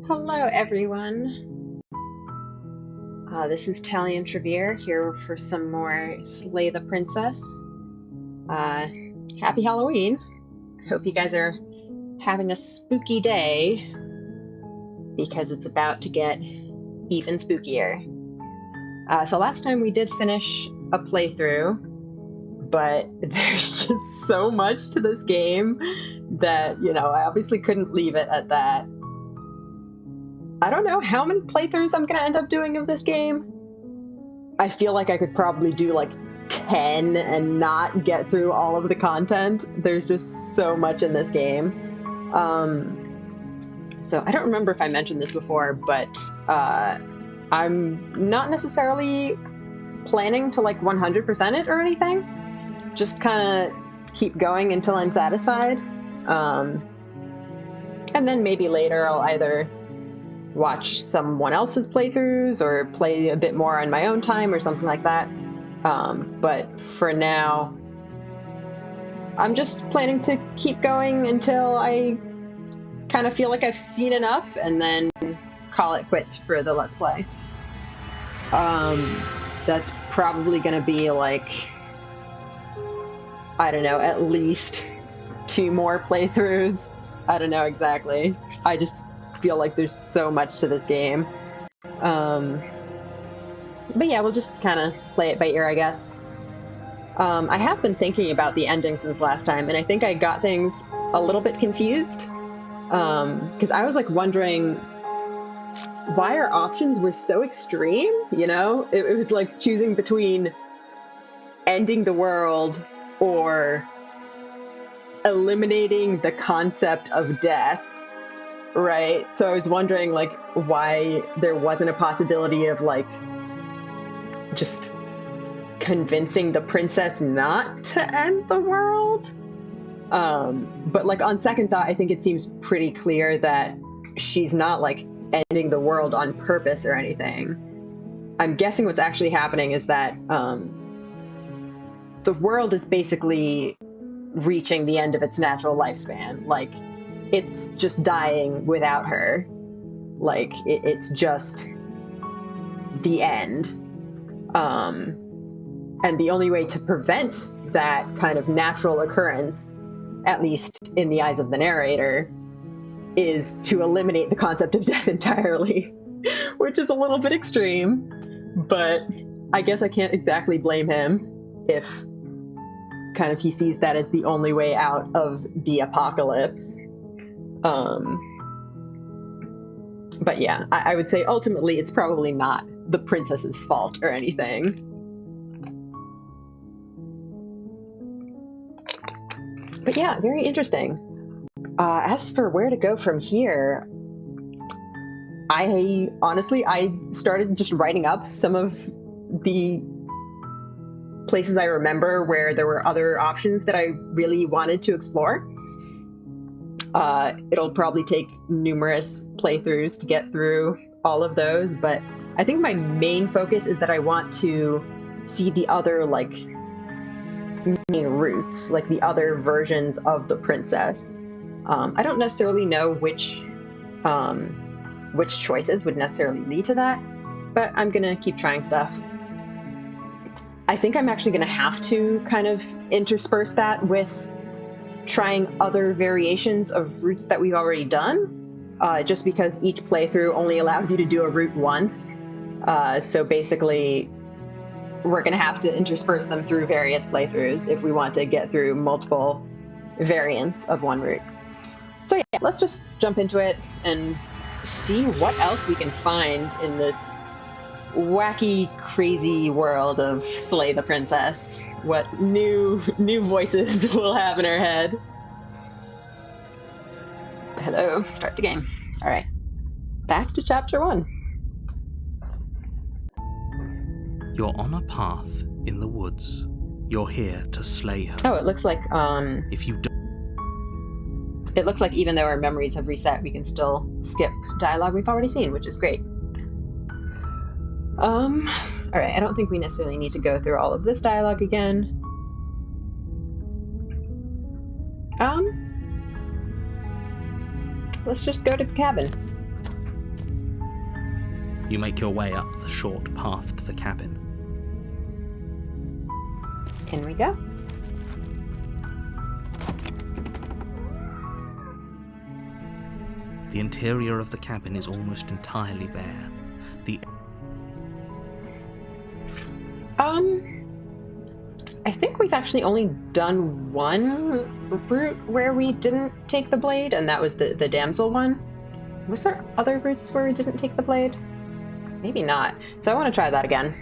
Hello, everyone. This is Tally and Trevere here for some more Slay the Princess. Happy Halloween. Hope you guys are having a spooky day because it's about to get even spookier. So last time we did finish a playthrough, but there's just so much to this game that, I obviously couldn't leave it at that. I don't know how many playthroughs I'm going to end up doing of this game. I feel like I could probably do like 10 and not get through all of the content. There's just so much in this game. So I don't remember if I mentioned this before, but I'm not necessarily planning to like 100% it or anything. Just kind of keep going until I'm satisfied. And then maybe later I'll either watch someone else's playthroughs or play a bit more on my own time or something like that. But for now, I'm just planning to keep going until I kind of feel like I've seen enough and then call it quits for the Let's Play. That's probably going to be like, I don't know, at least 2 more playthroughs. I don't know exactly. I just feel like there's so much to this game. But yeah, we'll just kind of play it by ear, I guess. I have been thinking about the ending since last time, and I think I got things a little bit confused. Because I was like wondering why our options were so extreme, It was like choosing between ending the world or eliminating the concept of death. Right. So I was wondering, like, why there wasn't a possibility of, like, just convincing the princess not to end the world. But, like, on second thought, I think it seems pretty clear that she's not, like, ending the world on purpose or anything. I'm guessing what's actually happening is that the world is basically reaching the end of its natural lifespan. Like, it's just dying without her. Like, it's just the end. And the only way to prevent that kind of natural occurrence, at least in the eyes of the narrator, is to eliminate the concept of death entirely, which is a little bit extreme, but I guess I can't exactly blame him if kind of he sees that as the only way out of the apocalypse. But yeah, I would say ultimately it's probably not the princess's fault or anything. But yeah, very interesting. As for where to go from here, I started just writing up some of the places I remember where there were other options that I really wanted to explore. It'll probably take numerous playthroughs to get through all of those, but I think my main focus is that I want to see the other, like, main routes, like the other versions of the princess. I don't necessarily know which choices would necessarily lead to that, but I'm gonna keep trying stuff. I think I'm actually gonna have to kind of intersperse that with trying other variations of routes that we've already done, just because each playthrough only allows you to do a route once. So basically, we're going to have to intersperse them through various playthroughs if we want to get through multiple variants of one route. So yeah, let's just jump into it and see what else we can find in this wacky, crazy world of Slay the Princess. What new voices we'll have in our head. Hello, start the game. All right, back to chapter 1. You're on a path in the woods. You're here to slay her. Oh, it looks like If you it looks like even though our memories have reset, we can still skip dialogue we've already seen, which is great. All right, I don't think we necessarily need to go through all of this dialogue again. Let's just go to the cabin. You make your way up the short path to the cabin. In we go. The interior of the cabin is almost entirely bare. I think we've actually only done one route where we didn't take the blade, and that was the damsel one. Was there other routes where we didn't take the blade? Maybe not. So I want to try that again.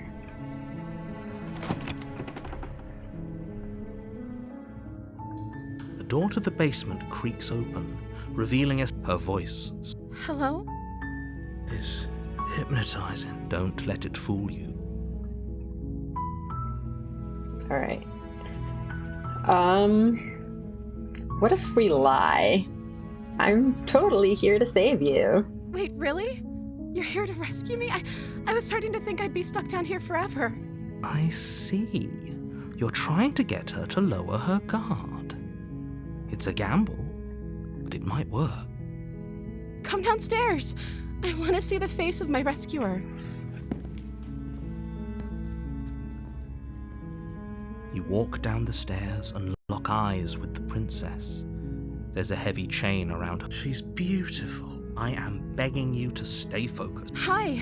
The door to the basement creaks open, revealing her voice. Hello? Is hypnotizing. Don't let it fool you. All right. What if we lie? I'm totally here to save you. Wait, really? You're here to rescue me? I was starting to think I'd be stuck down here forever. I see. You're trying to get her to lower her guard. It's a gamble, but it might work. Come downstairs. I want to see the face of my rescuer. You walk down the stairs and lock eyes with the princess. There's a heavy chain around her. She's beautiful. I am begging you to stay focused. Hi.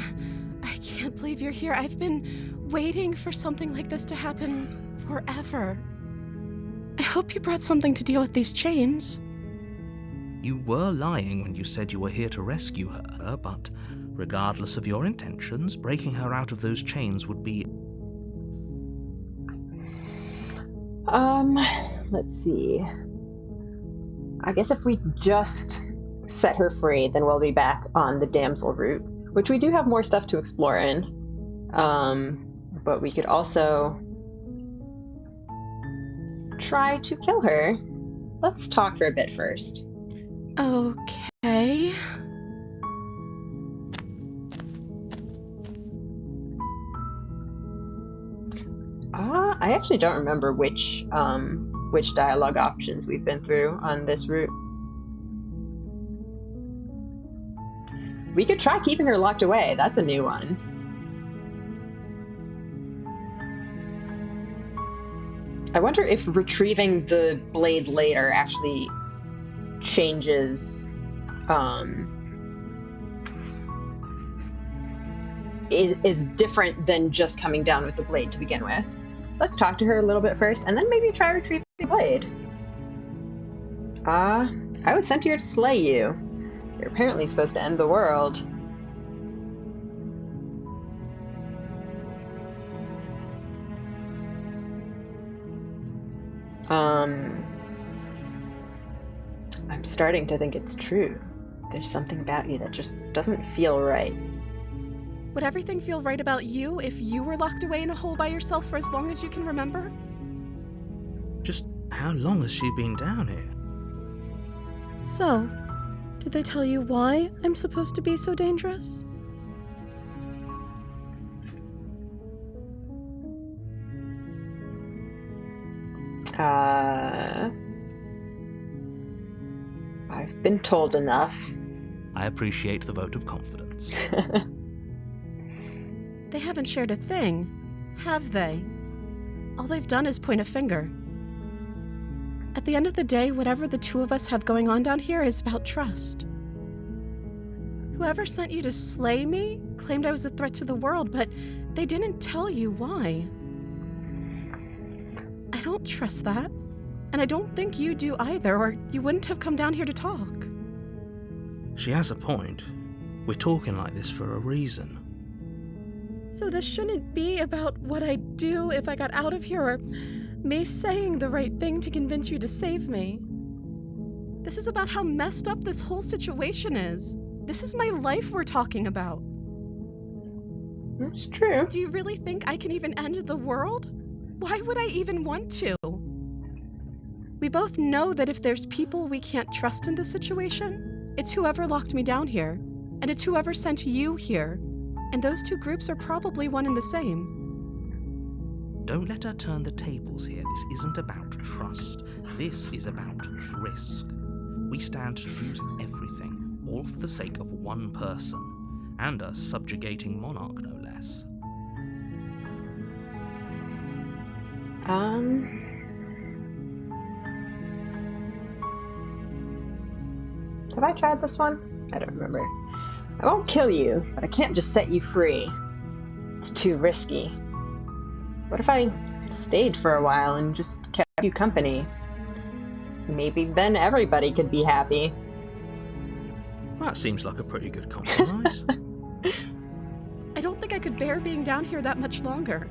I can't believe you're here. I've been waiting for something like this to happen forever. I hope you brought something to deal with these chains. You were lying when you said you were here to rescue her, but regardless of your intentions, breaking her out of those chains would be... Let's see. I guess if we just set her free, then we'll be back on the damsel route, which we do have more stuff to explore in. But we could also try to kill her. Let's talk for a bit first. Okay. I actually don't remember which dialogue options we've been through on this route. We could try keeping her locked away. That's a new one. I wonder if retrieving the blade later actually changes, is different than just coming down with the blade to begin with. Let's talk to her a little bit first, and then maybe try retrieving the blade. I was sent here to slay you. You're apparently supposed to end the world. I'm starting to think it's true. There's something about you that just doesn't feel right. Would everything feel right about you if you were locked away in a hole by yourself for as long as you can remember? Just how long has she been down here? So, did they tell you why I'm supposed to be so dangerous? I've been told enough. I appreciate the vote of confidence. They haven't shared a thing, have they? All they've done is point a finger. At the end of the day, whatever the two of us have going on down here is about trust. Whoever sent you to slay me claimed I was a threat to the world, but they didn't tell you why. I don't trust that, and I don't think you do either, or you wouldn't have come down here to talk. She has a point. We're talking like this for a reason. So this shouldn't be about what I'd do if I got out of here, or me saying the right thing to convince you to save me. This is about how messed up this whole situation is. This is my life we're talking about. That's true. Do you really think I can even end the world? Why would I even want to? We both know that if there's people we can't trust in this situation, it's whoever locked me down here, and it's whoever sent you here. And those two groups are probably one and the same. Don't let her turn the tables here. This isn't about trust. This is about risk. We stand to lose everything, all for the sake of one person. And a subjugating monarch, no less. Have I tried this one? I don't remember. I won't kill you, but I can't just set you free. It's too risky. What if I stayed for a while and just kept you company? Maybe then everybody could be happy. That seems like a pretty good compromise. I don't think I could bear being down here that much longer.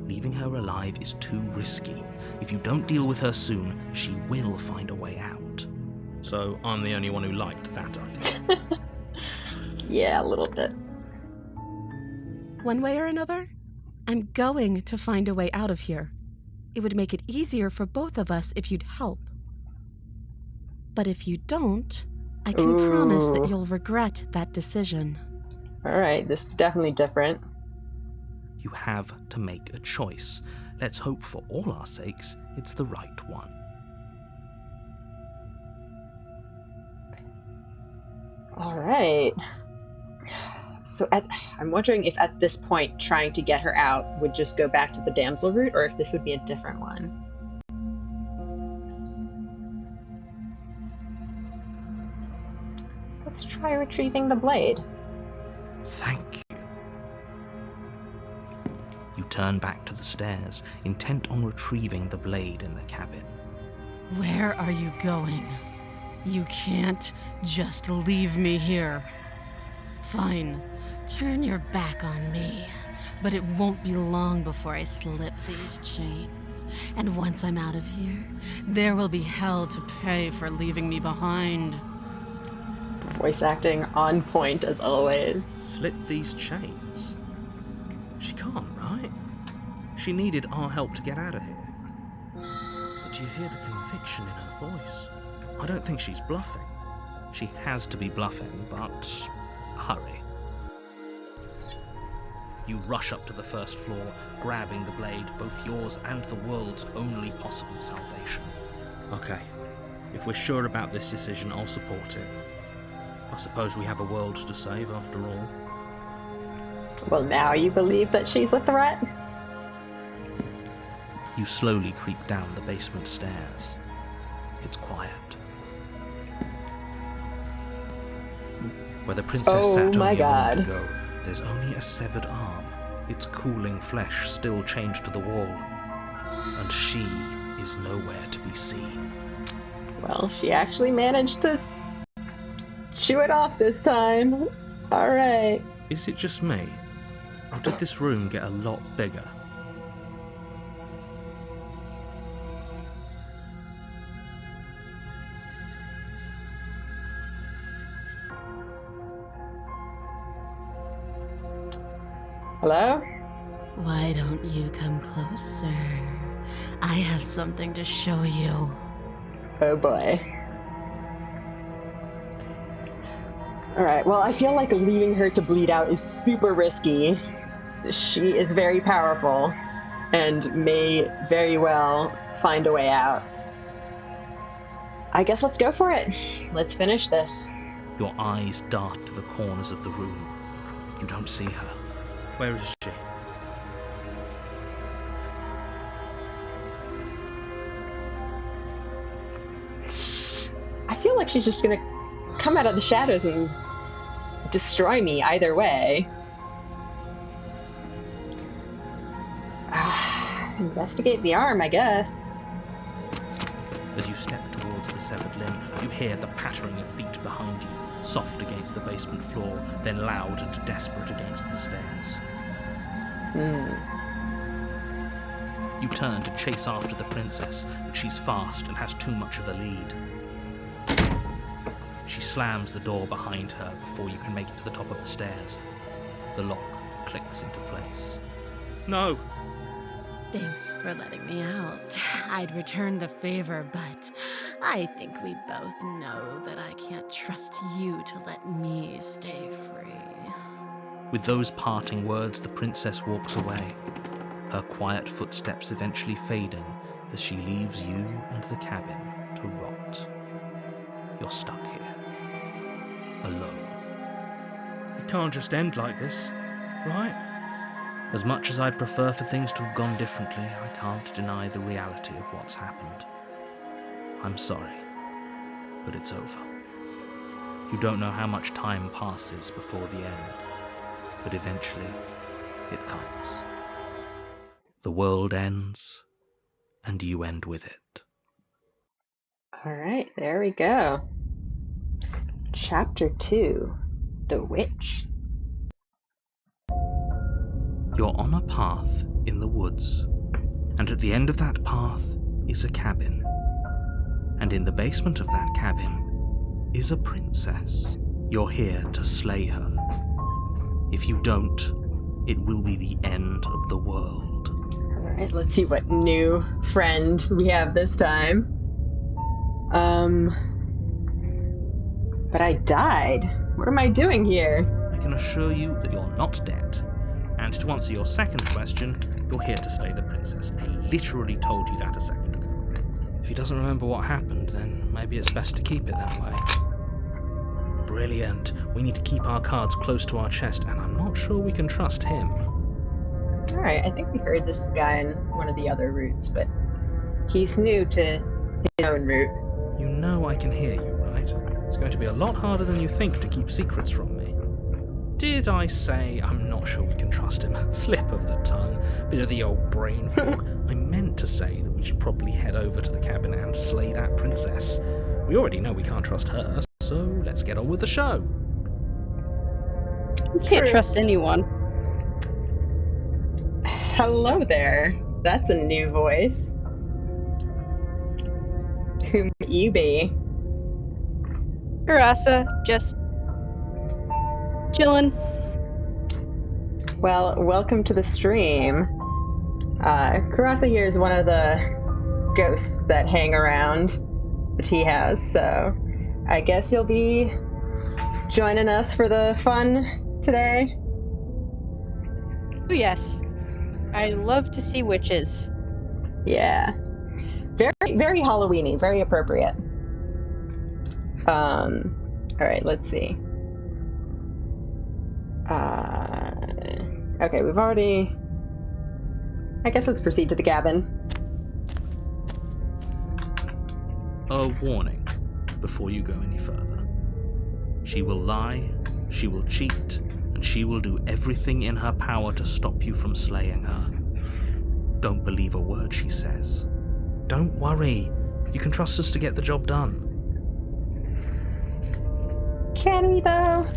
Leaving her alive is too risky. If you don't deal with her soon, she will find a way out. So I'm the only one who liked that idea. Yeah, a little bit. One way or another, I'm going to find a way out of here. It would make it easier for both of us if you'd help. But if you don't, I can promise that you'll regret that decision. Alright, this is definitely different. You have to make a choice. Let's hope for all our sakes it's the right one. Alright. So I'm wondering if at this point trying to get her out would just go back to the damsel route, or if this would be a different one. Let's try retrieving the blade. Thank you. You turn back to the stairs, intent on retrieving the blade in the cabin. Where are you going? You can't just leave me here. Fine, turn your back on me, but it won't be long before I slip these chains. And once I'm out of here, there will be hell to pay for leaving me behind. Voice acting on point as always. Slip these chains? She can't, right? She needed our help to get out of here. But do you hear the conviction in her voice? I don't think she's bluffing. She has to be bluffing, but hurry. You rush up to the first floor, grabbing the blade, both yours and the world's only possible salvation. Okay, if we're sure about this decision, I'll support it. I suppose we have a world to save after all. Well, now you believe that she's a threat? You slowly creep down the basement stairs. It's quiet. Where the princess sat only a moment ago, there's only a severed arm, its cooling flesh still chained to the wall. And she is nowhere to be seen. Well, she actually managed to chew it off this time. Alright. Is it just me? Or did this room get a lot bigger? Hello? Why don't you come closer? I have something to show you. Oh boy. Alright, well, I feel like leaving her to bleed out is super risky. She is very powerful and may very well find a way out. I guess let's go for it. Let's finish this. Your eyes dart to the corners of the room. You don't see her. Where is she? I feel like she's just gonna come out of the shadows and destroy me either way. Investigate the arm, I guess. As you step towards the severed limb, you hear the pattering of feet behind you, soft against the basement floor, then loud and desperate against the stairs. You turn to chase after the princess, but she's fast and has too much of a lead. She slams the door behind her before you can make it to the top of the stairs. The lock clicks into place. No! Thanks for letting me out. I'd return the favor, but I think we both know that I can't trust you to let me stay free. With those parting words, the princess walks away, her quiet footsteps eventually fading as she leaves you and the cabin to rot. You're stuck here, alone, can't just end like this, right? As much as I'd prefer for things to have gone differently, I can't deny the reality of what's happened. I'm sorry, but it's over. You don't know how much time passes before the end, but eventually it comes. The world ends, and you end with it. All right, there we go. Chapter 2, The Witch. You're on a path in the woods, and at the end of that path is a cabin. And in the basement of that cabin is a princess. You're here to slay her. If you don't, it will be the end of the world. All right, let's see what new friend we have this time. But I died. What am I doing here? I can assure you that you're not dead. And to answer your second question, you're here to slay the princess. I literally told you that a second ago. If he doesn't remember what happened, then maybe it's best to keep it that way. Brilliant. We need to keep our cards close to our chest, and I'm not sure we can trust him. All right, I think we heard this guy in one of the other routes, but he's new to his own route. You know I can hear you, right? It's going to be a lot harder than you think to keep secrets from me. Did I say I'm not sure we can trust him? Slip of the tongue, bit of the old brain fog. I meant to say that we should probably head over to the cabin and slay that princess. We already know we can't trust her, so let's get on with the show. You can't trust anyone. Hello there. That's a new voice. Who might you be? Karasa, just chillin'. Well, welcome to the stream. Karasa here is one of the ghosts that hang around that he has, so I guess you'll be joining us for the fun today. Oh yes, I love to see witches. Yeah, very, very Halloweeny, very appropriate. All right, let's see. Okay, we've already... I guess let's proceed to the cabin. A warning before you go any further. She will lie, she will cheat, and she will do everything in her power to stop you from slaying her. Don't believe a word she says. Don't worry, you can trust us to get the job done. Can we, though?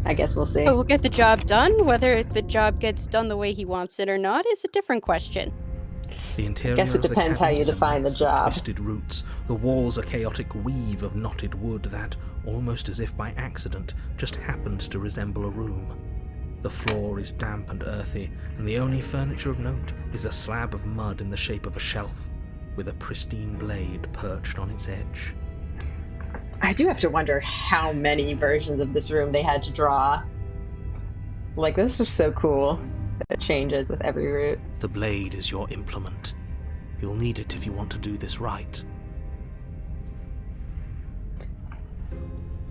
I guess we'll see. But we'll get the job done. Whether the job gets done the way he wants it or not is a different question. The interior Guess it of the depends how cabin you is a define the mess of job. Twisted roots. The walls a chaotic weave of knotted wood that, almost as if by accident, just happened to resemble a room. The floor is damp and earthy, and the only furniture of note is a slab of mud in the shape of a shelf, with a pristine blade perched on its edge. I do have to wonder how many versions of this room they had to draw. Like, this is so cool that it changes with every route. The blade is your implement. You'll need it if you want to do this right.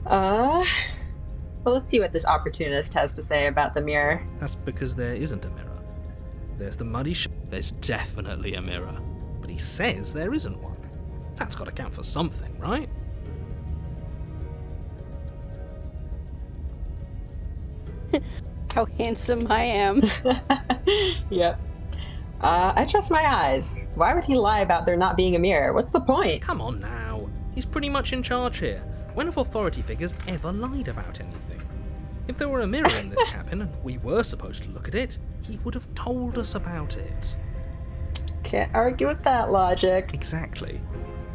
Well, let's see what this opportunist has to say about the mirror. That's because there isn't a mirror. There's the muddy There's definitely a mirror. But he says there isn't one. That's got to count for something, right? How handsome I am. Yep. I trust my eyes. Why would he lie about there not being a mirror? What's the point? Come on now. He's pretty much in charge here. When have authority figures ever lied about anything? If there were a mirror in this cabin and we were supposed to look at it, he would have told us about it. Can't argue with that logic. Exactly.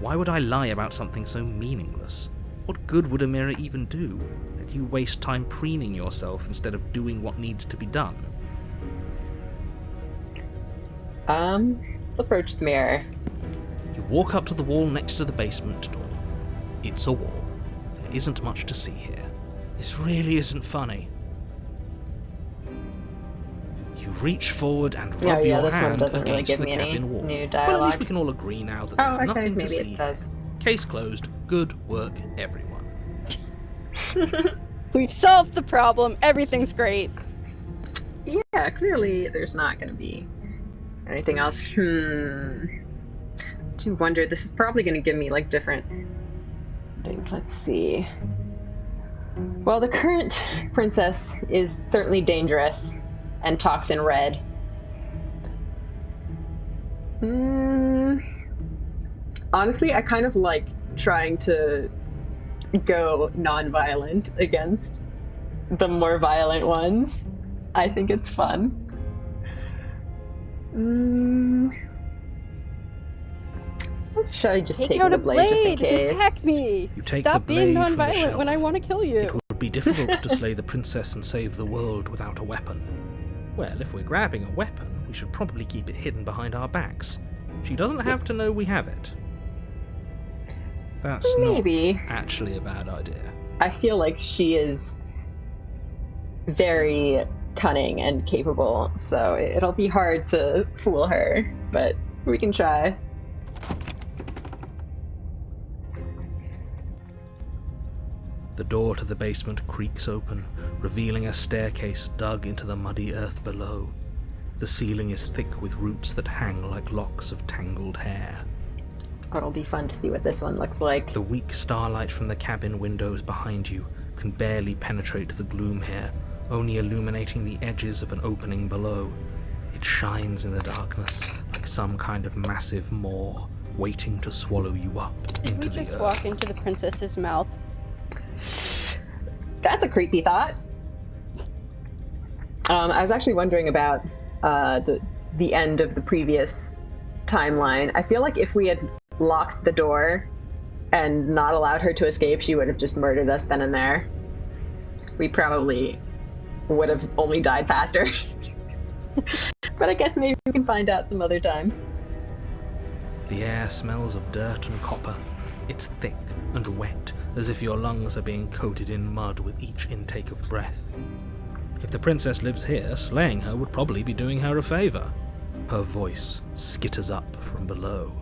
Why would I lie about something so meaningless? What good would a mirror even do? Let you waste time preening yourself instead of doing what needs to be done. Let's approach the mirror. You walk up to the wall next to the basement door. It's a wall. There isn't much to see here. This really isn't funny. You reach forward and rub your this one hand doesn't really against give the me any cabin wall. new Well, at dialogue. least we can all agree now that there's Oh, okay, nothing to maybe see it does. here. Case closed. Good work, everyone. We've solved the problem. Everything's great. Yeah, clearly there's not going to be anything else. I do wonder, this is probably going to give me, like, different things. Let's see. Well, the current princess is certainly dangerous and talks in red. Honestly, I kind of like trying to go non-violent against the more violent ones. I think it's fun. Should I just take out the a blade just in blade case? and attack me. You take Stop the being blade from the non-violent when I shelf. want to kill you. It would be difficult to slay the princess and save the world without a weapon. Well, if we're grabbing a weapon, we should probably keep it hidden behind our backs. She doesn't have to know we have it. That's Maybe. not actually a bad idea. I feel like she is very cunning and capable, so it'll be hard to fool her, but we can try. The door to the basement creaks open, revealing a staircase dug into the muddy earth below. The ceiling is thick with roots that hang like locks of tangled hair. It'll be fun to see what this one looks like. The weak starlight from the cabin windows behind you can barely penetrate the gloom here, only illuminating the edges of an opening below. It shines in the darkness like some kind of massive maw, waiting to swallow you up Did into we the just earth. walk into the princess's mouth? That's a creepy thought. I was actually wondering about the end of the previous timeline. I feel like if we had locked the door and not allowed her to escape, she would have just murdered us then and there. We probably would have only died faster. But I guess maybe we can find out some other time. The air smells of dirt and copper. It's thick and wet, as if your lungs are being coated in mud with each intake of breath. If the princess lives here, slaying her would probably be doing her a favor. Her voice skitters up from below.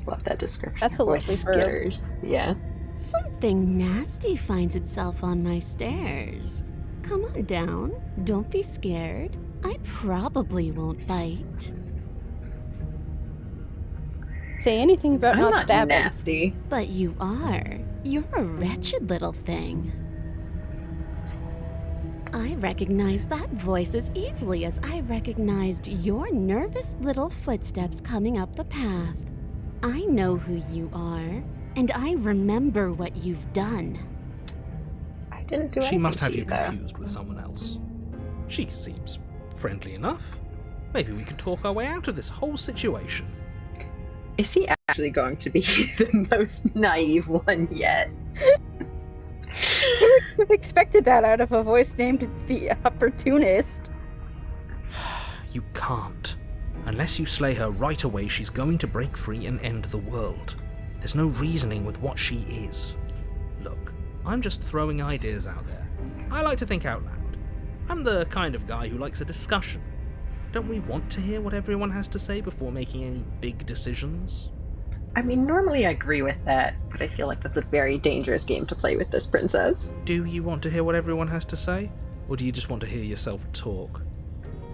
Love that description. That's a Or lovely verb. skitters. Yeah. Something nasty finds itself on my stairs. Come on down. Don't be scared. I probably won't bite. Say anything about I'm not not stabbing. nasty. But you are. You're a wretched little thing. I recognize that voice as easily as I recognized your nervous little footsteps coming up the path. I know who you are, and I remember what you've done. I didn't do anything She must have to you though. confused with someone else. She seems friendly enough. Maybe we can talk our way out of this whole situation. Is he actually going to be the most naive one yet? I would have expected that out of a voice named the Opportunist. You can't. Unless you slay her right away, she's going to break free and end the world. There's no reasoning with what she is. Look, I'm just throwing ideas out there. I like to think out loud. I'm the kind of guy who likes a discussion. Don't we want to hear what everyone has to say before making any big decisions? I mean, normally I agree with that, but I feel like that's a very dangerous game to play with this princess. Do you want to hear what everyone has to say? Or do you just want to hear yourself talk?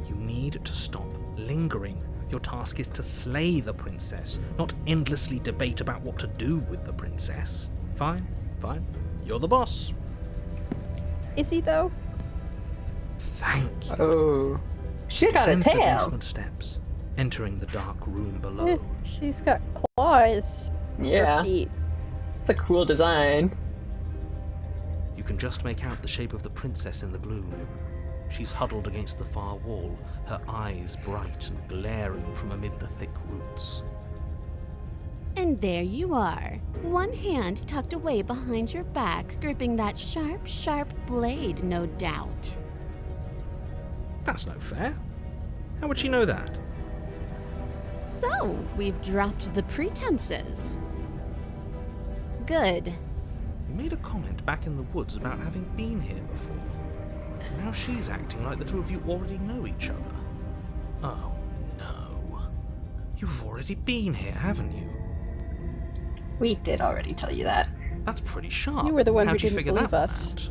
You need to stop lingering. Your task is to slay the princess, not endlessly debate about what to do with the princess. Fine, fine. You're the boss. Is he, though? Thank you. Oh. She got a Descend the tail. basement steps, entering the dark room Eh, below. she's got claws. Yeah, For feet. it's a cool design. You can just make out the shape of the princess in the gloom. She's huddled against the far wall, her eyes bright and glaring from amid the thick roots. And there you are, one hand tucked away behind your back, gripping that sharp, sharp blade, no doubt. That's no fair. How would she know that? So, we've dropped the pretenses. Good. You made a comment back in the woods about having been here before. Now she's acting like the two of you already know each other. Oh no. You've already been here, haven't you? We did already tell you that. That's pretty sharp. You were the one who How'd you didn't figure believe that us. out?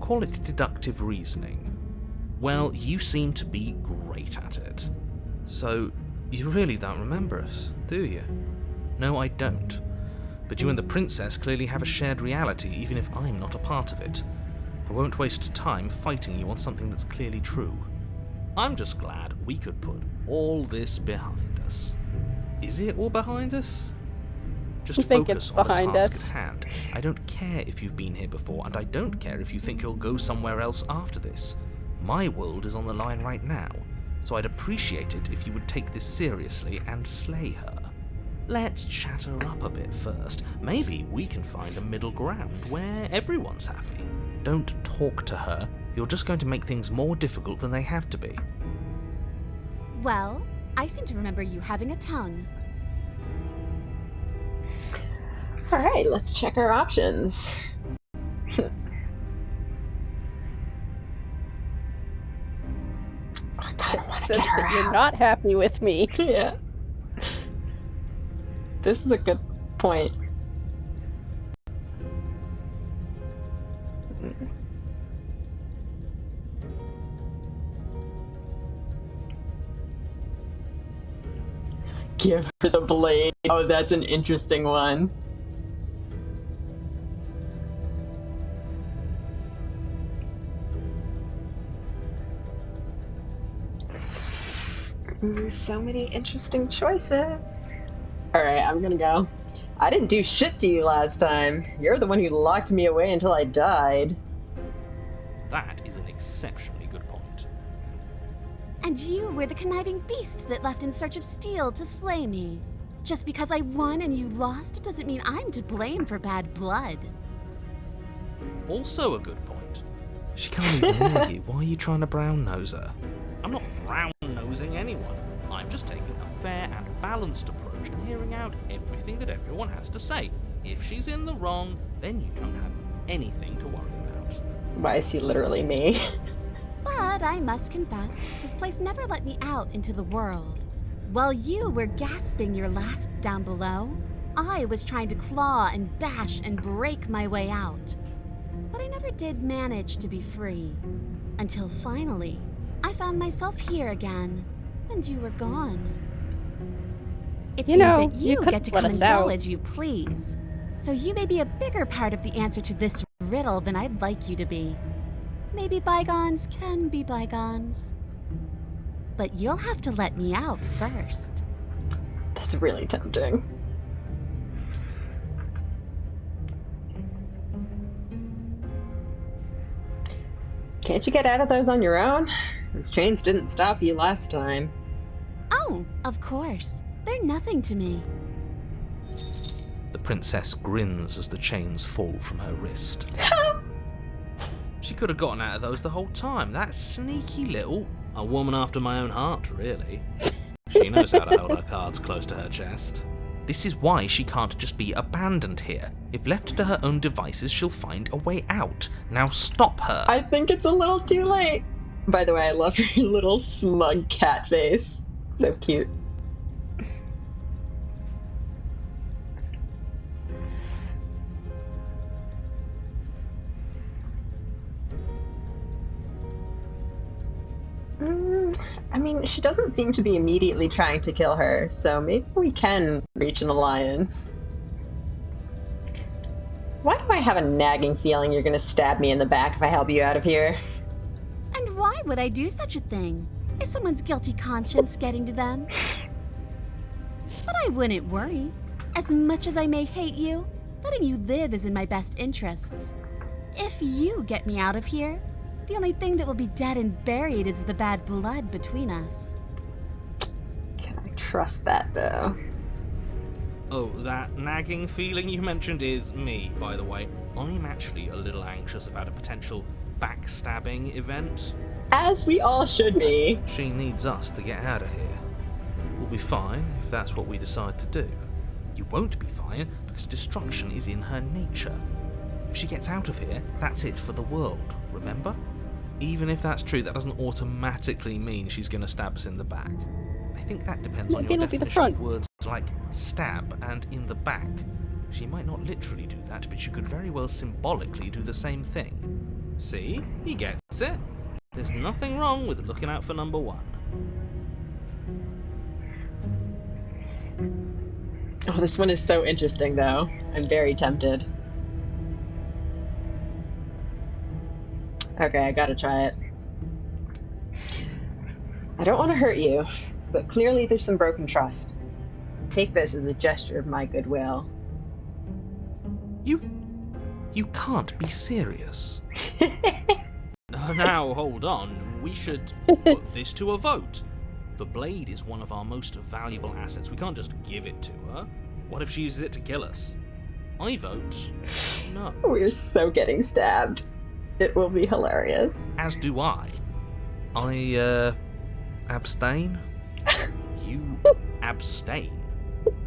Call it deductive reasoning. Well, you seem to be great at it. So, you really don't remember us, do you? No, I don't. But you and the princess clearly have a shared reality, even if I'm not a part of it. I won't waste time fighting you on something that's clearly true. I'm just glad we could put all this behind us. Is it all behind us? Just I think focus it's on the behind task us. at hand. I don't care if you've been here before, and I don't care if you think you'll go somewhere else after this. My world is on the line right now, so I'd appreciate it if you would take this seriously and slay her. Let's chat her up a bit first. Maybe we can find a middle ground where everyone's happy. Don't talk to her. You're just going to make things more difficult than they have to be. Well, I seem to remember you having a tongue. All right, let's check our options. I kind of want to Says get her that you're out. not happy with me. Yeah. This is a good point. Give her the blade. Oh, that's an interesting one. Ooh, so many interesting choices. Alright, I'm gonna go. I didn't do shit to you last time. You're the one who locked me away until I died. That is an exceptionally good point. And you were the conniving beast that left in search of steel to slay me. Just because I won and you lost doesn't mean I'm to blame for bad blood. Also a good point. She can't even hear you. Why are you trying to brown-nose her? I'm not brown-nosing anyone. I'm just taking a fair and balanced approach and hearing out everything that everyone has to say. If she's in the wrong, then you don't have anything to worry about. Why is he literally me? But I must confess, this place never let me out into the world. While you were gasping your last down below, I was trying to claw and bash and break my way out. But I never did manage to be free. Until finally, I found myself here again, and you were gone. It You seems know, that you you could get to let come and us go out. as you please. So you may be a bigger part of the answer to this riddle than I'd like you to be. Maybe bygones can be bygones. But you'll have to let me out first. That's really tempting. Can't you get out of those on your own? Those chains didn't stop you last time. Oh, of course. They're nothing to me. The princess grins as the chains fall from her wrist. She could have gotten out of those the whole time. That sneaky little... A woman after my own heart, really. She knows how to hold her cards close to her chest. This is why she can't just be abandoned here. If left to her own devices, she'll find a way out. Now stop her. I think it's a little too late. By the way, I love your little smug cat face. So cute. I mean, she doesn't seem to be immediately trying to kill her, so maybe we can reach an alliance. Why do I have a nagging feeling you're gonna stab me in the back if I help you out of here? And why would I do such a thing? Is someone's guilty conscience getting to them? But I wouldn't worry. As much as I may hate you, letting you live is in my best interests. If you get me out of here, the only thing that will be dead and buried is the bad blood between us. Can I trust that, though? Oh, that nagging feeling you mentioned is me, by the way. I'm actually a little anxious about a potential backstabbing event. As we all should be. She needs us to get out of here. We'll be fine if that's what we decide to do. You won't be fine because destruction is in her nature. If she gets out of here, that's it for the world, remember? Even if that's true, that doesn't automatically mean she's going to stab us in the back. I think that depends on Maybe your it'll be the definition of front. words like stab and in the back. She might not literally do that, but she could very well symbolically do the same thing. See? He gets it. There's nothing wrong with looking out for number one. Oh, this one is so interesting, though. I'm very tempted. Okay, I gotta try it. I don't want to hurt you, but clearly there's some broken trust. Take this as a gesture of my goodwill. You can't be serious. Now, hold on. We should put this to a vote. The blade is one of our most valuable assets. We can't just give it to her. What if she uses it to kill us? I vote no. We're so getting stabbed. It will be hilarious. As do I. I, abstain? You abstain.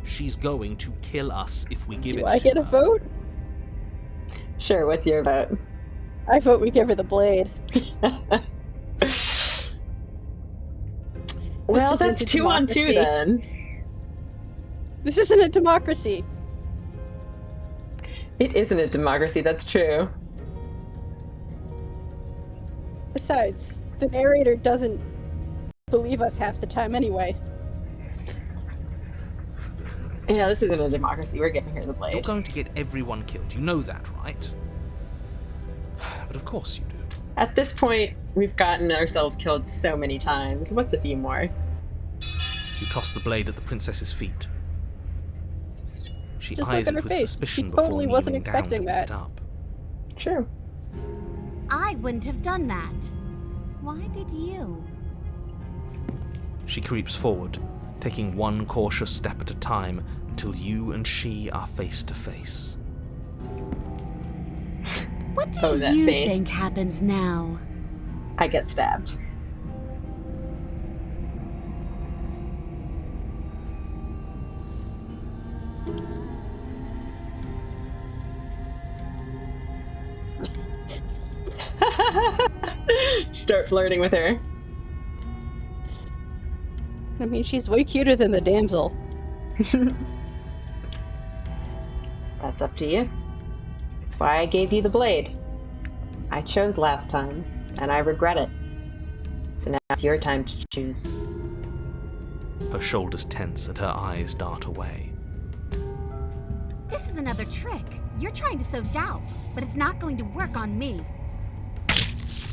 She's going to kill us if we give it to her. Do I get a vote? Sure, what's your vote? I vote we give her the blade. Well, This that's isn't a 2 on 2 democracy. then. This isn't a democracy. It isn't a democracy, that's true. Besides, the narrator doesn't believe us half the time anyway. Yeah, this isn't a democracy. We're giving her the You're blade. going to get everyone killed. You know that, right? But of course you do. At this point, we've gotten ourselves killed so many times. What's a few more? You toss the blade at the princess's feet. She Just eyes look at it her with face. suspicion She before totally wasn't kneeling down to expecting pick that. it up. True. I wouldn't have done that. Why did you? She creeps forward, taking one cautious step at a time until you and she are face to face. What do Oh, that you face. think happens now? I get stabbed. Start flirting with her. I mean, she's way cuter than the damsel. That's up to you. That's why I gave you the blade. I chose last time, and I regret it. So now it's your time to choose. Her shoulders tense and her eyes dart away. This is another trick. You're trying to sow doubt, but it's not going to work on me.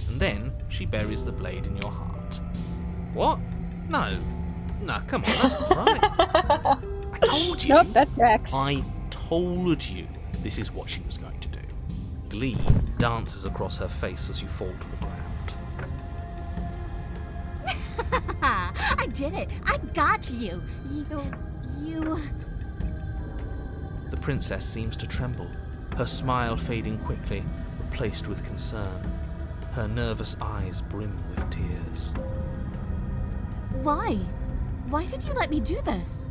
And then she buries the blade in your heart. What? No. No, come on, that's not right. I told you. Nope, that tracks. I told you this is what she was going to do. Glee dances across her face as you fall to the ground. I did it. I got you. You... The princess seems to tremble, her smile fading quickly, replaced with concern. Her nervous eyes brim with tears. Why? Why did you let me do this?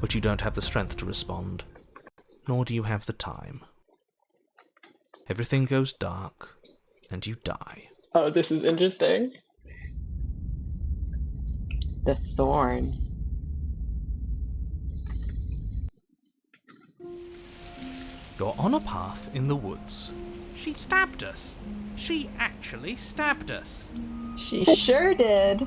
But you don't have the strength to respond, nor do you have the time. Everything goes dark, and you die. Oh, this is interesting. The thorn. You're on a path in the woods. She stabbed us. She actually stabbed us. She sure did.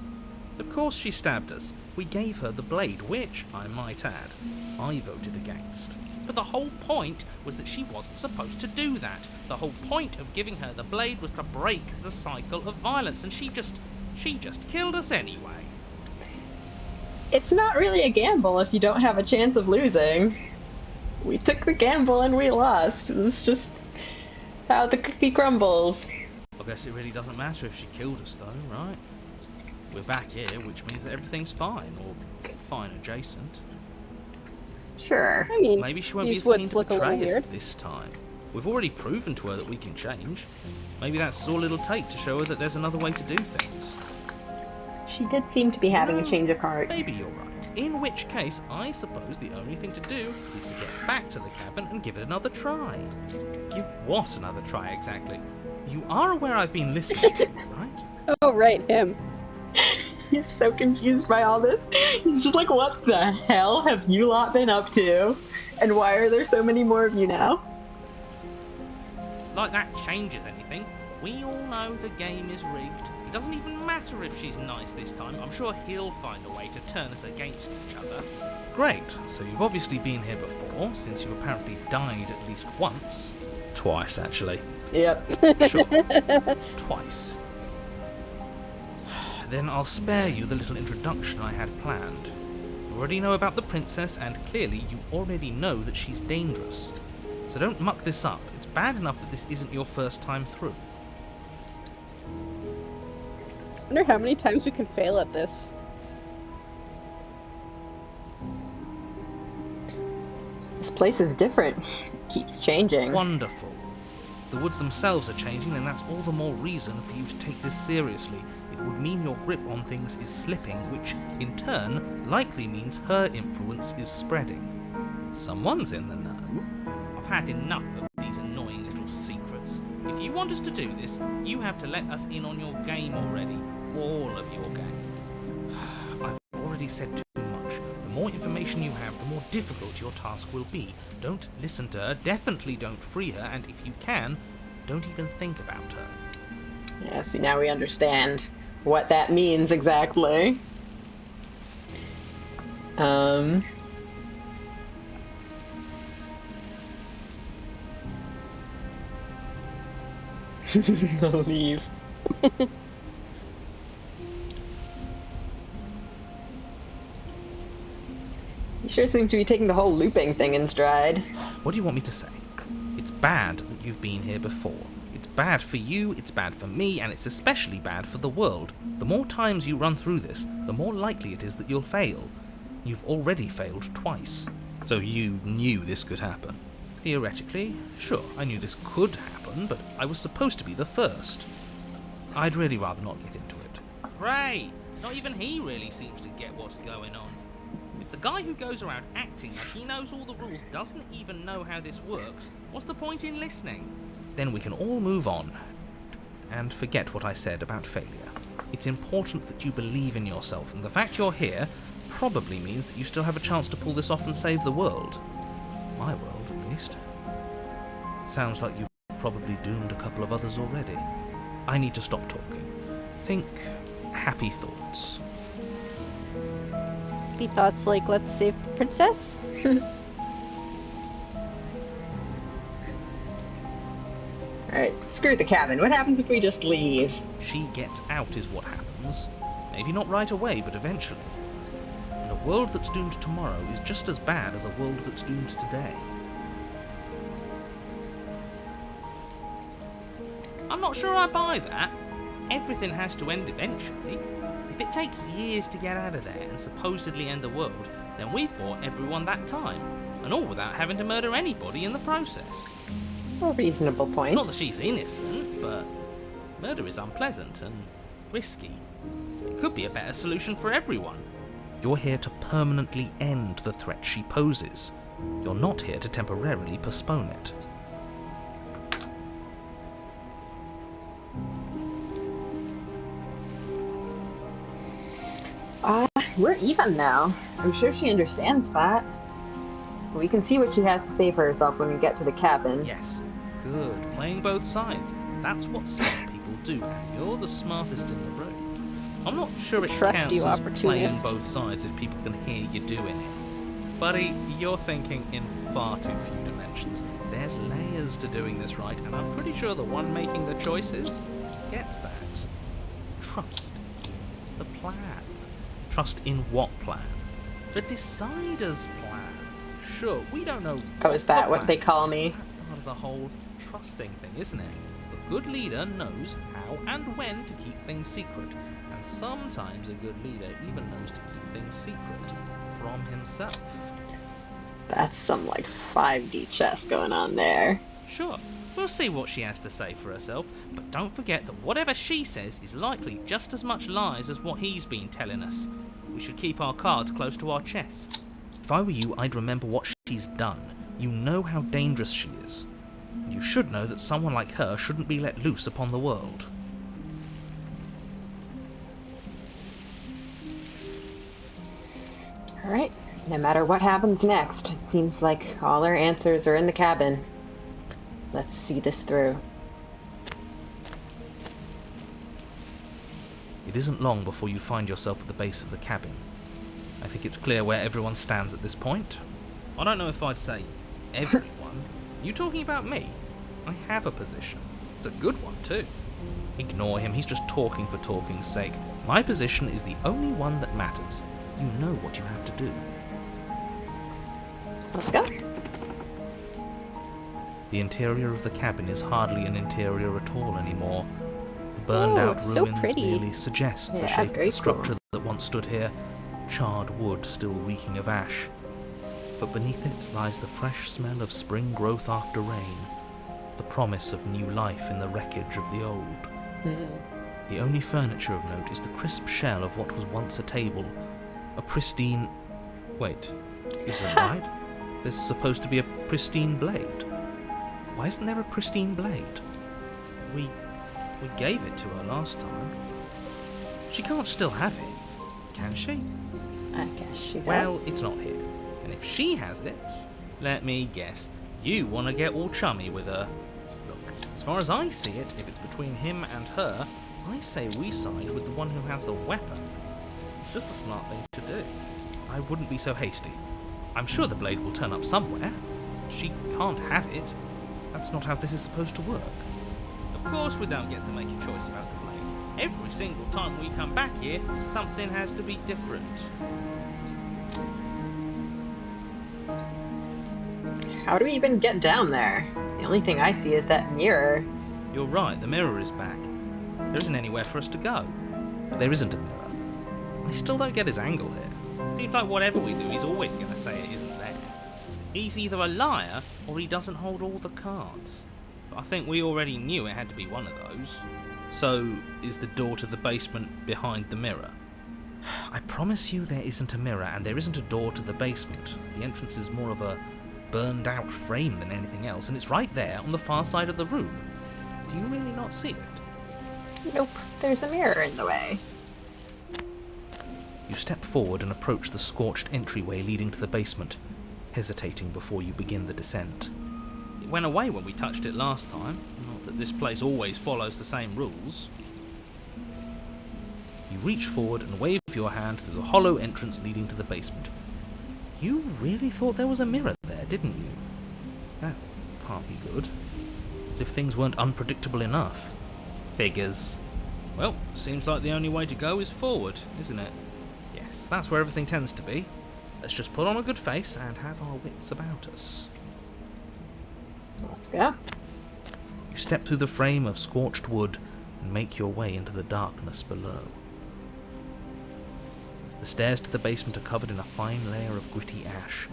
Of course she stabbed us. We gave her the blade, which, I might add, I voted against. But the whole point was that she wasn't supposed to do that. The whole point of giving her the blade was to break the cycle of violence, and she just killed us anyway. It's not really a gamble if you don't have a chance of losing. We took the gamble and we lost. It's just how the cookie crumbles. I guess it really doesn't matter if she killed us, though, right? We're back here, which means that everything's fine, or fine adjacent. Sure. I mean, Maybe she won't be these as keen woods to look a little betray us weird. this time. We've already proven to her that we can change. Maybe that's all it'll take to show her that there's another way to do things. She did seem to be having a change of heart. Maybe you're right. In which case, I suppose the only thing to do is to get back to the cabin and give it another try. Give what another try, exactly? You are aware I've been listening to you, right? Oh, right, him. He's so confused by all this. He's just like, what the hell have you lot been up to? And why are there so many more of you now? like that changes anything. We all know the game is rigged. It doesn't even matter if she's nice this time. I'm sure he'll find a way to turn us against each other. Great, so you've obviously been here before, since you apparently died at least once. Twice, actually. Yep. Sure. Twice. Then I'll spare you the little introduction I had planned. You already know about the princess, and clearly you already know that she's dangerous. So don't muck this up. It's bad enough that this isn't your first time through. I wonder how many times we can fail at this. This place is different. Keeps changing. Wonderful. If the woods themselves are changing, then that's all the more reason for you to take this seriously. It would mean your grip on things is slipping, which, in turn, likely means her influence is spreading. Someone's in the know. I've had enough of these annoying little secrets. If you want us to do this, you have to let us in on your game already. All of your game. I've already said too much. The more information you have, the more difficult your task will be. Don't listen to her, definitely don't free her, and if you can, don't even think about her. Yeah, see, now we understand what that means exactly. I'll leave. You sure seem to be taking the whole looping thing in stride. What do you want me to say? It's bad that you've been here before. It's bad for you, it's bad for me, and it's especially bad for the world. The more times you run through this, the more likely it is that you'll fail. You've already failed twice. So you knew this could happen? Theoretically, sure, I knew this could happen, but I was supposed to be the first. I'd really rather not get into it. Great! Not even he really seems to get what's going on. If the guy who goes around acting like he knows all the rules doesn't even know how this works, what's the point in listening? Then we can all move on, and forget what I said about failure. It's important that you believe in yourself, and the fact you're here probably means that you still have a chance to pull this off and save the world. My world, at least. Sounds like you've probably doomed a couple of others already. I need to stop talking. Think happy thoughts. Happy thoughts like, let's save the princess? Alright, screw the cabin. What happens if we just leave? She gets out is what happens. Maybe not right away, but eventually. And a world that's doomed tomorrow is just as bad as a world that's doomed today. I'm not sure I buy that. Everything has to end eventually. If it takes years to get out of there and supposedly end the world, then we've bought everyone that time. And all without having to murder anybody in the process. A reasonable point. Not that she's innocent, but murder is unpleasant and risky. It could be a better solution for everyone. You're here to permanently end the threat she poses. You're not here to temporarily postpone it. We're even now. I'm sure she understands that. We can see what she has to say for herself when we get to the cabin. Yes, good. Playing both sides. That's what smart people do, and you're the smartest in the room. I'm not sure it Trust counts you, as playing opportunist. both sides if people can hear you doing it. Buddy, you're thinking in far too few dimensions. There's layers to doing this right, and I'm pretty sure the one making the choices gets that. Trust in the plan. Trust in what plan? The decider's plan. Sure, we don't know. Oh, is that the what they plans. call me? That's part of the whole trusting thing, isn't it? A good leader knows how and when to keep things secret, and sometimes a good leader even knows to keep things secret from himself. That's some, like, 5D chess going on there. Sure, we'll see what she has to say for herself, but don't forget that whatever she says is likely just as much lies as what he's been telling us. We should keep our cards close to our chest. If I were you, I'd remember what she's done. You know how dangerous she is. You should know that someone like her shouldn't be let loose upon the world. Alright, no matter what happens next, it seems like all our answers are in the cabin. Let's see this through. It isn't long before you find yourself at the base of the cabin. I think it's clear where everyone stands at this point. I don't know if I'd say everyone. You talking about me? I have a position. It's a good one too. Ignore him, he's just talking for talking's sake. My position is the only one that matters. You know what you have to do. Let's go. The interior of the cabin is hardly an interior at all anymore. The burned out so ruins pretty. merely suggest the Yeah, shape of very the structure cool. that once stood here, charred wood still reeking of ash. But beneath it lies the fresh smell of spring growth after rain, the promise of new life in the wreckage of the old. The only furniture of note is the crisp shell of what was once a table, a pristine... Wait, is that right? There's supposed to be a pristine blade. Why isn't there a pristine blade? We gave it to her last time. She can't still have it, can she? I guess she does. Well, it's not here. And if she has it, let me guess, you want to get all chummy with her. Look, as far as I see it, if it's between him and her, I say we side with the one who has the weapon. It's just the smart thing to do. I wouldn't be so hasty. I'm sure the blade will turn up somewhere. She can't have it. That's not how this is supposed to work. Of course we don't get to make a choice about the blade. Every single time we come back here, something has to be different. How do we even get down there? The only thing I see is that mirror. You're right, the mirror is back. There isn't anywhere for us to go. But there isn't a mirror. I still don't get his angle here. Seems like whatever we do, he's always going to say it isn't there. He's either a liar, or he doesn't hold all the cards. But I think we already knew it had to be one of those. So, is the door to the basement behind the mirror? I promise you there isn't a mirror, and there isn't a door to the basement. The entrance is more of a burned out frame than anything else, and it's right there on the far side of the room. Do you really not see it? Nope, there's a mirror in the way. You step forward and approach the scorched entryway leading to the basement, hesitating before you begin the descent. It went away when we touched it last time. Not that this place always follows the same rules. You reach forward and wave your hand through the hollow entrance leading to the basement. You really thought there was a mirror there, didn't you? That can't be good. As if things weren't unpredictable enough. Figures. Well, seems like the only way to go is forward, isn't it? Yes, that's where everything tends to be. Let's just put on a good face and have our wits about us. Let's go. You step through the frame of scorched wood and make your way into the darkness below. The stairs to the basement are covered in a fine layer of gritty ash.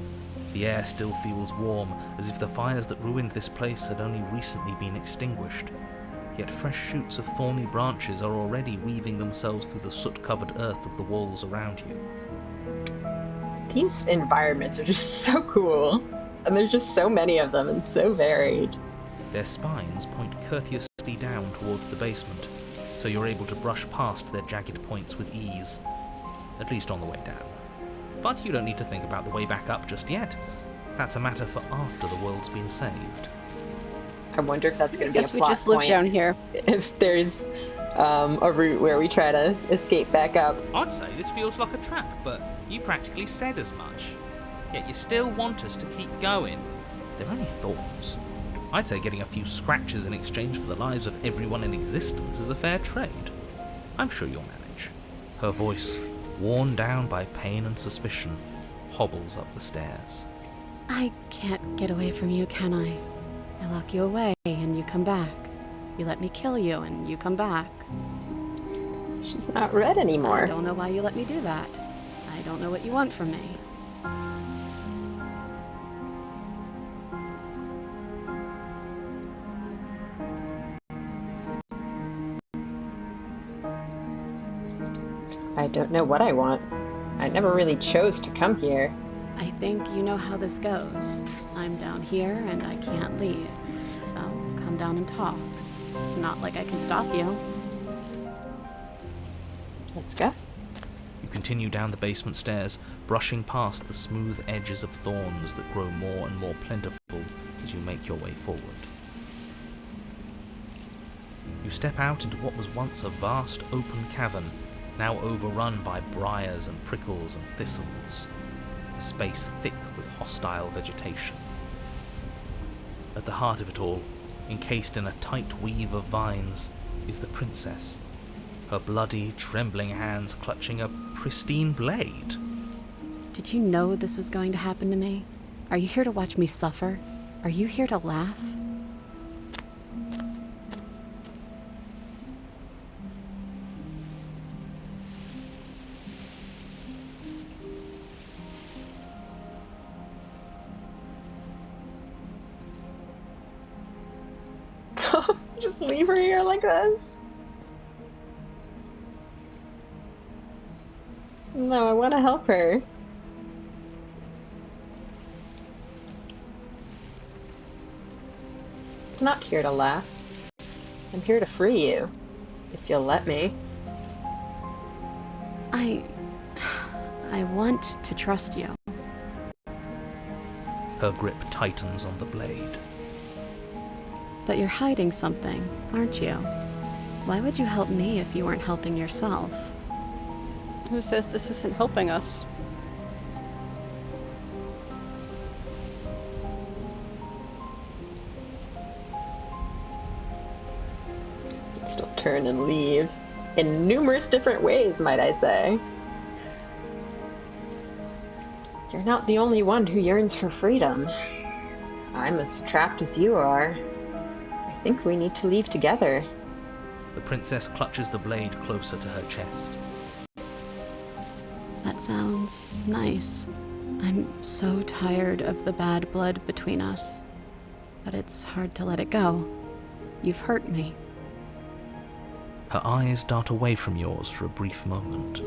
The air still feels warm, as if the fires that ruined this place had only recently been extinguished. Yet fresh shoots of thorny branches are already weaving themselves through the soot-covered earth of the walls around you. These environments are just so cool. And there's just so many of them and so varied. Their spines point courteously down towards the basement, so you're able to brush past their jagged points with ease. At least on the way down. But you don't need to think about the way back up just yet. That's a matter for after the world's been saved. I wonder if that's going to be a Guess we plot just live point. down here. If there's a route where we try to escape back up. I'd say this feels like a trap, but you practically said as much. Yet you still want us to keep going. They're only thorns. I'd say getting a few scratches in exchange for the lives of everyone in existence is a fair trade. I'm sure you'll manage. Her voice, worn down by pain and suspicion, hobbles up the stairs. I can't get away from you, can I? I lock you away and you come back. You let me kill you and you come back. She's not red I anymore. don't know why you let me do that. I don't know what you want from me. I don't know what I want. I never really chose to come here. I think you know how this goes. I'm down here and I can't leave. So come down and talk. It's not like I can stop you. Let's go. You continue down the basement stairs, brushing past the smooth edges of thorns that grow more and more plentiful as you make your way forward. You step out into what was once a vast open cavern, now overrun by briars and prickles and thistles, the space thick with hostile vegetation. At the heart of it all, encased in a tight weave of vines, is the princess, her bloody, trembling hands clutching a pristine blade. Did you know this was going to happen to me? Are you here to watch me suffer? Are you here to laugh? Just leave her here like this? No, I want to help her. I'm not here to laugh. I'm here to free you, if you'll let me. I want to trust you. Her grip tightens on the blade. But you're hiding something, aren't you? Why would you help me if you weren't helping yourself? Who says this isn't helping us? You can still turn and leave. In numerous different ways, might I say. You're not the only one who yearns for freedom. I'm as trapped as you are. I think we need to leave together. The princess clutches the blade closer to her chest. That sounds nice. I'm so tired of the bad blood between us. But it's hard to let it go. You've hurt me. Her eyes dart away from yours for a brief moment.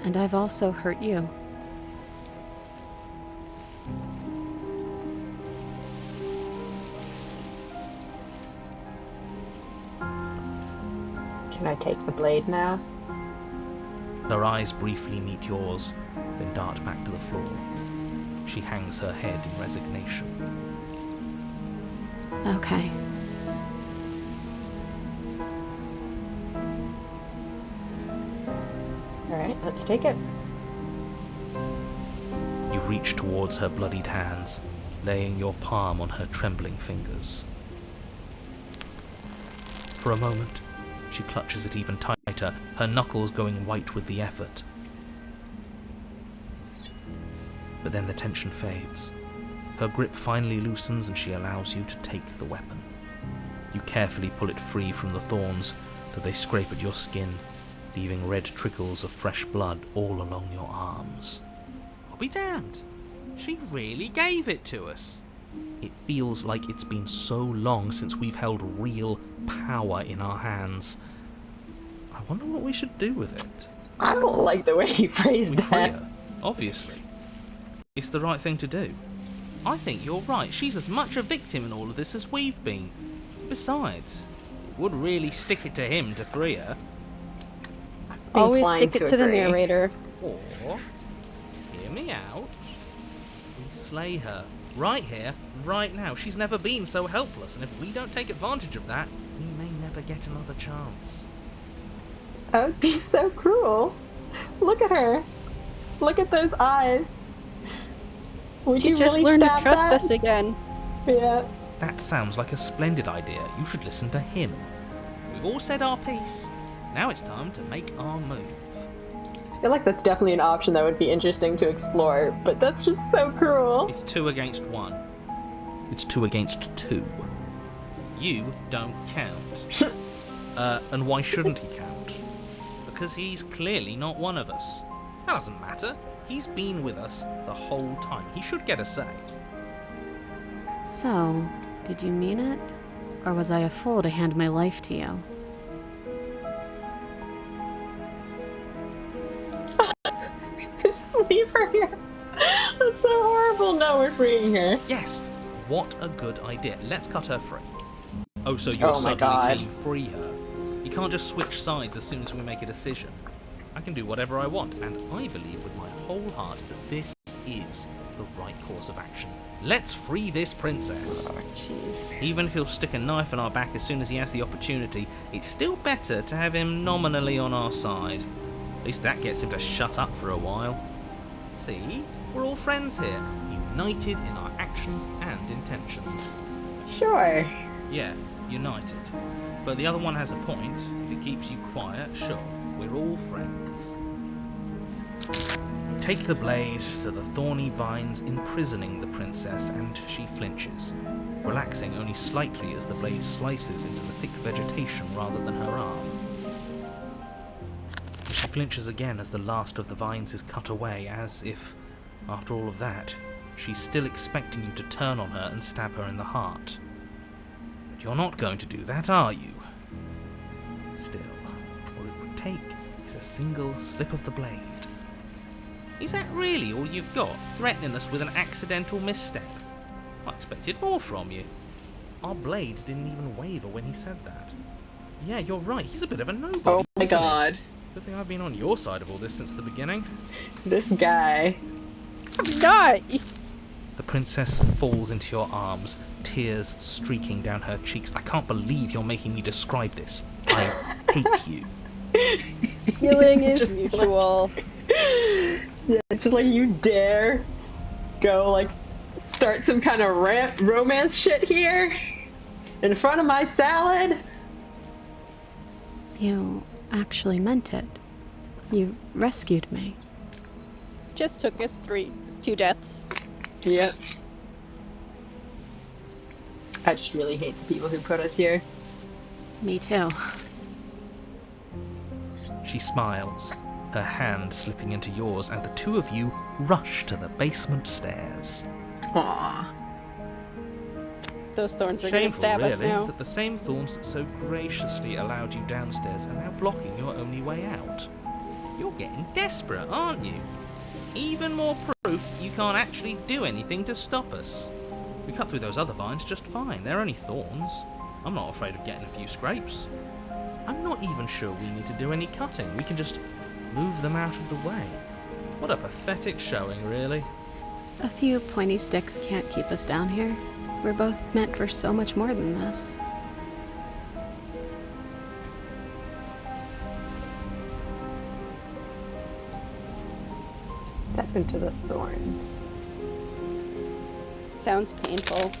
And I've also hurt you. Can I take the blade now? Her eyes briefly meet yours, then dart back to the floor. She hangs her head in resignation. Okay. Alright, let's take it. You reach towards her bloodied hands, laying your palm on her trembling fingers. For a moment, she clutches it even tighter, her knuckles going white with the effort. But then the tension fades. Her grip finally loosens and she allows you to take the weapon. You carefully pull it free from the thorns, though they scrape at your skin, leaving red trickles of fresh blood all along your arms. I'll be damned. She really gave it to us. It feels like it's been so long since we've held real power in our hands. I wonder what we should do with it. I don't like the way you phrased We free that. her, obviously. It's the right thing to do. I think you're right. She's as much a victim in all of this as we've been. Besides, it would really stick it to him to free her. Always Inclined stick it to to the agree. narrator. Or, hear me out, we slay her. Right here, right now. She's never been so helpless, and if we don't take advantage of that, we may never get another chance. That would be so cruel. Look at her. Look at those eyes. Would you Just really learn to stab trust that? us again. Yeah. That sounds like a splendid idea. You should listen to him. We've all said our piece. Now it's time to make our move. I feel like that's definitely an option that would be interesting to explore, but that's just so cruel. It's 2 against 1. It's 2 against 2. You don't count. And why shouldn't he count? Because he's clearly not one of us. That doesn't matter. He's been with us the whole time. He should get a say. So, did you mean it? Or was I a fool to hand my life to you? Just leave her here. That's so horrible. No, we're freeing her. Yes, what a good idea. Let's cut her free. Oh, so you're Oh my suddenly God. team free her. You can't just switch sides as soon as we make a decision. I can do whatever I want, and I believe with my whole heart that this is the right course of action. Let's free this princess. Oh, jeez. Even if he'll stick a knife in our back as soon as he has the opportunity, it's still better to have him nominally on our side. At least that gets him to shut up for a while. See? We're all friends here, united in our actions and intentions. Sure. Yeah, united. But the other one has a point. If it keeps you quiet, sure, we're all friends. Take the blade to the thorny vines imprisoning the princess, and she flinches, relaxing only slightly as the blade slices into the thick vegetation rather than her arm. She flinches again as the last of the vines is cut away, as if, after all of that, she's still expecting you to turn on her and stab her in the heart. But you're not going to do that, are you? Still, all it would take is a single slip of the blade. Is that really all you've got, threatening us with an accidental misstep? I expected more from you. Our blade didn't even waver when he said that. Yeah, you're right, he's a bit of a nobody. Oh my isn't he? god. Good thing I've been on your side of all this since the beginning. This guy. I'm not! The princess falls into your arms, tears streaking down her cheeks. I can't believe you're making me describe this. I hate you. Feeling It's is just mutual. Yeah, it's just like you dare go like start some kind of romance shit here in front of my salad. You actually meant it. You rescued me. Just took us 2 deaths. Yep. I just really hate the people who put us here. Me too. She smiles, her hand slipping into yours, and the two of you rush to the basement stairs. Aww. Those thorns are going to Shameful, stab us really, now. that the same thorns that so graciously allowed you downstairs are now blocking your only way out. You're getting desperate, aren't you? Even more proof you can't actually do anything to stop us. We cut through those other vines just fine. They're only thorns. I'm not afraid of getting a few scrapes. I'm not even sure we need to do any cutting. We can just move them out of the way. What a pathetic showing, really. A few pointy sticks can't keep us down here. We're both meant for so much more than this. Step into the thorns. Sounds painful.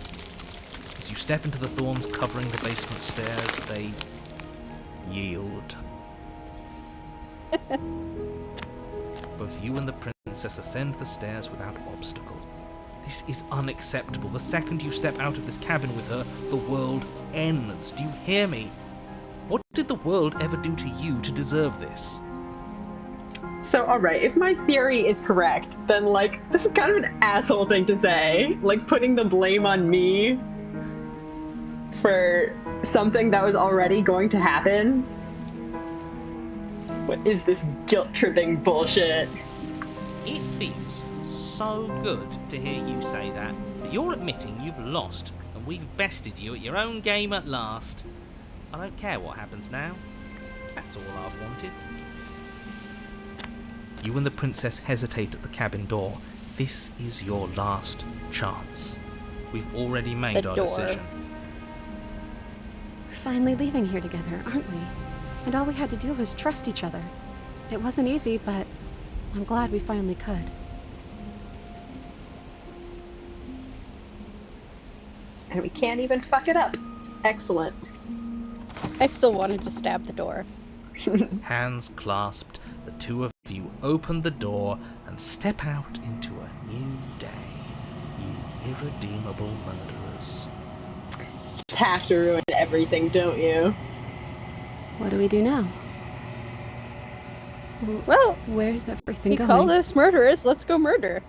As you step into the thorns covering the basement stairs, they yield. Both you and the princess ascend the stairs without obstacle. This is unacceptable. The second you step out of this cabin with her, the world ends. Do you hear me? What did the world ever do to you to deserve this? So, alright, if my theory is correct, then, like, this is kind of an asshole thing to say. Like, putting the blame on me for something that was already going to happen. What is this guilt-tripping bullshit? It feels so good to hear you say that. But you're admitting you've lost, and we've bested you at your own game at last. I don't care what happens now. That's all I've wanted. You and the princess hesitate at the cabin door. This is your last chance. We've already made our decision. We're finally leaving here together, aren't we? And all we had to do was trust each other. It wasn't easy, but I'm glad we finally could. And we can't even fuck it up. Excellent. I still wanted to stab the door. Hands clasped, the two of you open the door and step out into a new day. You irredeemable murderers. You have to ruin everything, don't you? What do we do now? Well, Where's everything you going? call us murderers, let's go murder.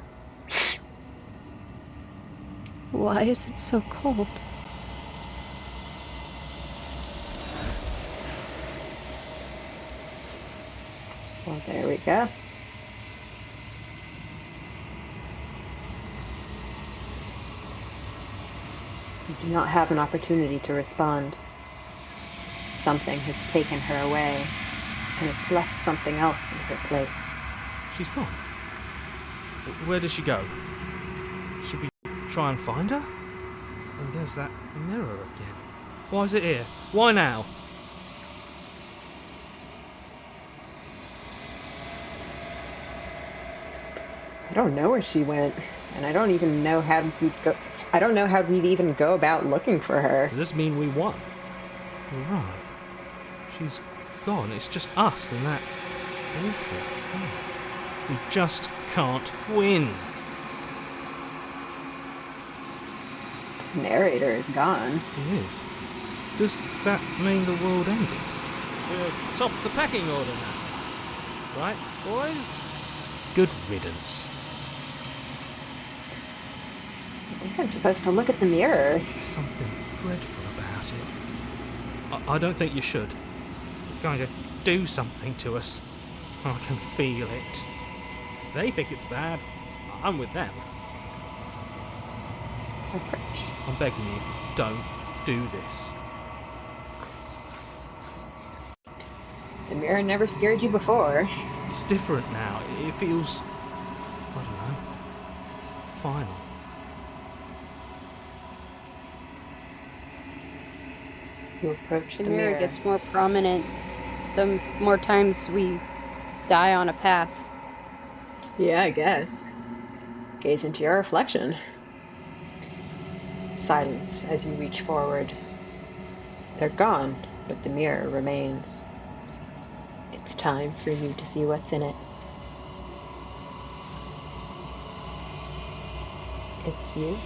Why is it so cold? Well, there we go. You do not have an opportunity to respond. Something has taken her away, and it's left something else in her place. She's gone. Where does she go? Should we try and find her? And there's that mirror again. Why is it here? Why now? I don't know where she went, and I don't even know how we'd go. I don't know how we'd even go about looking for her. Does this mean we won? Right. She's gone. It's just us and that awful thing. We just can't win. The narrator is gone. He is. Does that mean the world ended? We're top the pecking order now. Right, boys? Good riddance. I think I'm supposed to look at the mirror. There's something dreadful about it. I don't think you should. It's going to do something to us. I can feel it. If they think it's bad, I'm with them. Approach. I'm begging you, don't do this. The mirror never scared you before. It's different now. It feels, I don't know, final. You approach The mirror gets more prominent the more times we die on a path. Yeah, I guess. Gaze into your reflection. Silence as you reach forward. They're gone, but the mirror remains. It's time for you to see what's in it. It's you.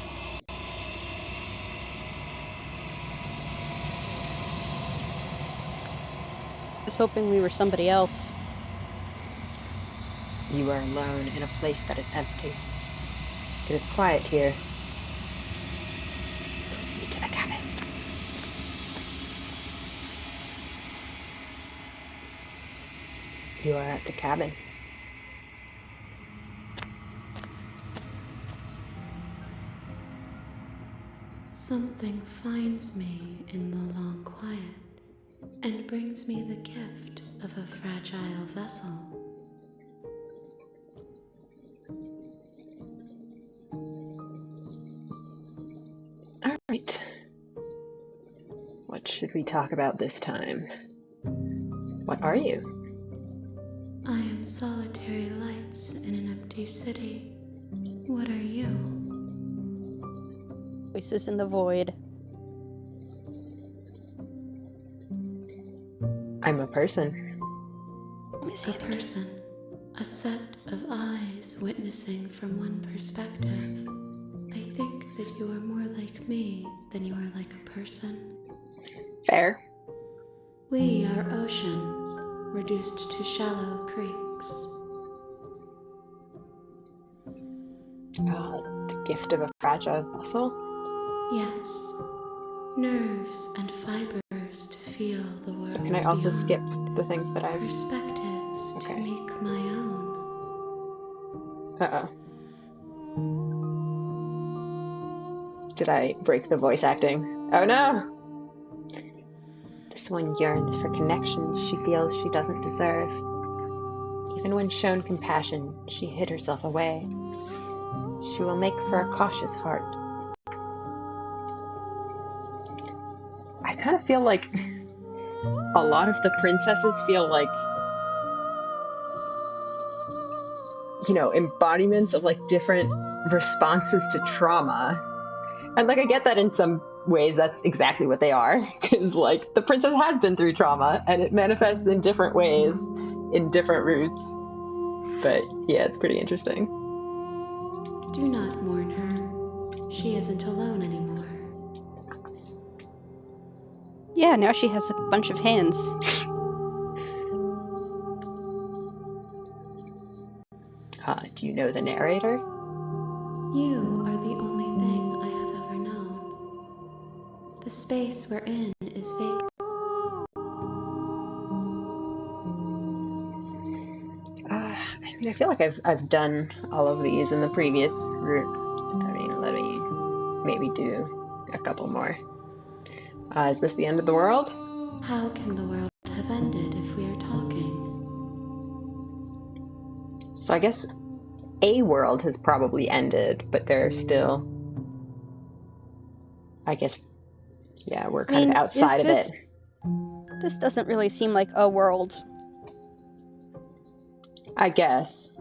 I was hoping we were somebody else. You are alone in a place that is empty. It is quiet here. Proceed to the cabin. You are at the cabin. Something finds me in the long quiet and brings me the gift of a fragile vessel. All right. What should we talk about this time? What are you? I am solitary lights in an empty city. What are you? Voices in the void. I'm a person. A person. A set of eyes witnessing from one perspective. I think that you are more like me than you are like a person. Fair. We are oceans, reduced to shallow creeks. The gift of a fragile vessel? Yes. Nerves and fibers to feel the world. So can I also skip the things that I've... Perspectives Okay. to make my own. Uh-oh. Did I break the voice acting? Oh no! This one yearns for connections she feels she doesn't deserve. Even when shown compassion, she hid herself away. She will make for a cautious heart. I kind of feel like a lot of the princesses feel like, you know, embodiments of like different responses to trauma. And like I get that in some ways that's exactly what they are, because like the princess has been through trauma and it manifests in different ways in different routes. But yeah, it's pretty interesting. Do not mourn her. She isn't alone anymore. Yeah, now she has a bunch of hands. Do you know the narrator? You are the only thing I have ever known. The space we're in is vacant. I mean, I feel like I've done all of these in the previous route. I mean, let me maybe do a couple more. Is this the end of the world? How can the world have ended if we are talking? So I guess a world has probably ended, but there's still, I guess, yeah, we're kind of outside of it. This doesn't really seem like a world. I guess.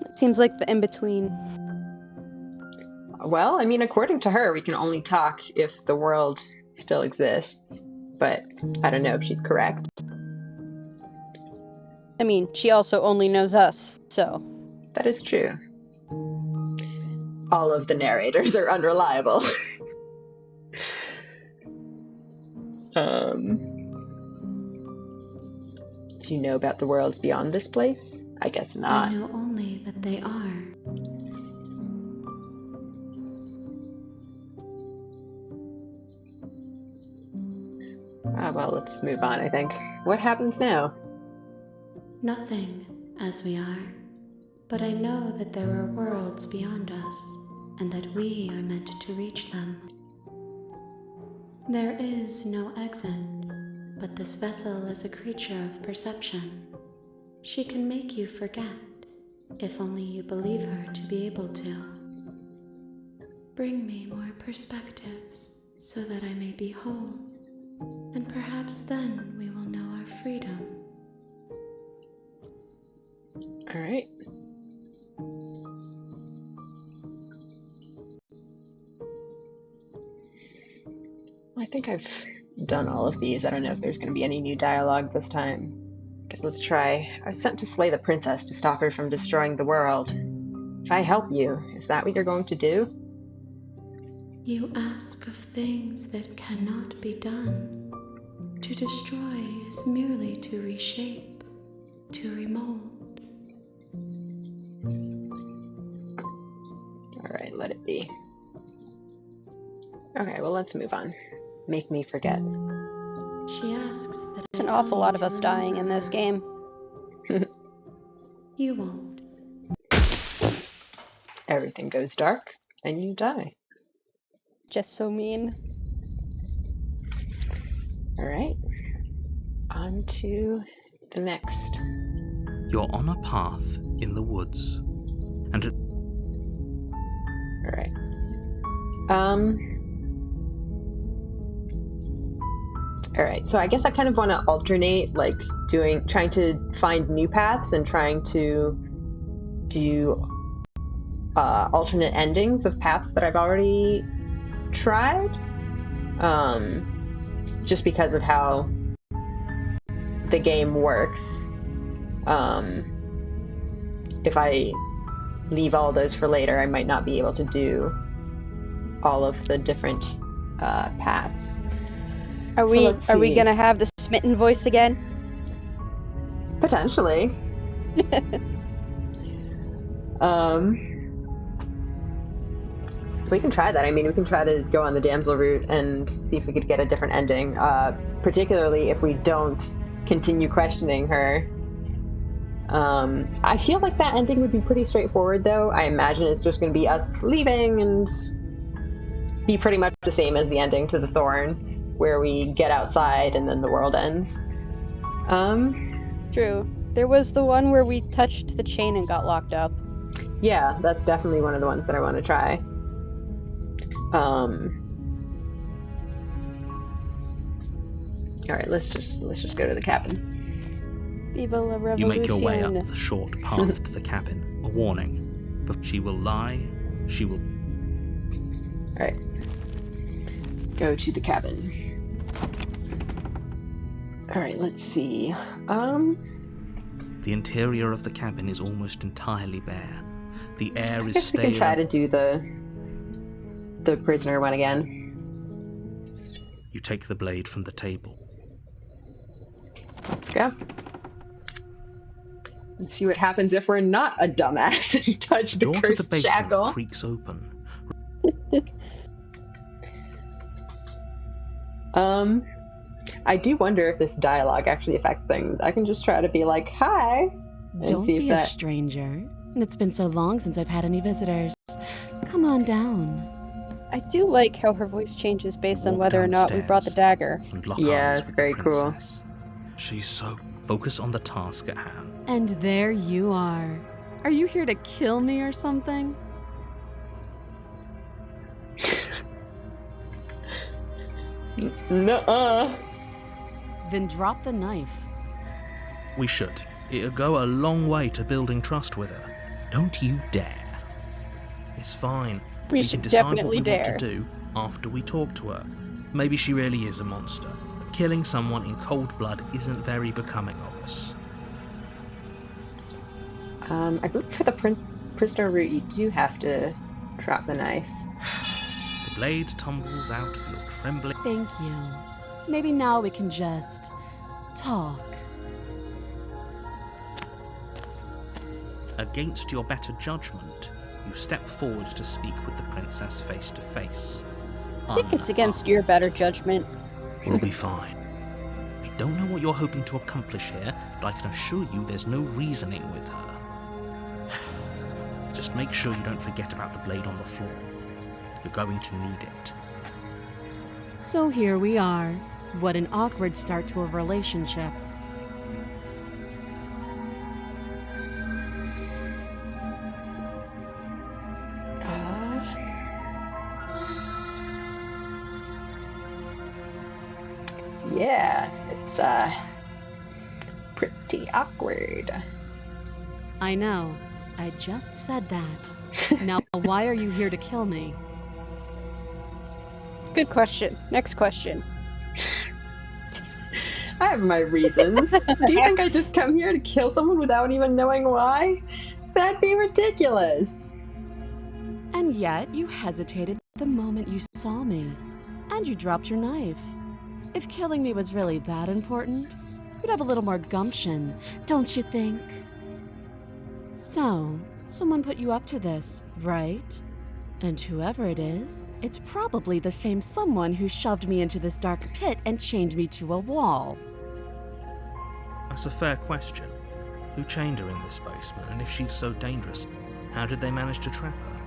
It seems like the in-between. Well, I mean, according to her, we can only talk if the world still exists, but I don't know if she's correct. I mean, she also only knows us, so... That is true. All of the narrators are unreliable. Do you know about the worlds beyond this place? I guess not. I know only that they are. Well, let's move on, I think. What happens now? Nothing, as we are. But I know that there are worlds beyond us, and that we are meant to reach them. There is no exit, but this vessel is a creature of perception. She can make you forget, if only you believe her to be able to. Bring me more perspectives, so that I may be whole, and perhaps then we will know our freedom. All right. I think I've done all of these. I don't know if there's going to be any new dialogue this time. Guess let's try. I was sent to slay the princess to stop her from destroying the world. If I help you, is that what you're going to do? You ask of things that cannot be done. To destroy is merely to reshape, to remold. All right, let it be. Okay, well, let's move on. Make me forget. She asks that There's an awful lot of us dying in this game. You won't. Everything goes dark, and you die. Just so mean. All right. On to the next. You're on a path in the woods, and All right. All right, so I guess I kind of want to alternate, like trying to find new paths and trying to do alternate endings of paths that I've already tried. Just because of how the game works. If I leave all those for later, I might not be able to do all of the different paths. Are we gonna have the smitten voice again? Potentially. We can try that. I mean, we can try to go on the damsel route and see if we could get a different ending. Particularly if we don't continue questioning her. I feel like that ending would be pretty straightforward, though. I imagine it's just going to be us leaving and be pretty much the same as the ending to the Thorn, where we get outside and then the world ends. True. There was the one where we touched the chain and got locked up. Yeah, that's definitely one of the ones that I want to try. All right, let's just go to the cabin. Viva la revolution. you make your way up the short path to the cabin. A warning. But she will lie. She will... All right. Go to the cabin. All right, let's see. The interior of the cabin is almost entirely bare. The air I is guess stale. we can try to do the prisoner one again. You take the blade from the table. Let's go. And see what happens if we're not a dumbass and touch the Door to the cursed basement shackle. creaks open. I do wonder if this dialogue actually affects things. I can just try to be like, hi, and Don't see if be a that... stranger. And it's been so long since I've had any visitors. Come on down. I do like how her voice changes based on Walk whether or not we brought the downstairs. dagger. And lock Yeah, eyes it's with the very cool. princess. She's so... Focus on the task at hand. And there you are. Are you here to kill me or something? Nuh-uh. Then drop the knife. We should. It'll go a long way to building trust with her. Don't you dare. It's fine. We can should decide what definitely we dare. want to do after we talk to her. Maybe she really is a monster. But killing someone in cold blood isn't very becoming of us. I believe for the prisoner route, you do have to drop the knife. The blade tumbles out of your trembling... Thank you. Maybe now we can just talk. Against your better judgment, you step forward to speak with the princess face to face. I think it's against your better judgment. We'll be fine. We don't know what you're hoping to accomplish here, but I can assure you there's no reasoning with her. Just make sure you don't forget about the blade on the floor. You're going to need it. So here we are. What an awkward start to a relationship. Yeah, it's pretty awkward. I know. I just said that. Now, why are you here to kill me? Good question. Next question. I have my reasons. Do you think I just come here to kill someone without even knowing why? That'd be ridiculous. And yet, you hesitated the moment you saw me. And you dropped your knife. If killing me was really that important, you'd have a little more gumption, don't you think? So, someone put you up to this, right? And whoever it is, it's probably the same someone who shoved me into this dark pit and chained me to a wall. That's a fair question. Who chained her in this basement, and if she's so dangerous, how did they manage to trap her?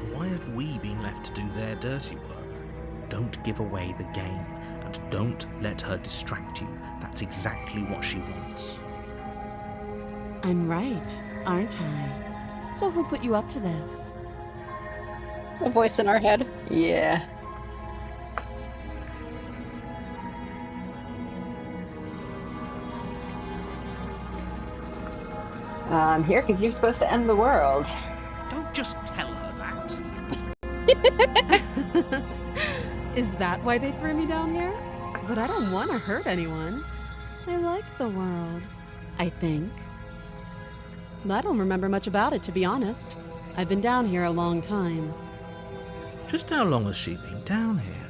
And why have we been left to do their dirty work? Don't give away the game, and don't let her distract you. That's exactly what she wants. I'm right, aren't I? So who put you up to this? A voice in our head. Yeah. I'm here because you're supposed to end the world. Don't just tell her that. Is that why they threw me down here? But I don't want to hurt anyone. I like the world, I think. I don't remember much about it, to be honest. I've been down here a long time. Just how long has she been down here?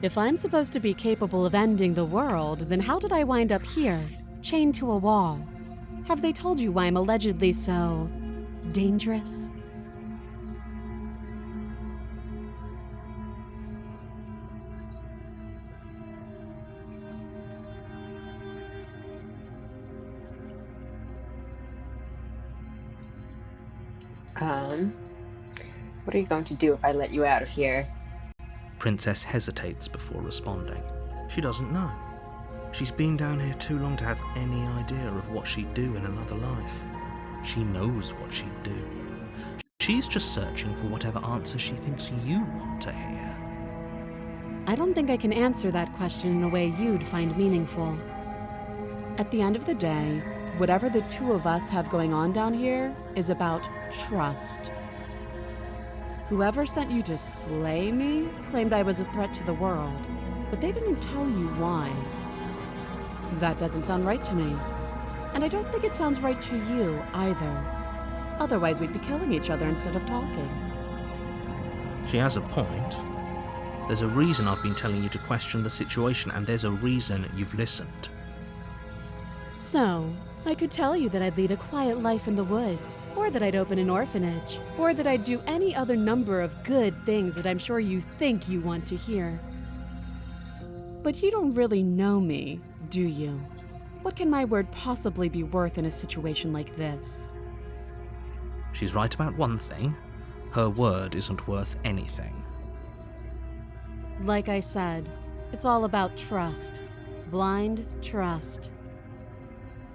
If I'm supposed to be capable of ending the world, then how did I wind up here, chained to a wall? Have they told you why I'm allegedly so dangerous? What are you going to do if I let you out of here? Princess hesitates before responding. She doesn't know. She's been down here too long to have any idea of what she'd do in another life. She knows what she'd do. She's just searching for whatever answer she thinks you want to hear. I don't think I can answer that question in a way you'd find meaningful. At the end of the day, whatever the two of us have going on down here is about trust. Whoever sent you to slay me claimed I was a threat to the world, but they didn't tell you why. That doesn't sound right to me. And I don't think it sounds right to you either. Otherwise, we'd be killing each other instead of talking. She has a point. There's a reason I've been telling you to question the situation, and there's a reason you've listened. So, I could tell you that I'd lead a quiet life in the woods, or that I'd open an orphanage, or that I'd do any other number of good things that I'm sure you think you want to hear. But you don't really know me, do you? What can my word possibly be worth in a situation like this? She's right about one thing. Her word isn't worth anything. Like I said, it's all about trust. Blind trust.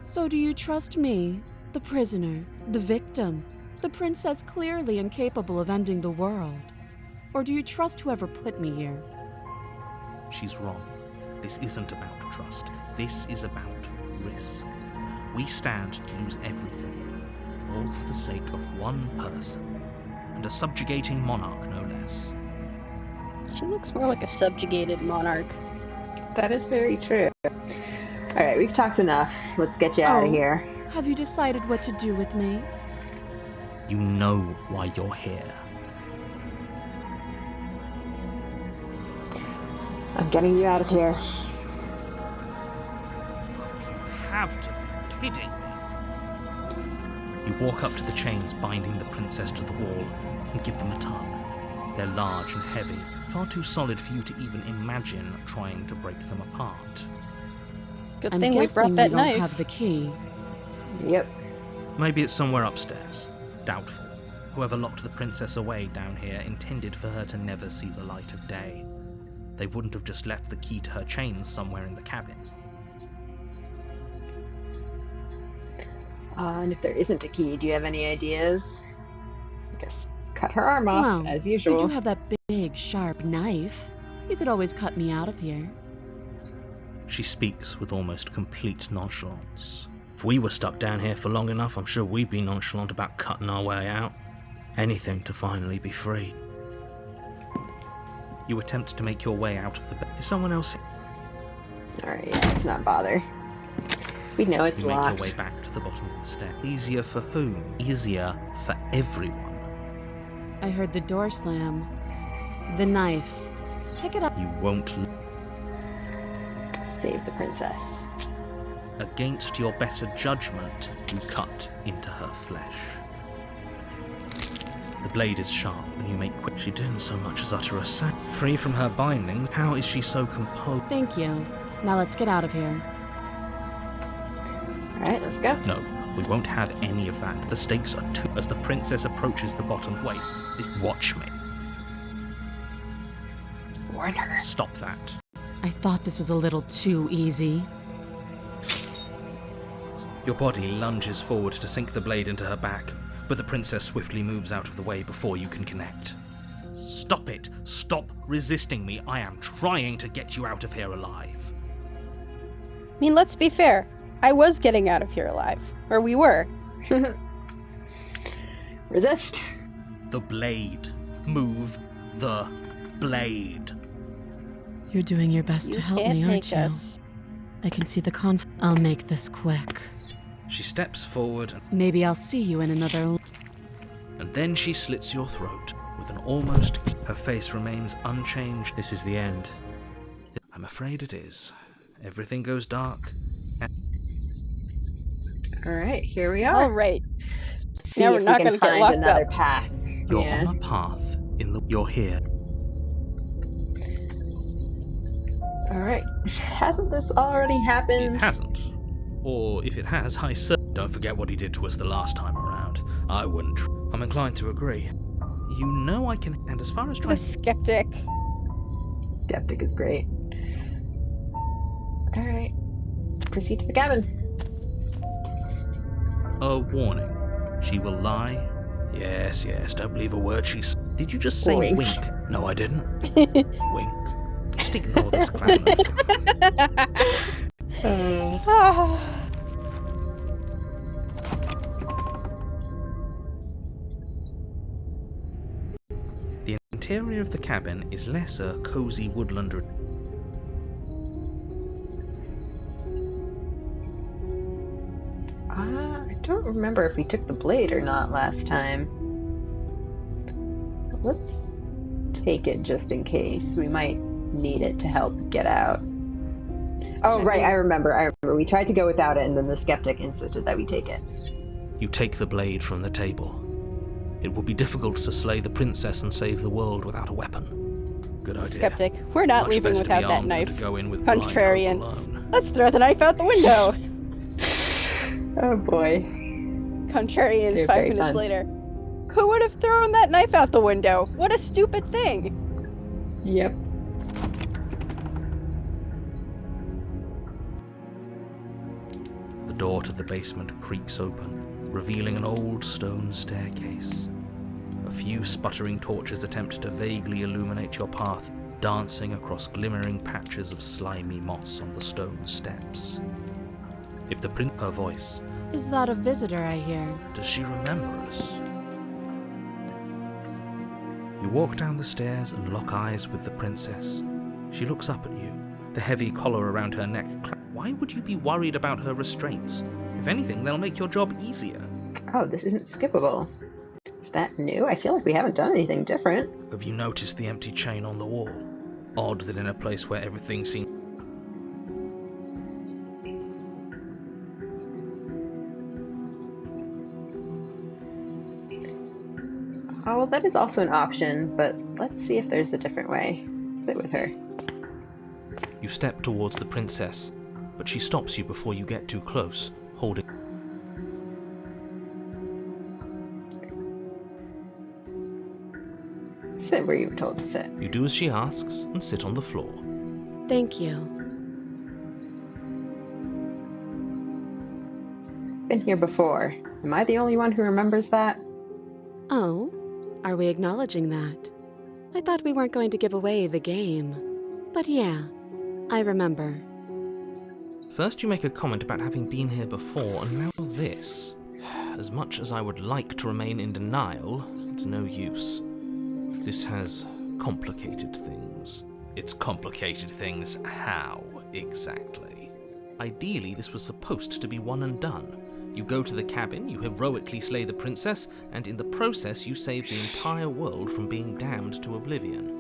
So do you trust me, the prisoner, The victim. The princess clearly incapable of ending the world. Or do you trust whoever put me here? She's wrong. This isn't about trust. This is about risk. We stand to lose everything, all for the sake of one person, and a subjugating monarch, no less. She looks more like a subjugated monarch. That is very true. Alright, we've talked enough. Let's get you out of here. Have you decided what to do with me? You know why you're here. I'm getting you out of here. You have to be kidding me. You walk up to the chains binding the princess to the wall and give them a tug. They're large and heavy, far too solid for you to even imagine trying to break them apart. Good I'm thing we brought guessing that you don't knife. have the key. Yep. Maybe it's somewhere upstairs. Doubtful. Whoever locked the princess away down here intended for her to never see the light of day. They wouldn't have just left the key to her chains somewhere in the cabin. And if there isn't a key, do you have any ideas? I guess cut her arm off, Well, as You usual. do have that big, sharp knife. You could always cut me out of here. She speaks with almost complete nonchalance. If we were stuck down here for long enough, I'm sure we'd be nonchalant about cutting our way out. Anything to finally be free. You attempt to make your way out of the bed. Is someone else here? Alright, yeah, let's not bother. We know it's You make locked. your way back to the bottom of the stair. Easier for whom? Easier for everyone. I heard the door slam. The knife. Pick it up. You won't. Save the princess. Against your better judgment, you cut into her flesh. The blade is sharp, and you make quick. She didn't so much as utter a sound. Free from her binding, how is she so composed? Thank you. Now let's get out of here. Alright, let's go. No, we won't have any of that. The stakes are too. As the princess approaches the bottom, wait, watch me. Warn her. Stop that. I thought this was a little too easy. Your body lunges forward to sink the blade into her back, but the princess swiftly moves out of the way before you can connect. Stop it! Stop resisting me! I am trying to get you out of here alive. I mean, let's be fair. I was getting out of here alive. Or we were. Resist. The blade. Move the blade. You're doing your best You to help can't me, make aren't you? us. I can see the conflict. I'll make this quick. She steps forward, Maybe I'll see you in another... and then she slits your throat with an almost... Her face remains unchanged. This is the end. I'm afraid it is. Everything goes dark. Alright, here we are. All right. See Now if we're not we gonna can get find locked another up. path. You're Yeah. on a path in the... You're here. Alright. Hasn't this already happened? It hasn't. Or if it has, I don't forget what he did to us the last time around. I wouldn't. I'm inclined to agree. You know I can... And as far as The trying... skeptic. Skeptic is great. Alright. Proceed to the cabin. A warning. She will lie. Yes, don't believe a word she said. Did you just say Wink. wink? No, I didn't. Wink. Just ignore this clown. The interior of the cabin is less a cozy woodland. I don't remember if we took the blade or not last time. Let's take it just in case. We might need it to help get out. Oh, right, I remember. We tried to go without it, and then the skeptic insisted that we take it. You take the blade from the table. It will be difficult to slay the princess and save the world without a weapon. Good idea. Skeptic. We're not Much leaving better to be without that armed than knife. to go in with blind hope Contrarian. alone. Let's throw the knife out the window. Oh boy. Contrarian. Very, 5 very minutes fun. later. Who would have thrown that knife out the window? What a stupid thing. Yep. The door to the basement creaks open. revealing an old stone staircase. A few sputtering torches attempt to vaguely illuminate your path, dancing across glimmering patches of slimy moss on the stone steps. If the prince... Her voice. Is that a visitor I hear? Does she remember us? You walk down the stairs and lock eyes with the princess. She looks up at you, the heavy collar around her neck. Why would you be worried about her restraints? If anything, they'll make your job easier. Oh, this isn't skippable. Is that new? I feel like we haven't done anything different. Have you noticed the empty chain on the wall? Odd that in a place where everything seems... Oh, well, that is also an option, but let's see if there's a different way. Sit with her. You step towards the princess, but she stops you before you get too close, holding... Sit where you were told to sit. You do as she asks and sit on the floor. Thank you. Been here before. Am I the only one who remembers that? Oh, are we acknowledging that? I thought we weren't going to give away the game. But yeah, I remember. First you make a comment about having been here before, and now this. As much as I would like to remain in denial, it's no use. This has complicated things. It's complicated things how, exactly? Ideally, this was supposed to be one and done. You go to the cabin, you heroically slay the princess, and in the process you save the entire world from being damned to oblivion.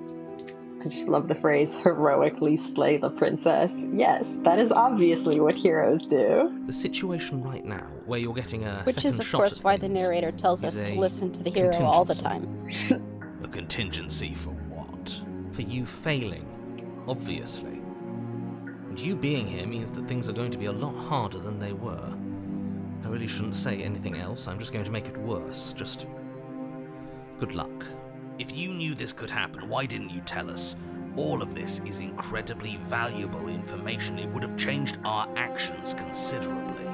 I just love the phrase, heroically slay the princess. Yes, that is obviously what heroes do. The situation right now, where you're getting a Which second is, of shot course, at why the things, narrator tells us is to a listen to the hero all the contingency. time. A contingency for what? For you failing, obviously. And you being here means that things are going to be a lot harder than they were. I really shouldn't say anything else, I'm just going to make it worse. Just... good luck. If you knew this could happen, why didn't you tell us? All of this is incredibly valuable information. It would have changed our actions considerably.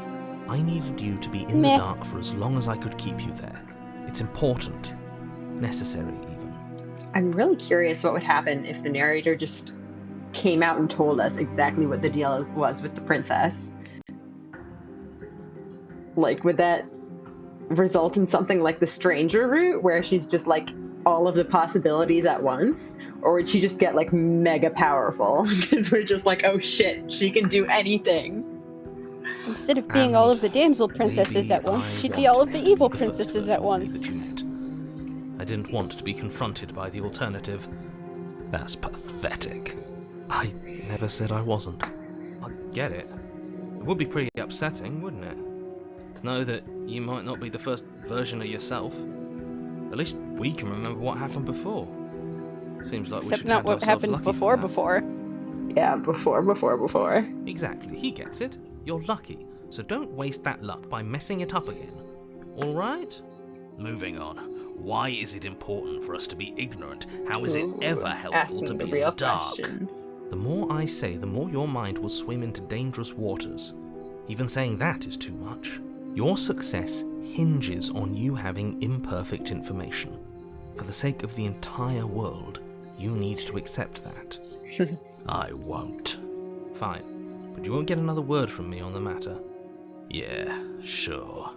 I needed you to be in the dark for as long as I could keep you there. It's important. Necessary, even. I'm really curious what would happen if the narrator just came out and told us exactly what the deal was with the princess. Like, would that result in something like the stranger route, where she's just like all of the possibilities at once? Or would she just get like mega powerful? Because we're just like, oh shit, she can do anything. Instead of being all of the damsel princesses at once, she'd be all of the evil princesses at once. I didn't want to be confronted by the alternative. That's pathetic. I never said I wasn't. I get it. It would be pretty upsetting, wouldn't it? To know that you might not be the first version of yourself. At least we can remember what happened before. Seems like we Except should not count what ourselves happened lucky before. for that. Yeah, before. Exactly, he gets it. You're lucky, so don't waste that luck by messing it up again. Alright? Moving on. Why is it important for us to be ignorant? How is it ever helpful asking to be the in real the dark? questions. The more I say, the more your mind will swim into dangerous waters. Even saying that is too much. Your success hinges on you having imperfect information. For the sake of the entire world, you need to accept that. I won't. Fine, but you won't get another word from me on the matter. Yeah, sure.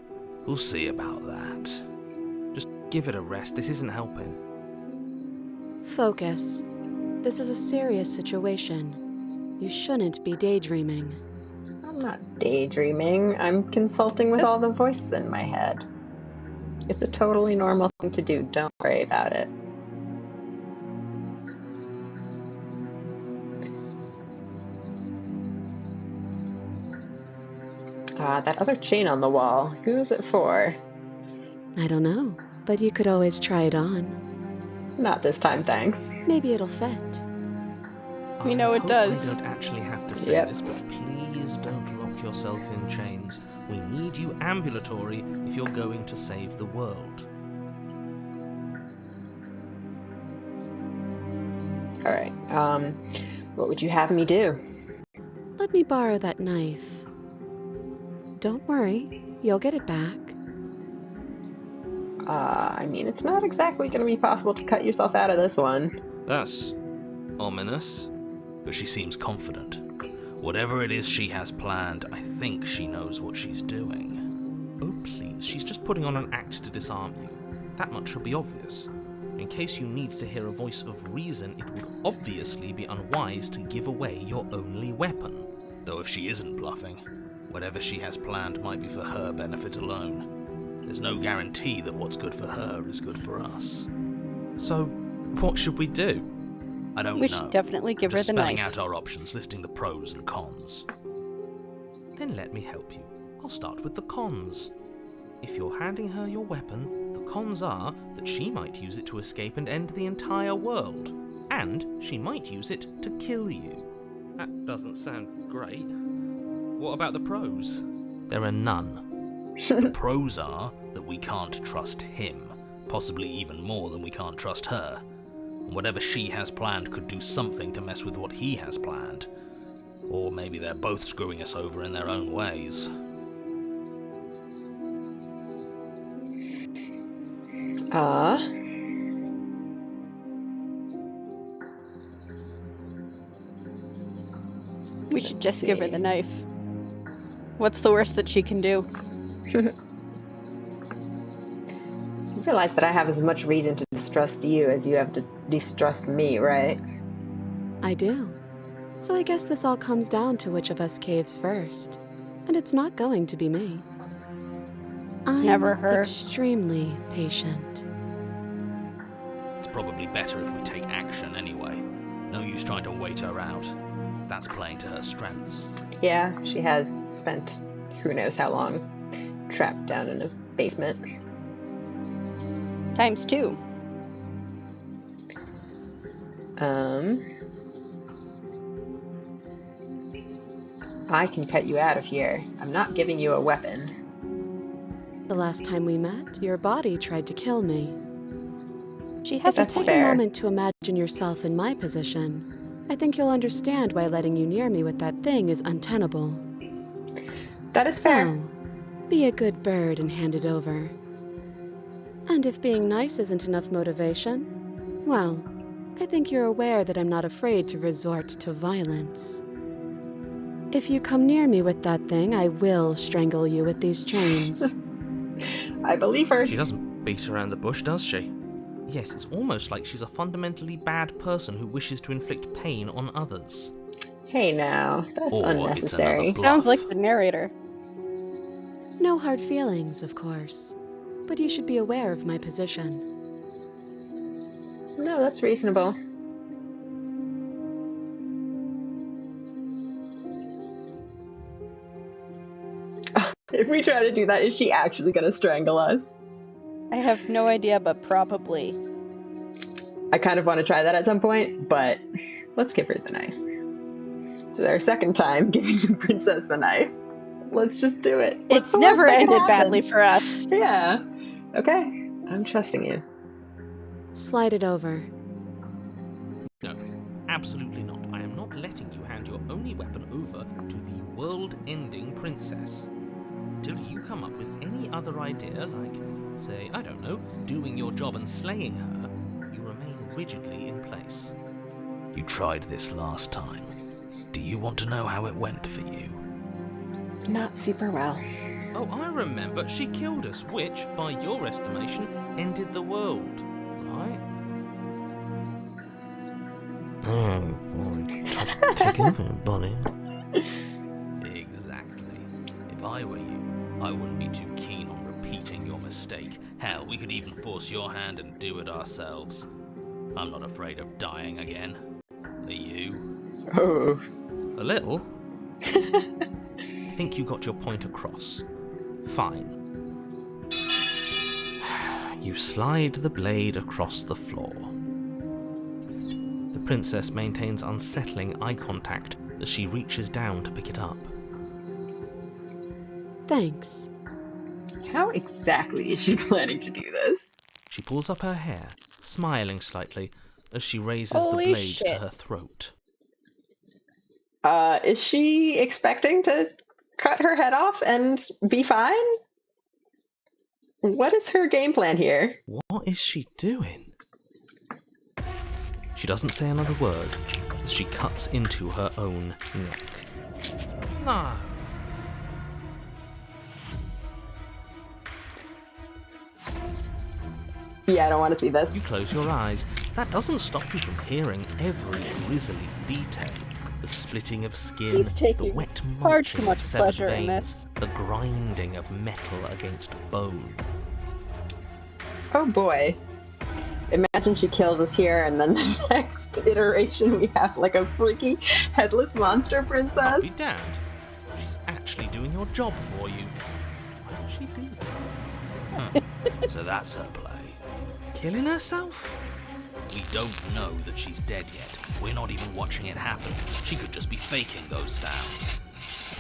We'll see about that. Just give it a rest, this isn't helping. Focus. This is a serious situation. You shouldn't be daydreaming. I'm not daydreaming. I'm consulting with all the voices in my head. It's a totally normal thing to do. Don't worry about it. That other chain on the wall, who is it for? I don't know, but you could always try it on. Not this time, thanks. Maybe it'll fit. We know it I hope does. I don't actually have to say Yep. this, but please don't lock yourself in chains. We need you ambulatory if you're going to save the world. Alright, what would you have me do? Let me borrow that knife. Don't worry, you'll get it back. I mean, it's not exactly going to be possible to cut yourself out of this one. That's ominous. But she seems confident. Whatever it is she has planned, I think she knows what she's doing. Oh, please, she's just putting on an act to disarm you. That much should be obvious. In case you need to hear a voice of reason, it would obviously be unwise to give away your only weapon. Though if she isn't bluffing, whatever she has planned might be for her benefit alone. There's no guarantee that what's good for her is good for us. So, what should we do? I don't know. We should definitely give her Just the spelling knife. out our options, listing the pros and cons. Then let me help you. I'll start with the cons. If you're handing her your weapon, the cons are that she might use it to escape and end the entire world. And she might use it to kill you. That doesn't sound great. What about the pros? There are none. The pros are that we can't trust him, possibly even more than we can't trust her. And whatever she has planned could do something to mess with what he has planned. Or maybe they're both screwing us over in their own ways. We should just give her the knife. What's the worst that she can do? You realize that I have as much reason to distrust you as you have to distrust me, right? I do. So I guess this all comes down to which of us caves first. And it's not going to be me. It's I'm never her. extremely patient. It's probably better if we take action anyway. No use trying to wait her out. That's playing to her strengths. Yeah, she has spent who knows how long trapped down in a basement. ×2. I can cut you out of here. I'm not giving you a weapon. The last time we met, your body tried to kill me. She has That's Take fair. a moment to imagine yourself in my position. I think you'll understand why letting you near me with that thing is untenable. That is fair. So, be a good bird and hand it over. And if being nice isn't enough motivation, well, I think you're aware that I'm not afraid to resort to violence. If you come near me with that thing, I will strangle you with these chains. I believe her. She doesn't beat around the bush, does she? Yes, it's almost like she's a fundamentally bad person who wishes to inflict pain on others. Hey now, that's Or it's unnecessary. another Sounds bluff. like the narrator. No hard feelings, of course. But you should be aware of my position. No, that's reasonable. If we try to do that, is she actually going to strangle us? I have no idea, but probably. I kind of want to try that at some point, but let's give her the knife. This is our second time giving the princess the knife. Let's just do it. What's It's the worst never that can ended happen? badly for us. Yeah. Okay. I'm trusting you. Slide it over. No, absolutely not. I am not letting you hand your only weapon over to the world-ending princess. Until you come up with any other idea, like, say, I don't know, doing your job and slaying her, you remain rigidly in place. You tried this last time. Do you want to know how it went for you? Not super well. Oh, I remember. She killed us, which, by your estimation, ended the world. Right? Oh, boy. Take over, buddy. Exactly. If I were you, I wouldn't be too keen on repeating your mistake. Hell, we could even force your hand and do it ourselves. I'm not afraid of dying again. Are you? Oh. A little. I think you got your point across. Fine. You slide the blade across the floor. The princess maintains unsettling eye contact as she reaches down to pick it up. Thanks. How exactly is she planning to do this? She pulls up her hair, smiling slightly as she raises Holy the blade shit. to her throat. Is she expecting to cut her head off and be fine? What is her game plan here? What is she doing? She doesn't say another word as she cuts into her own neck. No. Yeah, I don't want to see this. You close your eyes. That doesn't stop you from hearing every grisly detail. The splitting of skin, He's the taking wet far too munching much of severed pleasure in veins, this. the grinding of metal against bone. Oh boy. Imagine she kills us here, and then the next iteration we have like a freaky headless monster I'll be princess. damned. She's actually doing your job for you. Why would she do that? So that's her play. Killing herself? We don't know that she's dead yet. We're not even watching it happen. She could just be faking those sounds.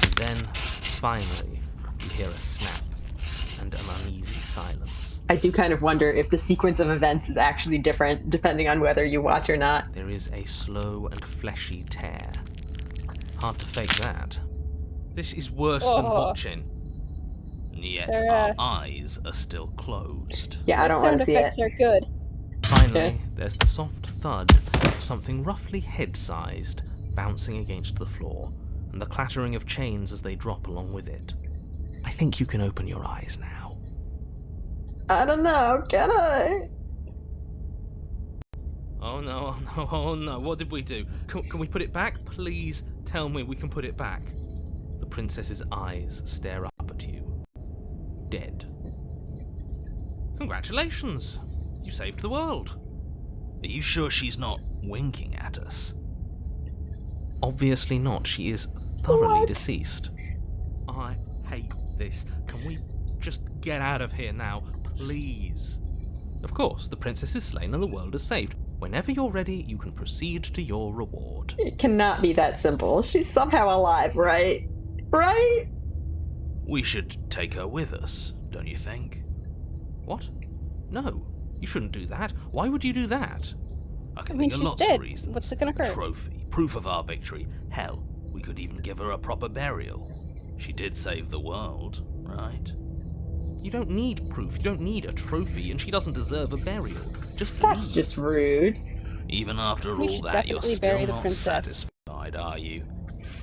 And then, finally, you hear a snap and an uneasy silence. I do kind of wonder if the sequence of events is actually different depending on whether you watch or not. There is a slow and fleshy tear. Hard to fake that. This is worse than Oh. watching. Yet They're, our eyes are still closed. Yeah, I The don't want sound to see it. effects are good. Finally, Okay. there's the soft thud of something roughly head-sized bouncing against the floor, and the clattering of chains as they drop along with it. I think you can open your eyes now. I don't know, can I? Oh no, oh no, oh no, what did we do? Can we put it back? Please tell me we can put it back. The princess's eyes stare up at you. Dead. Congratulations! You saved the world. Are you sure she's not winking at us? Obviously not. She is thoroughly What? deceased. I hate this. Can we just get out of here now, please? Of course, the princess is slain and the world is saved. Whenever you're ready, you can proceed to your reward. It cannot be that simple. She's somehow alive, right? Right? We should take her with us, don't you think? What? No, you shouldn't do that. Why would you do that? I can I mean, think of she's lots dead. of reasons. What's it gonna A hurt? trophy, proof of our victory. Hell, we could even give her a proper burial. She did save the world, right? You don't need proof, you don't need a trophy, and she doesn't deserve a burial. Just That's leave. just rude. Even after We all should that, you're definitely still bury the not princess. satisfied, are you?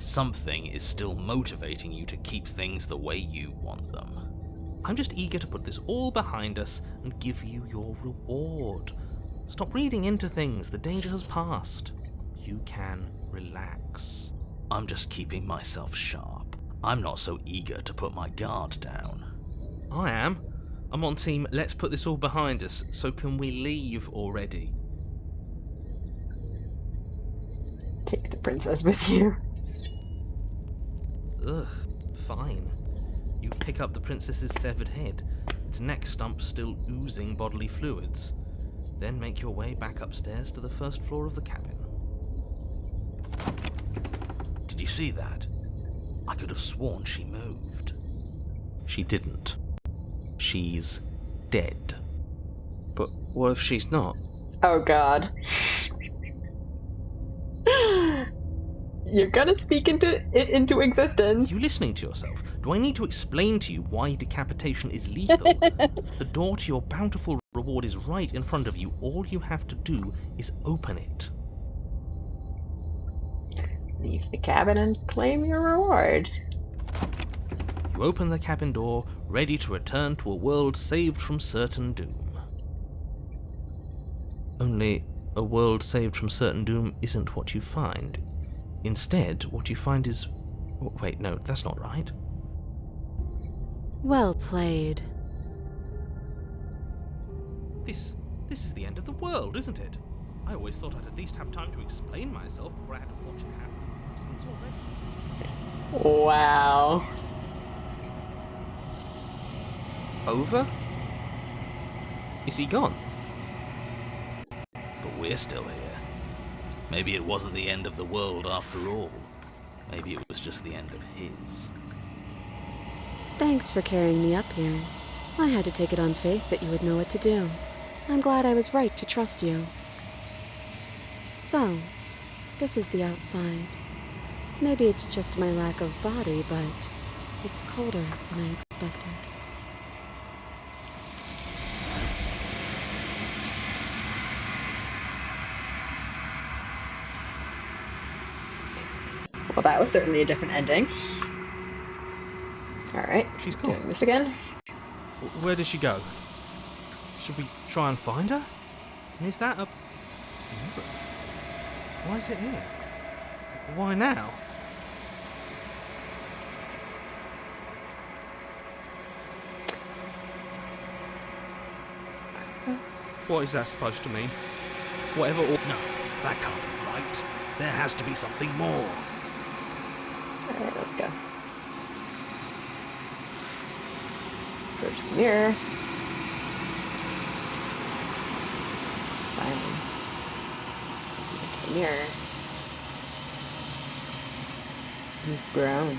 Something is still motivating you to keep things the way you want them. I'm just eager to put this all behind us and give you your reward. Stop reading into things, the danger has passed. You can relax. I'm just keeping myself sharp. I'm not so eager to put my guard down. I am. I'm on team, let's put this all behind us, so can we leave already? Take the princess with you. Ugh, fine. You pick up the princess's severed head, its neck stump still oozing bodily fluids. Then make your way back upstairs to the first floor of the cabin. Did you see that? I could have sworn she moved. She didn't. She's dead. But what if she's not? Oh god. You're gonna speak into it into existence. Are you listening to yourself? Do I need to explain to you why decapitation is lethal? The door to your bountiful reward is right in front of you. All you have to do is open it. Leave the cabin and claim your reward. You open the cabin door, ready to return to a world saved from certain doom. Only, a world saved from certain doom isn't what you find. Instead, what you find is... Wait, no, that's not right. Well played. This is the end of the world, isn't it? I always thought I'd at least have time to explain myself before I had to watch it happen. It's already Wow. over? Is he gone? But we're still here. Maybe it wasn't the end of the world after all. Maybe it was just the end of his. Thanks for carrying me up here. I had to take it on faith that you would know what to do. I'm glad I was right to trust you. So, this is the outside. Maybe it's just my lack of body, but it's colder than I expected. Well, that was certainly a different ending. Alright, She's gone. doing this again. Where did she go? Should we try and find her? And is that a... Why is it here? Why now? What is that supposed to mean? Whatever or... No, that can't be right. There has to be something more. Alright, let's go. Approach the mirror. Silence. Into the mirror. You've grown.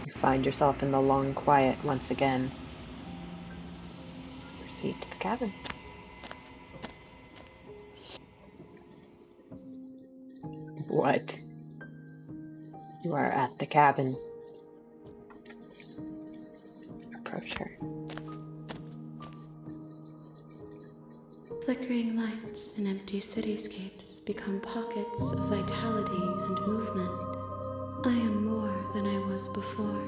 You find yourself in the long quiet once again. Proceed to the cabin. What? You are at the cabin. Approach her. Flickering lights and empty cityscapes become pockets of vitality and movement. I am more than I was before.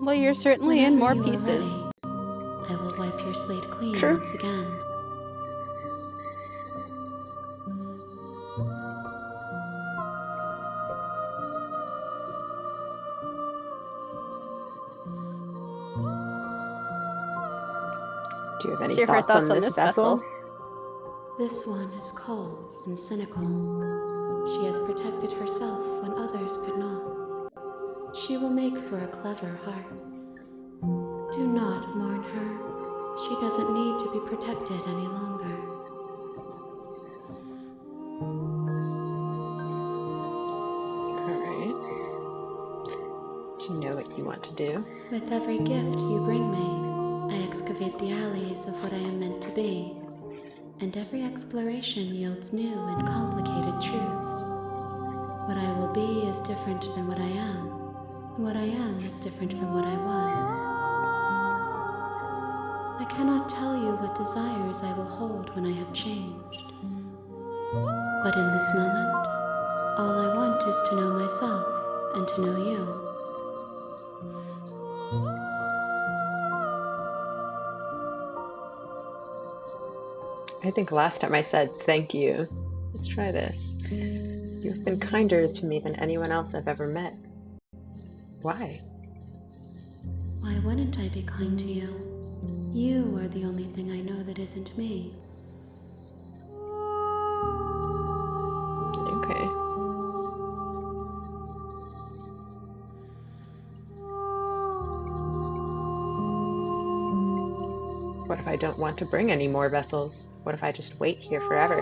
Well, you're certainly in more Whenever you are pieces. ready, I will wipe your slate clean Sure. once again. Do you have any See her thoughts on this vessel? This one is cold and cynical. She has protected herself when others could not. She will make for a clever heart. Do not mourn her. She doesn't need to be protected any longer. Alright. Do you know what you want to do? With every gift you bring me, I excavate the alleys of what I am meant to be, and every exploration yields new and complicated truths. What I will be is different than what I am, and what I am is different from what I was. I cannot tell you what desires I will hold when I have changed. But in this moment, all I want is to know myself and to know you. I think last time I said thank you. Let's try this. You've been kinder to me than anyone else I've ever met. Why? Why wouldn't I be kind to you? You are the only thing I know that isn't me. Okay. What if I don't want to bring any more vessels? What if I just wait here forever?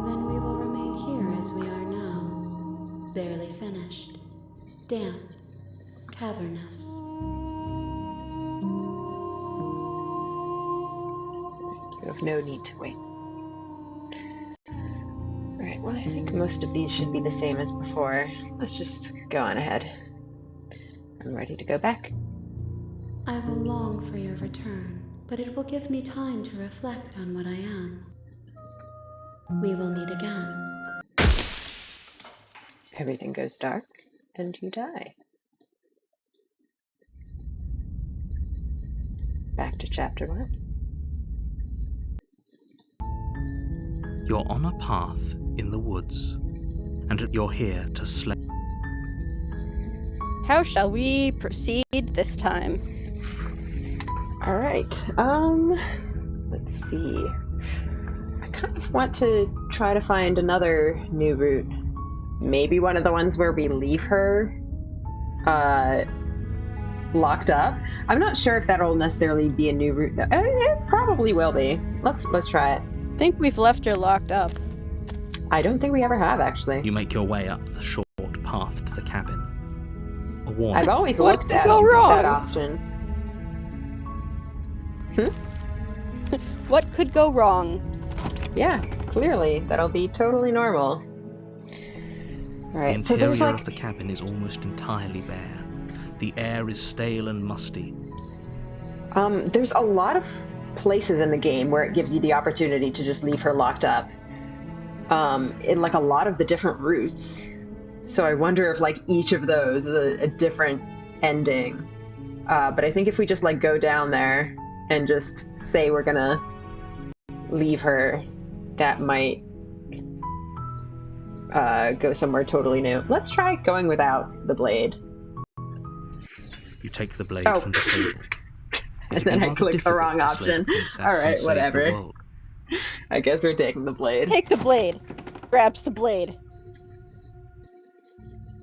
Then we will remain here as we are now. Barely finished. Damp. Cavernous. You have no need to wait. Alright, well I think most of these should be the same as before. Let's just go on ahead. I'm ready to go back. I will long for your return, but it will give me time to reflect on what I am. We will meet again. Everything goes dark, and you die. Back to chapter 1. You're on a path in the woods, and you're here to slay. How shall we proceed this time? Alright, let's see. I kind of want to try to find another new route. Maybe one of the ones where we leave her locked up. I'm not sure if that'll necessarily be a new route though. It probably will be. Let's try it. I think we've left her locked up. I don't think we ever have, actually. You make your way up the short path to the cabin. A warning. I've always What looked could at go wrong? that option. What could go wrong? Yeah, clearly. That'll be totally normal. The Alright, so there's interior like... of the cabin is almost entirely bare. The air is stale and musty. There's a lot of places in the game where it gives you the opportunity to just leave her locked up. in like a lot of the different routes. So I wonder if like each of those is a different ending. But I think if we just like go down there and just say we're gonna leave her, that might go somewhere totally new. Let's try going without the blade. You take the blade Oh. from the table. And It'd be then I rather clicked the difficult wrong to slay the option. princess All and right, save the whatever. world. I guess we're taking the blade. Take the blade. Grabs the blade.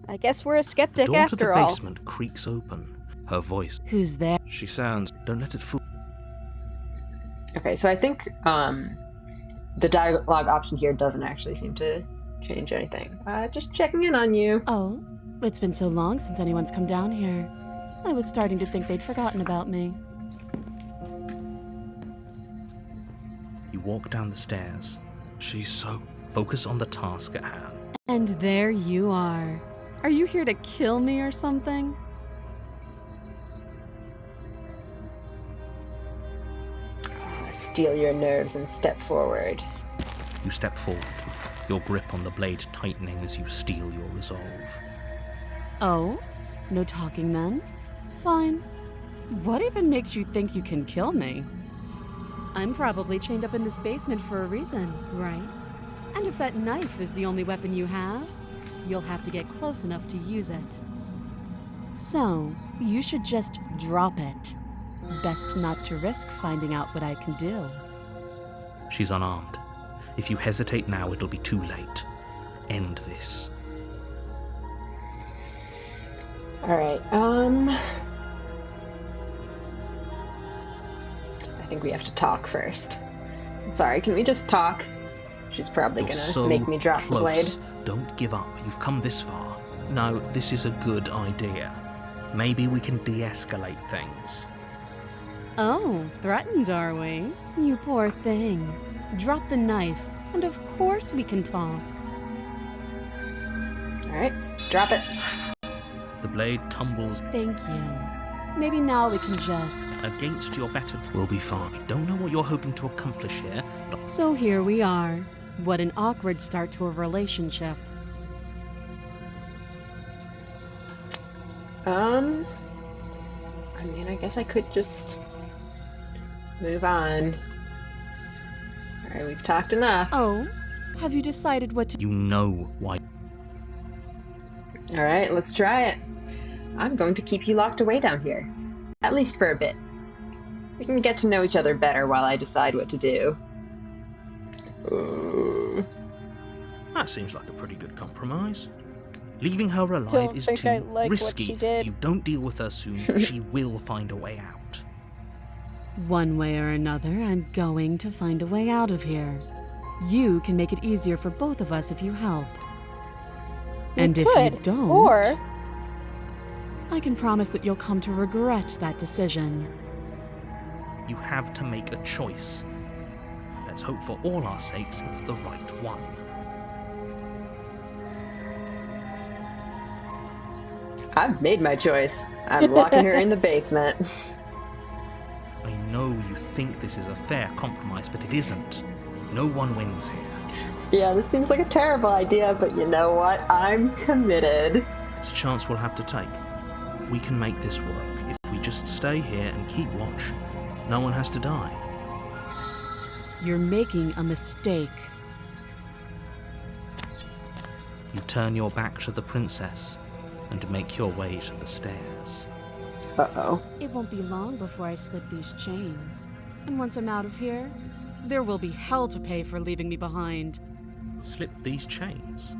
I guess we're a The skeptic door to the after all. basement creaks open. Her voice. Who's there? She sounds. Don't let it fool. Okay, so I think the dialogue option here doesn't actually seem to change anything. Just checking in on you. Oh, it's been so long since anyone's come down here. I was starting to think they'd forgotten about me. You walk down the stairs. She's so. Focus on the task at hand. And there you are. Are you here to kill me or something? Steel your nerves and step forward. You step forward, your grip on the blade tightening as you steel your resolve. Oh? No talking then? Fine. What even makes you think you can kill me? I'm probably chained up in this basement for a reason, right? And if that knife is the only weapon you have, you'll have to get close enough to use it. So, you should just drop it. Best not to risk finding out what I can do. She's unarmed. If you hesitate now, it'll be too late. End this. All right. I think we have to talk first. Sorry, can we just talk? She's probably You're gonna so make me drop the blade. close. Don't give up. You've come this far. No, this is a good idea. Maybe we can de-escalate things. Oh, threatened, are we? You poor thing. Drop the knife, and of course we can talk. All right, drop it. The blade tumbles Thank you. Maybe now we can just... against your better. We'll be fine. Don't know what you're hoping to accomplish here, but So here we are. What an awkward start to a relationship. I mean, I guess I could just move on. All right, we've talked enough. Oh, have you decided what to... you know why. All right, let's try it. I'm going to keep you locked away down here. At least for a bit. We can get to know each other better while I decide what to do. That seems like a pretty good compromise. Leaving her alive Don't is think too I like what risky. she did. If you don't deal with her soon, she will find a way out. One way or another, I'm going to find a way out of here. You can make it easier for both of us if you help. And if you could, don't... or I can promise that you'll come to regret that decision. You have to make a choice. Let's hope for all our sakes it's the right one. I've made my choice. I'm locking her in the basement. I know you think this is a fair compromise, but it isn't. No one wins here. Yeah, this seems like a terrible idea, but you know what? I'm committed. It's a chance we'll have to take. We can make this work. If we just stay here and keep watch, no one has to die. You're making a mistake. You turn your back to the princess and make your way to the stairs. Uh-oh. It won't be long before I slip these chains. And once I'm out of here, there will be hell to pay for leaving me behind. Slip these chains?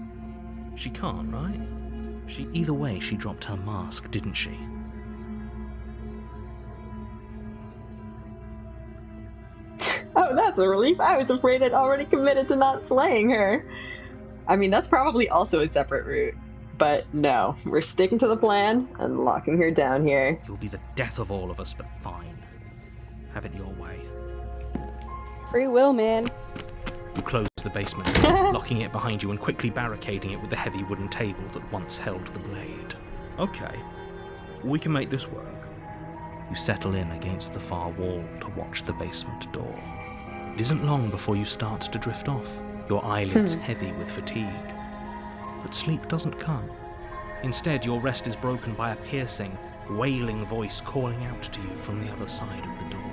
She can't, right? Either way, she dropped her mask, didn't she? Oh, that's a relief. I was afraid I'd already committed to not slaying her. I mean, that's probably also a separate route. But no, we're sticking to the plan and locking her down here. You'll be the death of all of us, but fine. Have it your way. free will, man. You close the basement door, locking it behind you and quickly barricading it with the heavy wooden table that once held the blade. Okay, we can make this work. You settle in against the far wall to watch the basement door. It isn't long before you start to drift off. your eyelids heavy with fatigue. But sleep doesn't come. Instead, your rest is broken by a piercing, wailing voice calling out to you from the other side of the door.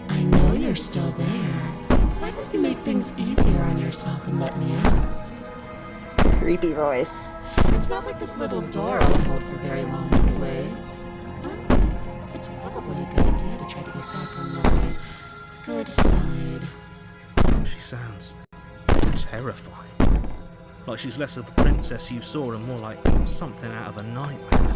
I know you're still there. Why don't you make things easier on yourself and let me out? Creepy voice. It's not like this little door will hold for very long anyways. It's probably a good idea to try to get back on my good side. She sounds terrifying. Like she's less of the princess you saw and more like something out of a nightmare.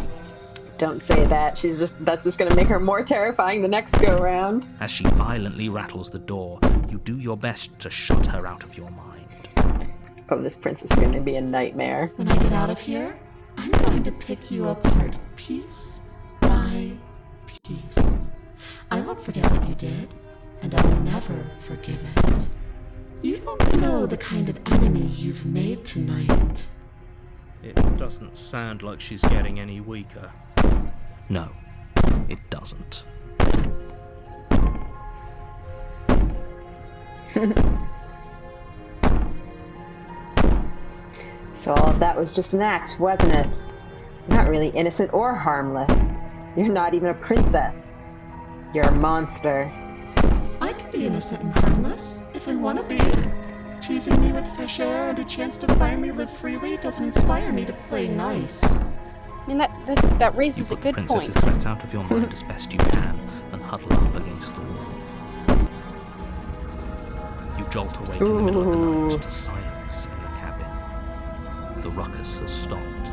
Don't say that. That's just gonna make her more terrifying the next go round. As she violently rattles the door, you do your best to shut her out of your mind. Oh, this princess is gonna be a nightmare. When I get out of here, I'm going to pick you apart piece by piece. I won't forget what you did, and I'll never forgive it. You don't know the kind of enemy you've made tonight. It doesn't sound like she's getting any weaker. No, it doesn't. So all of that was just an act, wasn't it? You're not really innocent or harmless. You're not even a princess. You're a monster. I can be innocent and harmless, if I want to be. Teasing me with fresh air and a chance to finally live freely doesn't inspire me to play nice. I mean, that You raises a put the good point. princess's threats out of your mind as best you can and huddle up against the wall. You jolt awake in the middle of the night to silence in the cabin. The ruckus has stopped,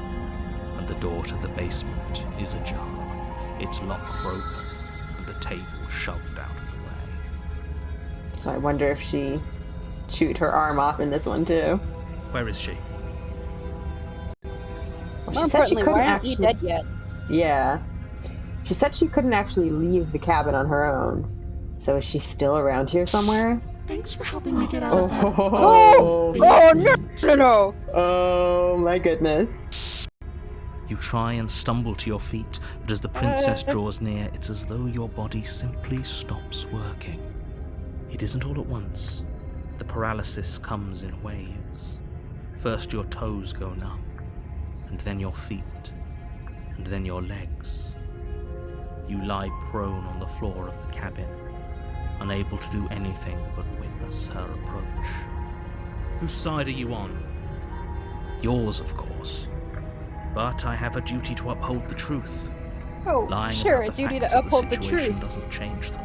and the door to the basement is ajar, its lock broken, and the table shoved out of the way. So I wonder if she chewed her arm off in this one too. Where is she? Well, More she said she importantly, couldn't why aren't you actually. dead yet? Yeah. She said she couldn't actually leave the cabin on her own. So is she still around here somewhere? Thanks for helping me get out of that. Oh no! Oh my goodness. You try and stumble to your feet, but as the princess draws near, it's as though your body simply stops working. It isn't all at once. The paralysis comes in waves. First your toes go numb, and then your feet, and then your legs. You lie prone on the floor of the cabin, unable to do anything but witness her approach. Whose side are you on? Yours, of course. But I have a duty to uphold the truth. Oh, Lying sure, a about the duty facts to of uphold the situation truth. doesn't change them.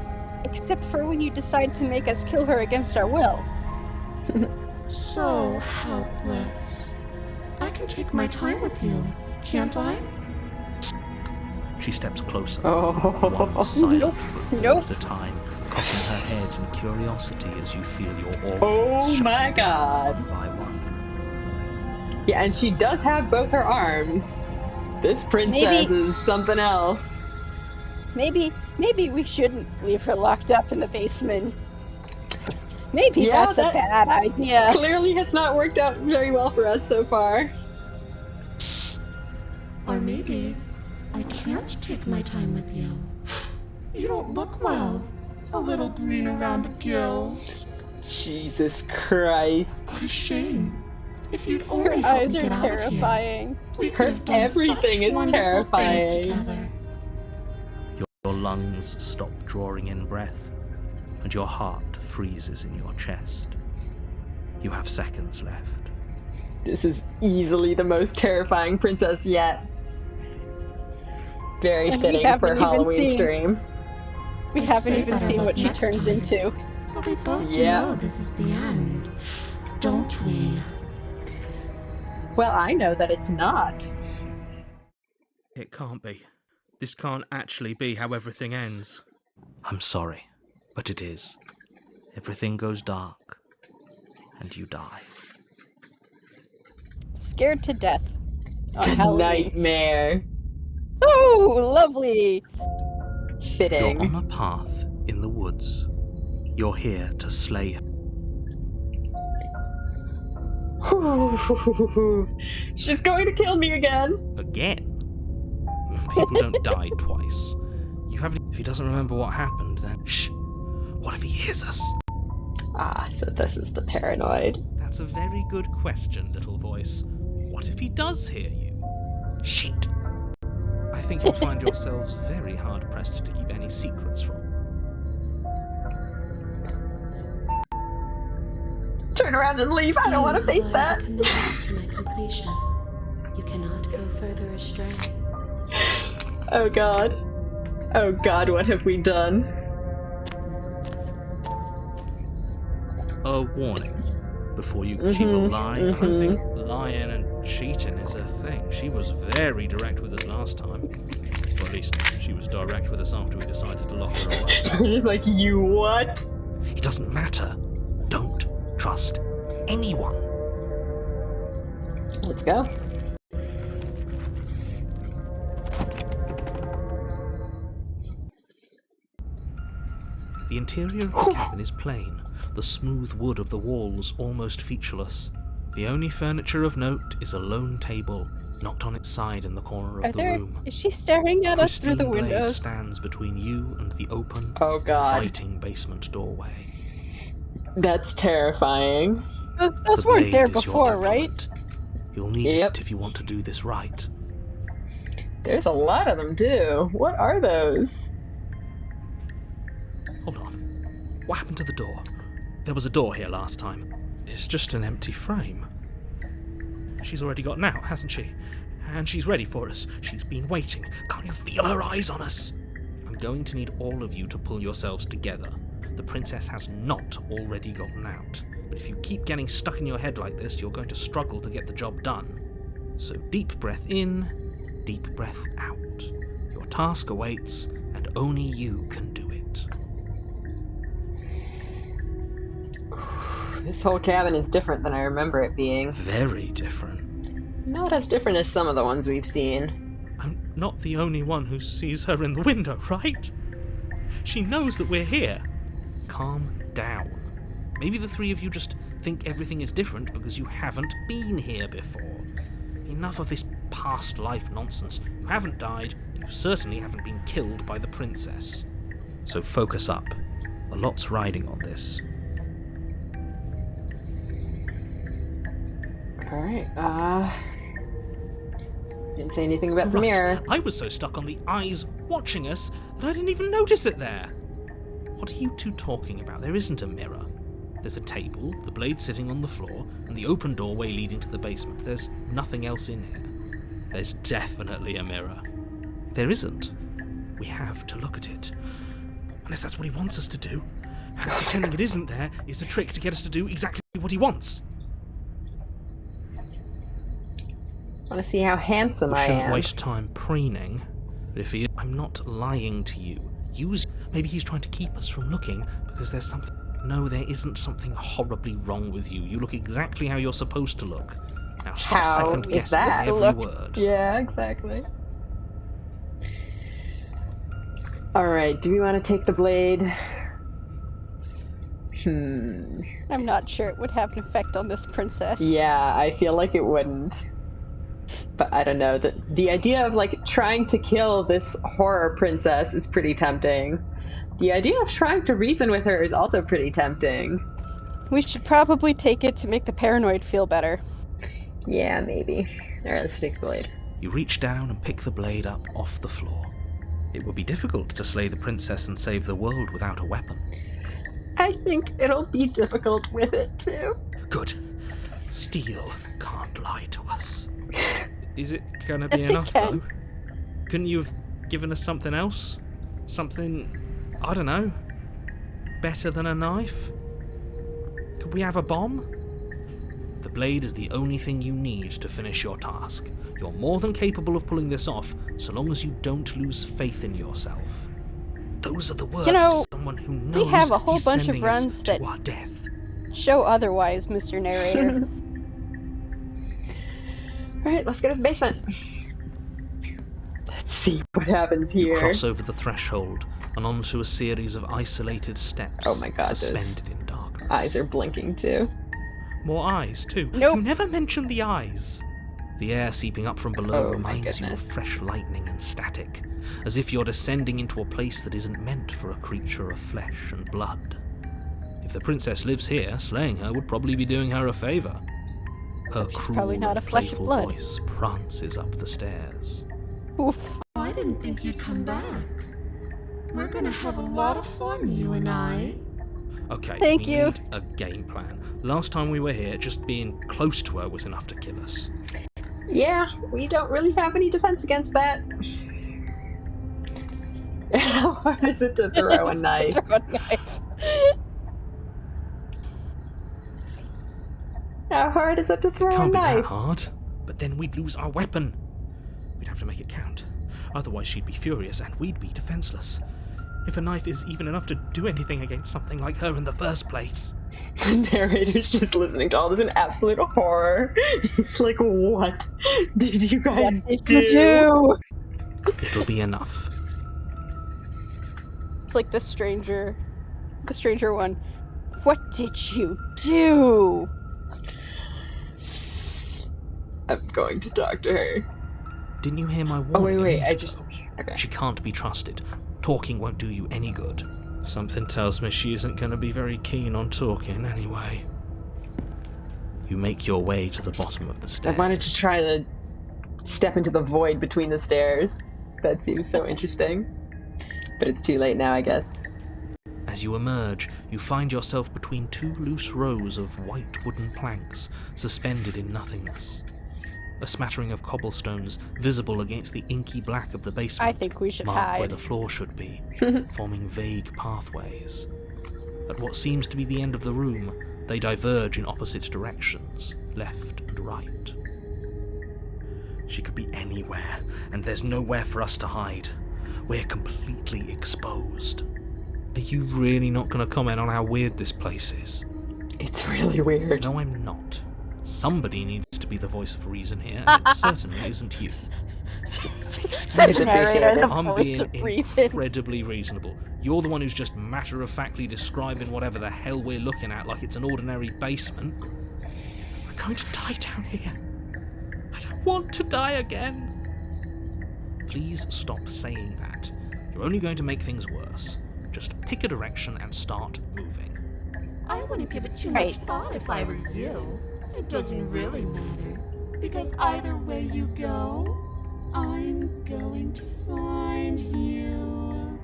Except for when you decide to make us kill her against our will. So helpless. I can take my time with you, can't I? She steps closer, Oh. one silent foot Nope. at a time, cocking her head in curiosity as you feel your organs Oh shut my down God. one by one. Yeah, and she does have both her arms. This princess is something else. Maybe we shouldn't leave her locked up in the basement. Maybe Yeah, that's a bad idea. Clearly has not worked out very well for us so far. Or maybe I can't take my time with you. You don't look well. A little green around the gills. Jesus Christ. What a shame. If you'd only Her help eyes me are get out of here, terrifying. we Her could have done everything such is wonderful terrifying. things together. Your lungs stop drawing in breath, and your heart freezes in your chest. You have seconds left. This is easily the most terrifying princess yet. Very And we fitting haven't for even Halloween seen- stream. We I'd haven't say even better seen luck what she next turns time. into. But we both Yeah. know this is the end, don't we? Well, I know that it's not. It can't be. This can't actually be how everything ends. I'm sorry, but it is. Everything goes dark, and you die. Scared to death on Halloween. Nightmare. Oh, lovely! You're Fitting. on a path in the woods. You're here to slay her. She's going to kill me again. Again? People don't die twice. You haven't. If he doesn't remember what happened, then shh. What if he hears us? Ah, so this is the paranoid. That's a very good question, little voice. What if he does hear you? Shit! I think you'll find yourselves very hard-pressed to keep any secrets from. Turn around and leave. I don't want to face that. To my completion. You cannot go further astray. Oh god. Oh god, what have we done? A warning. Before she will lie, I don't think lying and cheating is a thing. She was very direct with us last time. Or at least she was direct with us after we decided to lock her away. Just like, you what? It doesn't matter. Don't trust anyone. Let's go. The interior of the cabin is plain, the smooth wood of the walls almost featureless. The only furniture of note is a lone table, knocked on its side in the corner of the room. Is she staring at us through the Pristine blade windows? stands between you and the open, Oh god. inviting basement doorway. That's terrifying. Those The weren't there blade is your before, right? implement. You'll need it if you want to do this right. There's a lot of them too. What are those? Hold on. What happened to the door? There was a door here last time. It's just an empty frame. She's already gotten out, hasn't she? And she's ready for us. She's been waiting. Can't you feel her eyes on us? I'm going to need all of you to pull yourselves together. The princess has not already gotten out. But if you keep getting stuck in your head like this, you're going to struggle to get the job done. So deep breath in, deep breath out. Your task awaits, and only you can do it. This whole cabin is different than I remember it being. Very different. Not as different as some of the ones we've seen. I'm not the only one who sees her in the window, right? She knows that we're here. Calm down. Maybe the three of you just think everything is different because you haven't been here before. Enough of this past life nonsense. You haven't died, and you certainly haven't been killed by the princess. So focus up. A lot's riding on this. Alright, didn't say anything about the Right. mirror. I was so stuck on the eyes watching us that I didn't even notice it there. What are you two talking about? There isn't a mirror. There's a table, the blade sitting on the floor, and the open doorway leading to the basement. There's nothing else in here. There's definitely a mirror. There isn't. We have to look at it. Unless that's what he wants us to do. And pretending it isn't there is a trick to get us to do exactly what he wants. Want to see how handsome We I shouldn't am. waste time preening. But if he is, I'm not lying to you. Maybe he's trying to keep us from looking because there's something. No, there isn't something horribly wrong with you. You look exactly how you're supposed to look. Now stop How second is guessing that? every word. Yeah, exactly. Alright, do we want to take the blade? I'm not sure it would have an effect on this princess. Yeah, I feel like it wouldn't. But I don't know. The idea of, like, trying to kill this horror princess is pretty tempting. The idea of trying to reason with her is also pretty tempting. We should probably take it to make the paranoid feel better. Yeah, maybe. Alright, let's take the blade. You reach down and pick the blade up off the floor. It would be difficult to slay the princess and save the world without a weapon. I think it'll be difficult with it, too. Good. Steel can't lie to us. Is it gonna be Yes, it enough, can. though? Couldn't you have given us something else? Something, I don't know, better than a knife? Could we have a bomb? The blade is the only thing you need to finish your task. You're more than capable of pulling this off, so long as you don't lose faith in yourself. Those are the words of someone who knows we have a whole he's bunch of sending runs us that to our death. show otherwise, Mr. Narrator. Alright, let's go to the basement. Let's see what happens You here. cross over the threshold and onto a series of isolated steps. Oh my god, those suspended in darkness. eyes are blinking too. More eyes, too. Nope. You never mentioned the eyes. The air seeping up from below Oh my reminds you of goodness. fresh lightning and static, as if you're descending into a place that isn't meant for a creature of flesh and blood. If the princess lives here, slaying her would probably be doing her a favour. Her She's cruel probably not and a flesh and playful blood. voice prances up the stairs. Oof. I didn't think you'd come back. We're gonna have a lot of fun, you and I. Okay, Thank we you. need a game plan. Last time we were here, just being close to her was enough to kill us. Yeah, we don't really have any defense against that. How hard is it to throw a knife? Throw a knife. How hard is it to throw It a can't be that knife? hard, but then we'd lose our weapon. We'd have to make it count. Otherwise she'd be furious and we'd be defenseless. If a knife is even enough to do anything against something like her in the first place. The narrator's just listening to all this in absolute horror. He's like, what did you guys What did do? you do? It'll be enough. It's like the stranger one. What did you do? I'm going to talk to her. Didn't you hear my warning? Oh, wait, a wait, minute I ago? just... Okay. She can't be trusted. Talking won't do you any good. Something tells me she isn't going to be very keen on talking anyway. You make your way to the bottom of the I stairs. wanted to try to step into the void between the stairs. That seems so interesting. But it's too late now, I guess. As you emerge, you find yourself between two loose rows of white wooden planks suspended in nothingness. A smattering of cobblestones visible against the inky black of the basement. I think we should mark where hide. the floor should be, forming vague pathways. At what seems to be the end of the room, they diverge in opposite directions, left and right. She could be anywhere, and there's nowhere for us to hide. We're completely exposed. Are you really not going to comment on how weird this place is? It's really weird. No, I'm not. Somebody needs to be the voice of reason here, and it certainly isn't you. It's appreciated. The I'm voice being of reason. incredibly reasonable. You're the one who's just matter-of-factly describing whatever the hell we're looking at like it's an ordinary basement. We're going to die down here. I don't want to die again. Please stop saying that. You're only going to make things worse. Just pick a direction and start moving. I wouldn't give it too Right. much thought if I were you. It doesn't really matter. Because either way you go, I'm going to find you.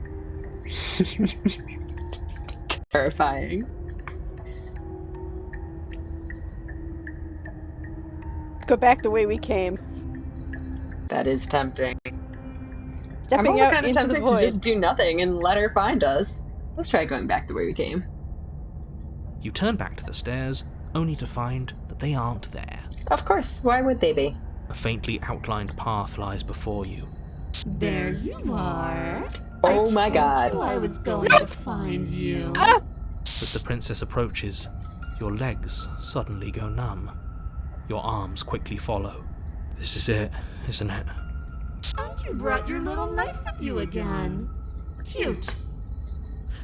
Terrifying. Go back the way we came. That is tempting. I'm Stepping also out kind of into the tempted to void. just do nothing and let her find us. Let's try going back the way we came. You turn back to the stairs, only to find that they aren't there. Of course, why would they be? A faintly outlined path lies before you. There you are. Oh my I god. told you I was going to find you. As the princess approaches, your legs suddenly go numb. Your arms quickly follow. This is it, isn't it? And you brought your little knife with you again. Cute.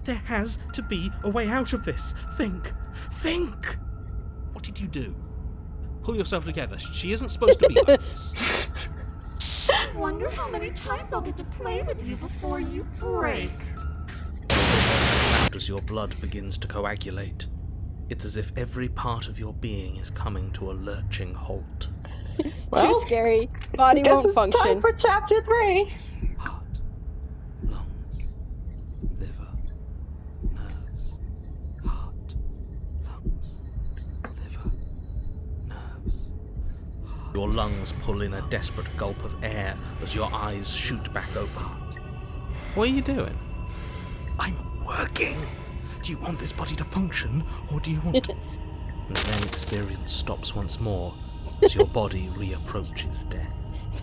There has to be a way out of this. Think! Think! What did you do? Pull yourself together. She isn't supposed to be like this. I wonder how many times I'll get to play with you before you break. Loud as your blood begins to coagulate. It's as if every part of your being is coming to a lurching halt. Well, Too scary. Body guess won't it's function. time for chapter 3. Heart, lungs, liver, nerves. Heart, lungs, liver, nerves. Your lungs pull in a desperate gulp of air as your eyes shoot back open. What are you doing? I'm working. Do you want this body to function, or do you want to... And then experience stops once more as your body reapproaches death.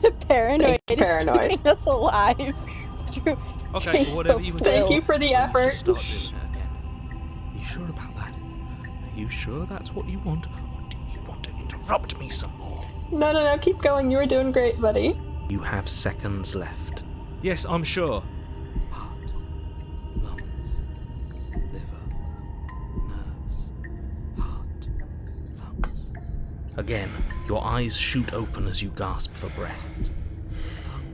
The paranoid is Paranoid. keeping us alive. Through Okay, drink whatever of you were Thank doing, you for the please effort. just start doing it again. Are you sure about that? Are you sure that's what you want, or do you want to interrupt me some more? No, keep going. You were doing great, buddy. You have seconds left. Yes, I'm sure. Heart, lungs, liver, nerves. Heart, lungs. Again, your eyes shoot open as you gasp for breath.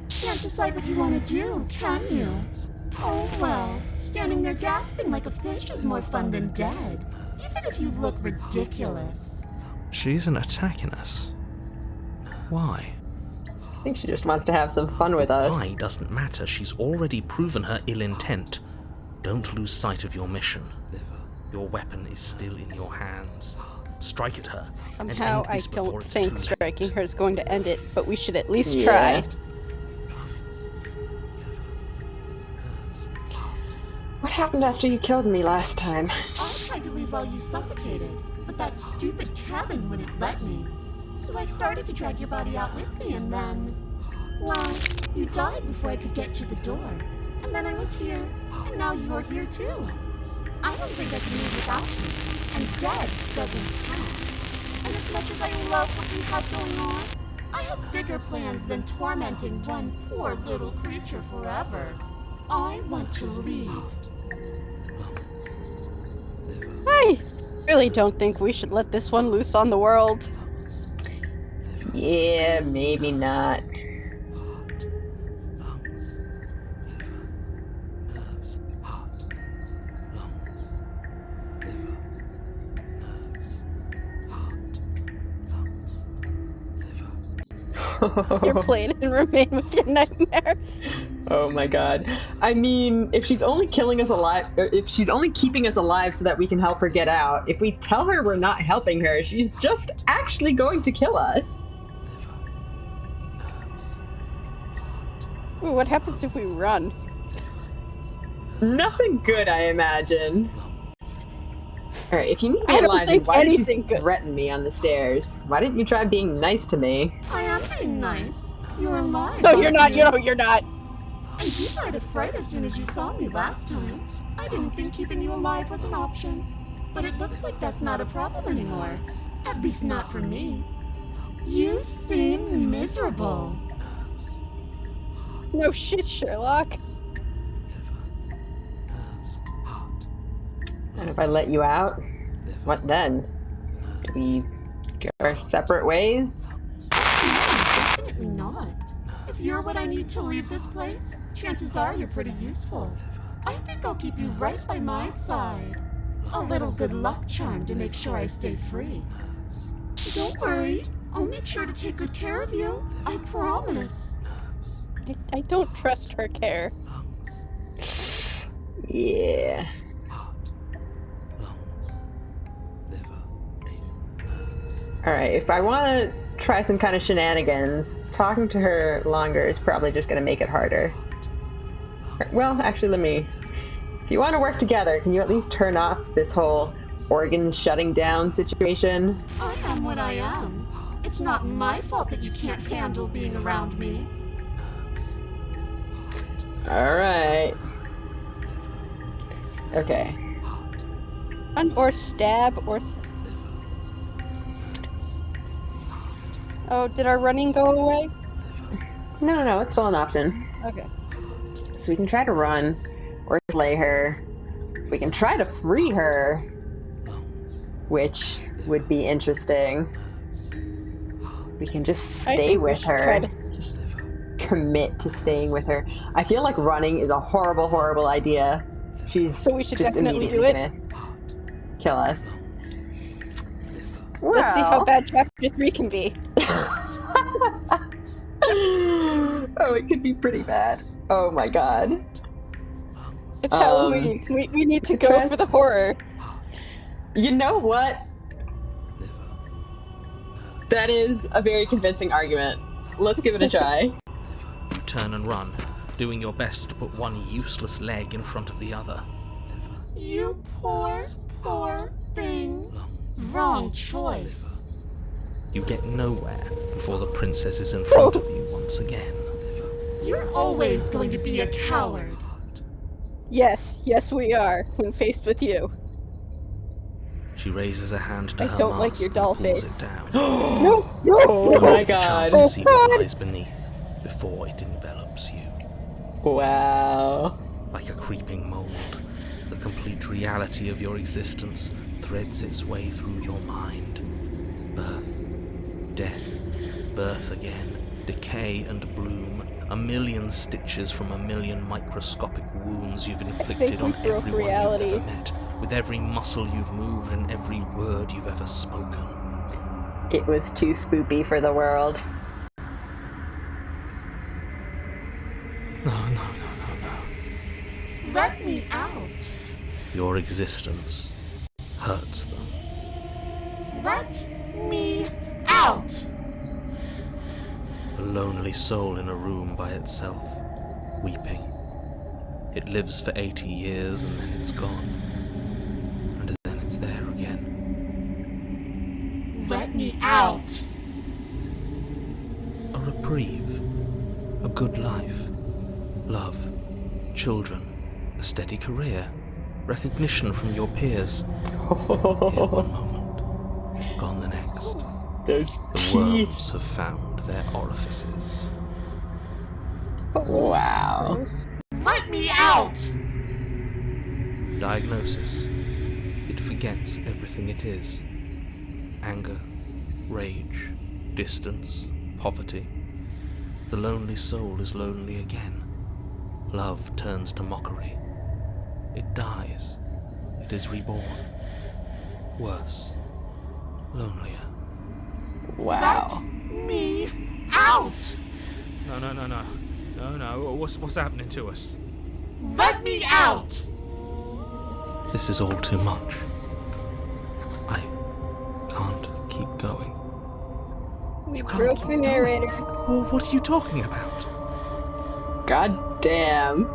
Can't decide what you want to do, can you? Oh well, standing there gasping like a fish is more fun than dead, even if you look ridiculous. She isn't attacking us. Why? I think she just wants to have some fun with us. Why doesn't matter. She's already proven her ill intent. Don't lose sight of your mission. Your weapon is still in your hands. Strike at her. and Somehow end I this before don't it's think too late. striking her is going to end it, but we should at least Yeah. try. What happened after you killed me last time? I tried to leave while you suffocated, but that stupid cabin wouldn't let me. So I started to drag your body out with me, and then... well, you died before I could get to the door. And then I was here, and now you're here too. I don't think I can live without you, and dead doesn't count. And as much as I love what we have going on, I have bigger plans than tormenting one poor little creature forever. I want to leave. I really don't think we should let this one loose on the world. Yeah, maybe not. You're playing and remain with your nightmare. Oh my god. I mean, if she's only killing us alive, or if she's only keeping us alive so that we can help her get out, if we tell her we're not helping her, she's just actually going to kill us. Ooh, what happens if we run? Nothing good, I imagine. Alright, if you need I me don't alive, then think why did you anything good. threaten me on the stairs? Why didn't you try being nice to me? I am being nice. You're alive. No, you're aren't not. you? No, you're not. And you died of fright as soon as you saw me last time. I didn't think keeping you alive was an option. But it looks like that's not a problem anymore. At least not for me. You seem miserable. No shit, Sherlock. And if I let you out, what then? Do we go our separate ways? No, definitely not. If you're what I need to leave this place, chances are you're pretty useful. I think I'll keep you right by my side. A little good luck charm to make sure I stay free. Don't worry, I'll make sure to take good care of you. I promise. I don't trust her care. Yeah. Alright, if I want to try some kind of shenanigans, talking to her longer is probably just going to make it harder. Well, actually, if you want to work together, can you at least turn off this whole organs shutting down situation? I am what I am. It's not my fault that you can't handle being around me. Alright. Okay. Or stab, or... Oh, did our running go away? No, it's still an option. Okay. So we can try to run, or slay her. We can try to free her, which would be interesting. We can just I stay think we with should her. try to- Just commit to staying with her. I feel like running is a horrible, horrible idea. She's So we should just definitely immediately do it? gonna kill us. Let's see how Well. bad chapter 3 can be. Oh, it could be pretty bad. Oh my god. It's Halloween. We need to go try- for the horror. You know what? That is a very convincing argument. Let's give it a try. You turn and run, doing your best to put one useless leg in front of the other. You poor, poor thing. Wrong choice. You get nowhere before the princess is in front of you once again. You're always going to be a coward. Yes, we are, when faced with you. She raises a hand to I her don't like mask your and doll pulls face. it down. No! Oh my A chance god. to see what God. lies beneath before it envelops you. Wow. Like a creeping mold, the complete reality of your existence threads its way through your mind. Birth, death, birth again, decay and bloom, A million stitches from a million microscopic wounds you've think inflicted we on broke everyone reality. you've ever met, with every muscle you've moved and every word you've ever spoken. It was too spoopy for the world. No. Let me out. Your existence hurts them. Let me out. A lonely soul in a room by itself, weeping. It lives for 80 years and then it's gone. And then it's there again. Let me out. A reprieve. A good life. Love. Children. A steady career. Recognition from your peers. Here one moment. Gone the next. Those The teeth. worms have found their orifices. Wow. Gross. Let me out. Diagnosis. It forgets everything it is. Anger, rage, distance, poverty. The lonely soul is lonely again. Love turns to mockery. It dies. It is reborn. Worse. Lonelier. Wow. Let me out. No. What's happening to us? Let me out. This is all too much. I can't keep going. We You can't broke keep the going. narrator. Well, what are you talking about? God damn.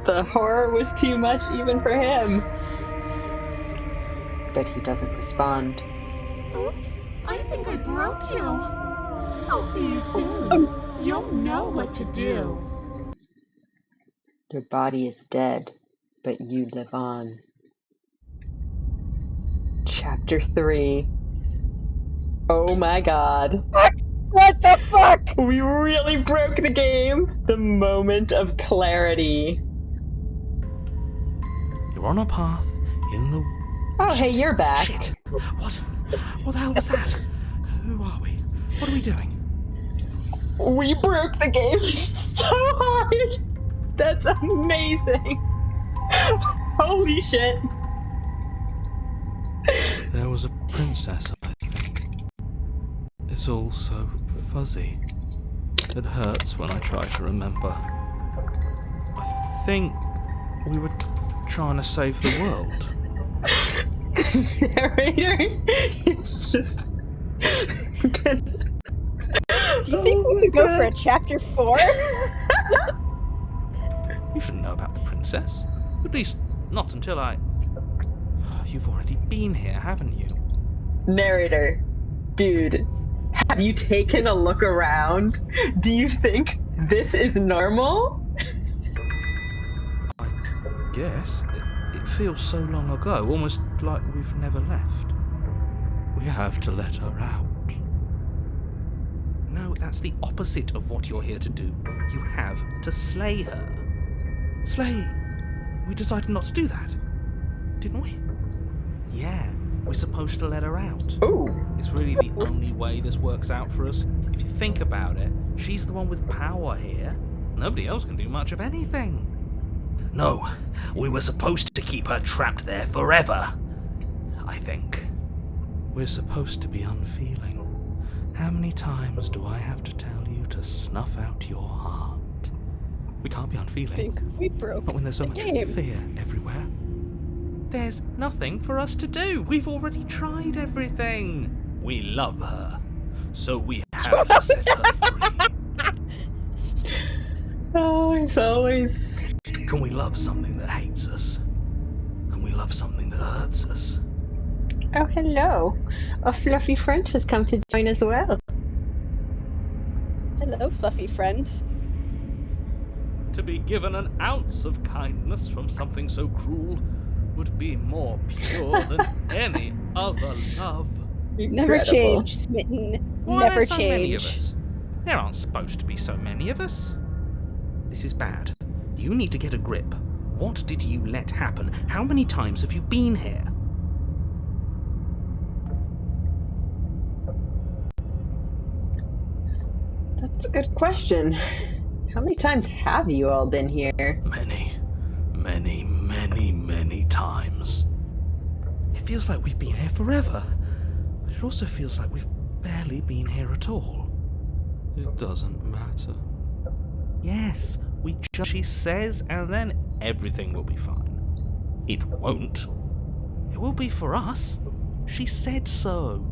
The horror was too much even for him. But he doesn't respond. Oops, I think I broke you. I'll see you soon. You'll know what to do. Your body is dead, but you live on. Chapter 3. Oh my god. What the fuck? We really broke the game. The moment of clarity. You're on a path in the... Oh, hey, you're back. Shit! What the hell was that? Who are we? What are we doing? We broke the game so hard. That's amazing. Holy shit. There was a princess, I think. It's all so fuzzy. It hurts when I try to remember. I think we were trying to save the world. Narrator, it's just. Do you think we could go for a chapter 4? You shouldn't know about the princess. At least, not until I... You've already been here, haven't you? Narrator, dude, have you taken a look around? Do you think this is normal? I guess. It feels so long ago, almost like we've never left. We have to let her out. No, that's the opposite of what you're here to do. You have to slay her. Slay... We decided not to do that, didn't we? Yeah, we're supposed to let her out. Ooh. It's really the only way this works out for us. If you think about it, she's the one with power here. Nobody else can do much of anything. No, we were supposed to keep her trapped there forever. I think. We're supposed to be unfeeling. How many times do I have to tell you to snuff out your heart? We can't be I unfeeling. think we broke Not when there's so the much game. fear everywhere. There's nothing for us to do. We've already tried everything. We love her, so we have to set her free. Oh, it's always. Can we love something that hates us? Can we love something that hurts us? Oh, hello. A fluffy friend has come to join as well. Hello, fluffy friend. To be given an ounce of kindness from something so cruel would be more pure than any other love. Never Incredible. change, Smitten. Why are Never there so change. many of us? There aren't supposed to be so many of us. This is bad. You need to get a grip. What did you let happen? How many times have you been here? That's a good question. How many times have you all been here? Many times. It feels like we've been here forever, but it also feels like we've barely been here at all. It doesn't matter. Yes, she says, and then everything will be fine. It won't. It will be for us. She said so.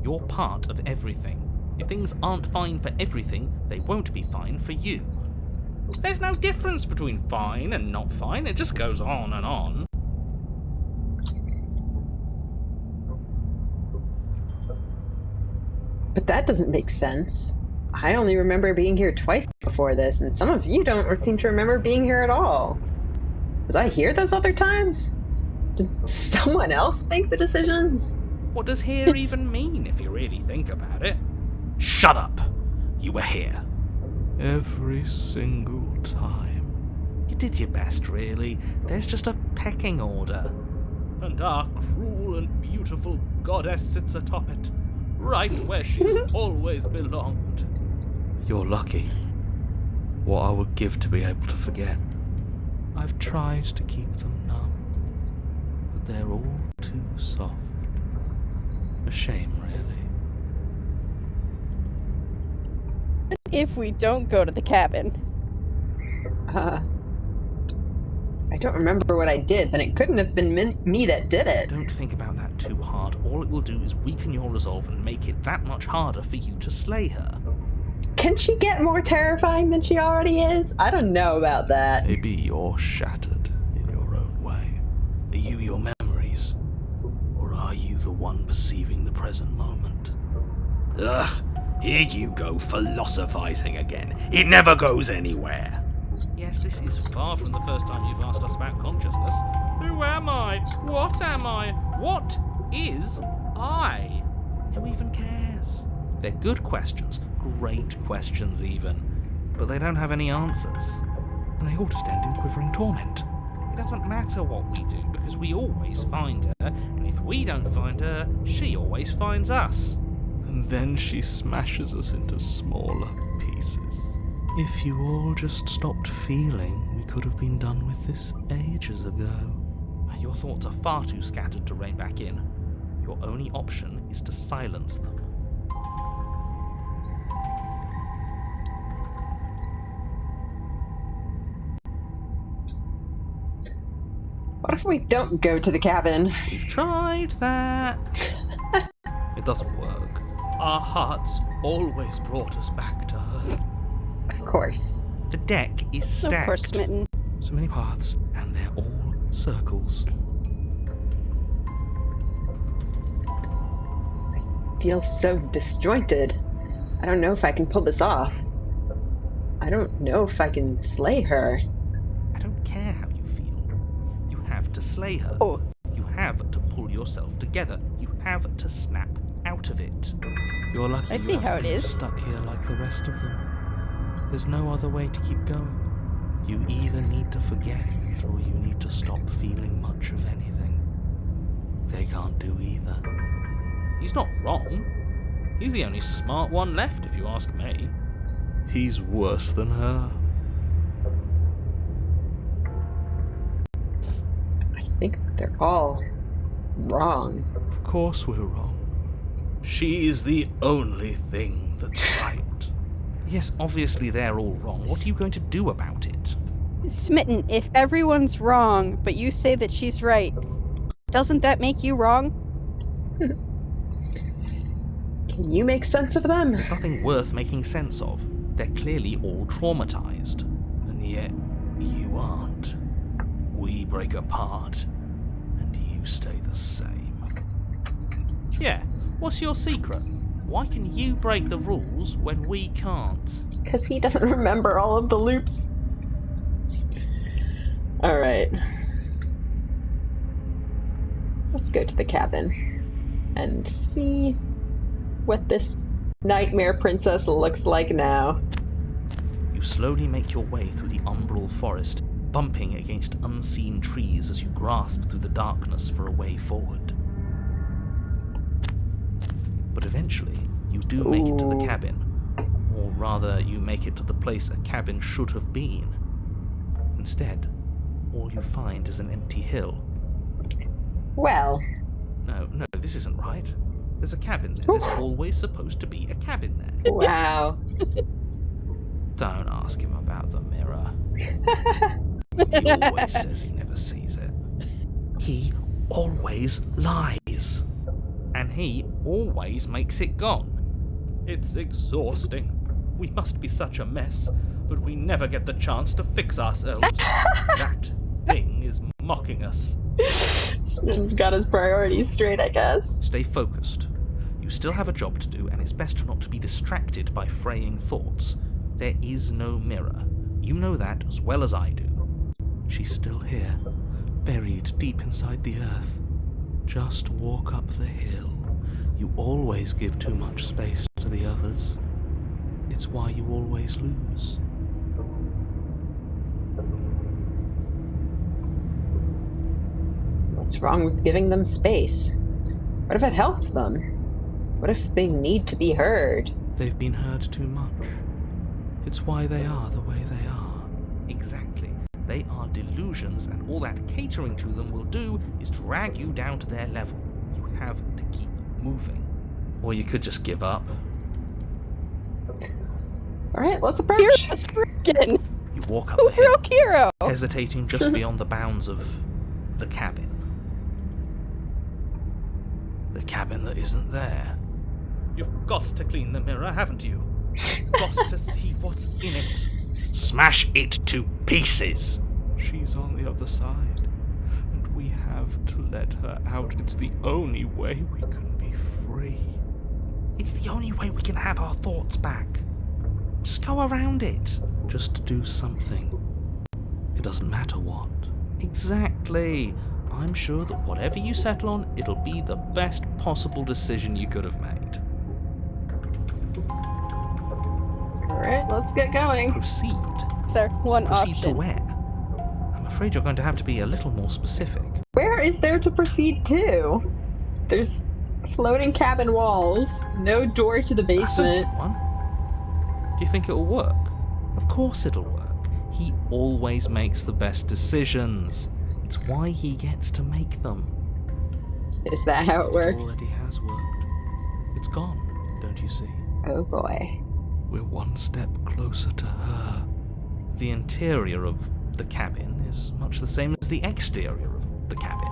You're part of everything. If things aren't fine for everything, they won't be fine for you. There's no difference between fine and not fine. It just goes on and on. But that doesn't make sense. I only remember being here twice before this, and some of you don't seem to remember being here at all. Was I here those other times? Did someone else make the decisions? What does here even mean if you really think about it? Shut up! You were here. Every single time. You did your best, really. There's just a pecking order. And our cruel and beautiful goddess sits atop it, right where she's always belonged. You're lucky. What I would give to be able to forget. I've tried to keep them numb, but they're all too soft. A shame, really. If we don't go to the cabin. I don't remember what I did, but it couldn't have been me that did it. Don't think about that too hard. All it will do is weaken your resolve and make it that much harder for you to slay her. Can she get more terrifying than she already is? I don't know about that. Maybe you're shattered in your own way. Are you your memories? Or are you the one perceiving the present moment? Ugh, here you go philosophizing again. It never goes anywhere. Yes, this is far from the first time you've asked us about consciousness. Who am I? What am I? What is I? Who even cares? They're good questions, great questions even, but they don't have any answers. And they all just end in quivering torment. It doesn't matter what we do, because we always find her, and if we don't find her, she always finds us. And then she smashes us into smaller pieces. If you all just stopped feeling, we could have been done with this ages ago. Your thoughts are far too scattered to rein back in. Your only option is to silence them. What if we don't go to the cabin? We've tried that. It doesn't work. Our hearts always brought us back to her. Of course. The deck is stacked. Of course, Smitten. So many paths, and they're all circles. I feel so disjointed. I don't know if I can pull this off. I don't know if I can slay her. I don't care how you feel. You have to slay her. Oh. You have to pull yourself together. You have to snap out of it. You're lucky I see you how haven't it been is. stuck here like the rest of them. There's no other way to keep going. You either need to forget, or you need to stop feeling much of anything. They can't do either. He's not wrong. He's the only smart one left, if you ask me. He's worse than her. I think they're all wrong. Of course we're wrong. She is the only thing that's right. Yes, obviously they're all wrong. What are you going to do about it? Smitten, if everyone's wrong, but you say that she's right, doesn't that make you wrong? Can you make sense of them? There's nothing worth making sense of. They're clearly all traumatized. And yet, you aren't. We break apart, and you stay the same. Yeah, what's your secret? Why can you break the rules when we can't? Because he doesn't remember all of the loops. Alright. Let's go to the cabin and see what this nightmare princess looks like now. You slowly make your way through the umbral forest, bumping against unseen trees as you grasp through the darkness for a way forward. But eventually, you do make it to the cabin. All rather you make it to the place a cabin should have been. Instead, all you find is an empty hill. Well, No, this isn't right. There's a cabin there. There's always supposed to be a cabin there. wow. Don't ask him about the mirror. He always says he never sees it. He always lies. And he always makes it gone. It's exhausting. We must be such a mess, but we never get the chance to fix ourselves. That thing is mocking us. Smith's got his priorities straight, I guess. Stay focused. You still have a job to do, and it's best not to be distracted by fraying thoughts. There is no mirror. You know that as well as I do. She's still here, buried deep inside the earth. Just walk up the hill. You always give too much space to the others. It's why you always lose. What's wrong with giving them space? What if it helps them? What if they need to be heard? They've been heard too much. It's why they are the way they are. Exactly. They are delusions, and all that catering to them will do is drag you down to their level. You have to keep moving. Or you could just give up. Alright, let's approach. Hero's freaking! You walk up Who the hill, broke Hero? hesitating just beyond the bounds of the cabin. The cabin that isn't there. You've got to clean the mirror, haven't you? Got to see what's in it. Smash it to pieces! She's on the other side, and we have to let her out. It's the only way we can be free. It's the only way we can have our thoughts back. Just go around it. Just do something. It doesn't matter what. Exactly. I'm sure that whatever you settle on, it'll be the best possible decision you could have made. Alright, let's get going. Proceed. Sir, one Proceed option. to where? I'm afraid you're going to have to be a little more specific. Where is there to proceed to? There's floating cabin walls, no door to the That's a basement. good one. Do you think it'll work? Of course it'll work. He always makes the best decisions. It's why he gets to make them. Is that how it works? already has worked. It's gone, don't you see? Oh boy. We're one step closer to her. The interior of the cabin is much the same as the exterior of the cabin.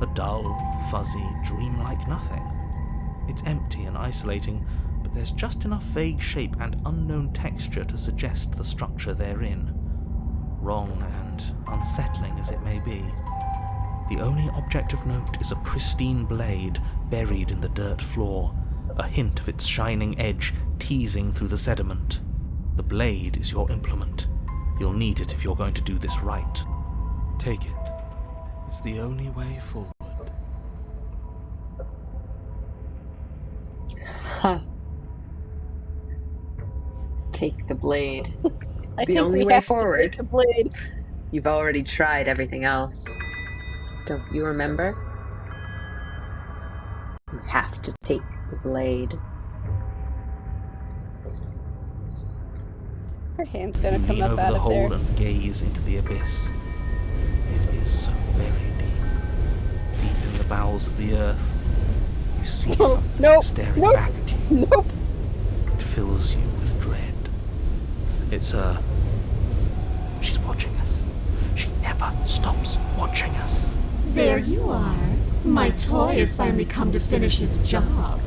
A dull, fuzzy, dreamlike nothing. It's empty and isolating, but there's just enough vague shape and unknown texture to suggest the structure therein. Wrong and unsettling as it may be. The only object of note is a pristine blade buried in the dirt floor, a hint of its shining edge teasing through the sediment. The blade is your implement. You'll need it if you're going to do this right. Take it. It's the only way forward. Huh. Take the blade. I The think only we way have to forward. take a blade. You've already tried everything else. Don't you remember? You have to take the blade. Her hand's gonna You come lean up over out the of hole there. and gaze into the abyss. It is so very deep. Deep in the bowels of the earth. You see No, something no, staring no. back at you. Nope. It fills you with dread. It's her. She's watching us. She never stops watching us. There you are. My toy has finally come to finish its job.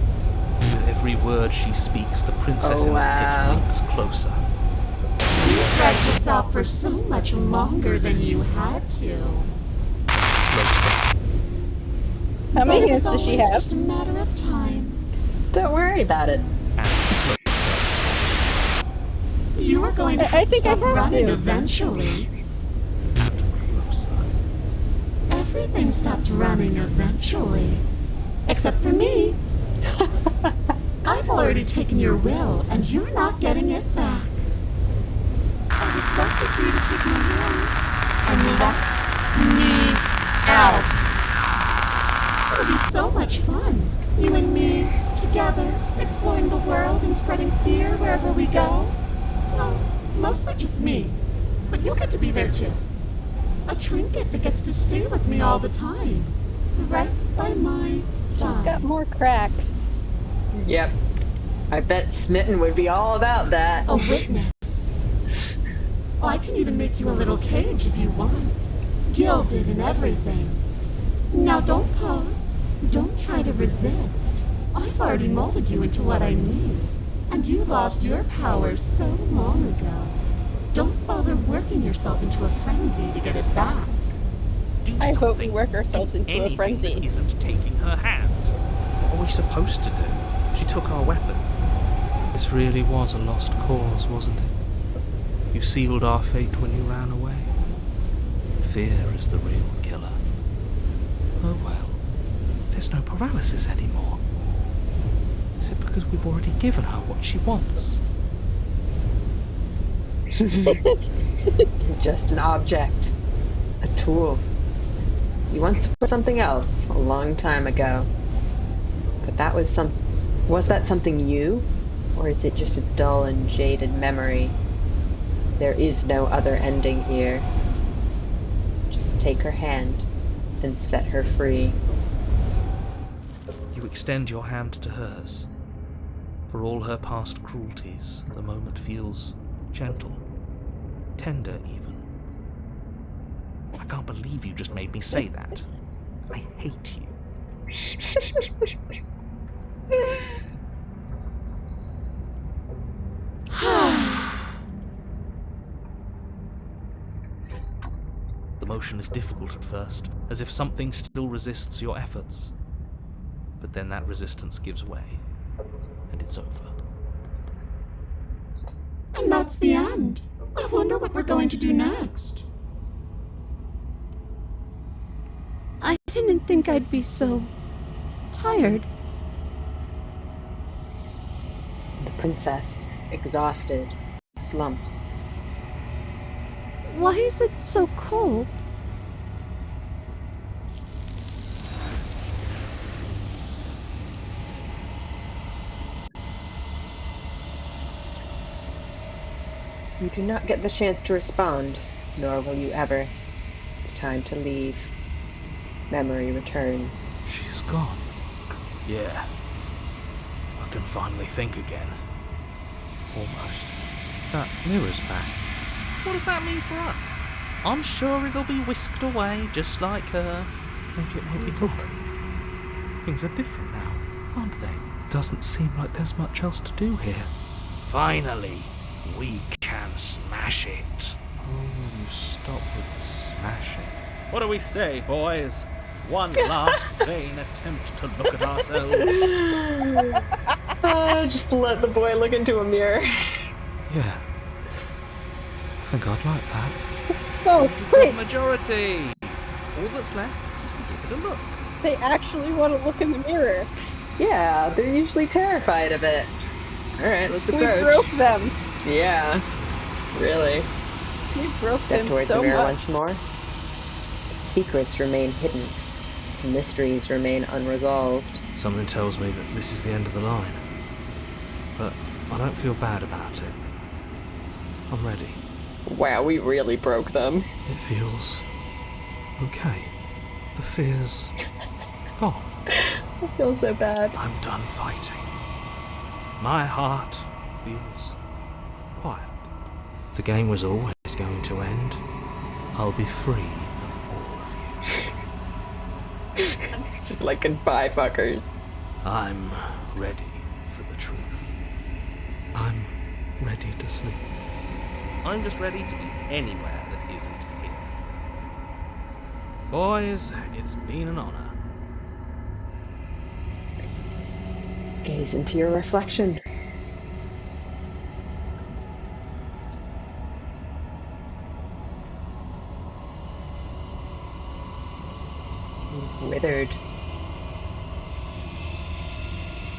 With every word she speaks, the princess Oh, in the wow. pit links closer. You dragged this out for so much longer than you had to. Closer. How many But it hands was does she always have? just a matter of time. Don't worry about it. And closer. You were going to I think I stop have running to. eventually. And closer. Everything stops running eventually. Except for me. I've already taken your will, and you're not getting it back. All that's left is for you to take my will and let me out. It'll be so much fun. You and me, together, exploring the world and spreading fear wherever we go. Well, mostly just me. But you'll get to be there too. A trinket that gets to stay with me all the time. Right by my side. She's got more cracks. Yep. I bet Smitten would be all about that. A witness. Oh, I can even make you a little cage if you want. Gilded and everything. Now don't pose. Don't try to resist. I've already molded you into what I need. And you lost your powers so long ago. Don't bother working yourself into a frenzy to get it back. I hope we work ourselves into a Anything frenzy. that isn't taking her hand. What are we supposed to do? She took our weapon. This really was a lost cause, wasn't it? You sealed our fate when you ran away. Fear is the real killer. Oh well, there's no paralysis anymore. Is it because we've already given her what she wants? Just an object. A tool. You once were something else, a long time ago. But that was that something you? Or is it just a dull and jaded memory? There is no other ending here. Just take her hand and set her free. You extend your hand to hers. For all her past cruelties, the moment feels gentle, tender even. I can't believe you just made me say that. I hate you. The motion is difficult at first, as if something still resists your efforts. But then that resistance gives way, and it's over. And that's the end. I wonder what we're going to do next. I didn't think I'd be so tired. The princess, exhausted, slumps. Why is it so cold? You do not get the chance to respond, nor will you ever. It's time to leave. Memory returns. She's gone. Yeah. I can finally think again. Almost. That mirror's back. What does that mean for us? I'm sure it'll be whisked away, just like her. Maybe it won't be gone. Things are different now, aren't they? Doesn't seem like there's much else to do here. Finally, we can smash it. Oh, you stop with the smashing. What do we say, boys? One last vain attempt to look at ourselves. Just let the boy look into a mirror. Yeah. I think I'd like that. Oh, We've got wait, majority. All that's left is to give it a look. they actually want to look in the mirror. Yeah, they're usually terrified of it. Alright, let's We approach. broke them. Yeah, really. We broke Step them towards so the mirror much. once more. Its secrets remain hidden. Its mysteries remain unresolved. Something tells me that this is the end of the line. But I don't feel bad about it. I'm ready. Wow, we really broke them. It feels okay. The fear's gone. I feel so bad. I'm done fighting. My heart feels quiet. The game was always going to end. I'll be free of all of you. Just like goodbye, fuckers. I'm ready for the truth. I'm ready to sleep. I'm just ready to be anywhere that isn't here. Boys, it's been an honor. Gaze into your reflection. You've withered.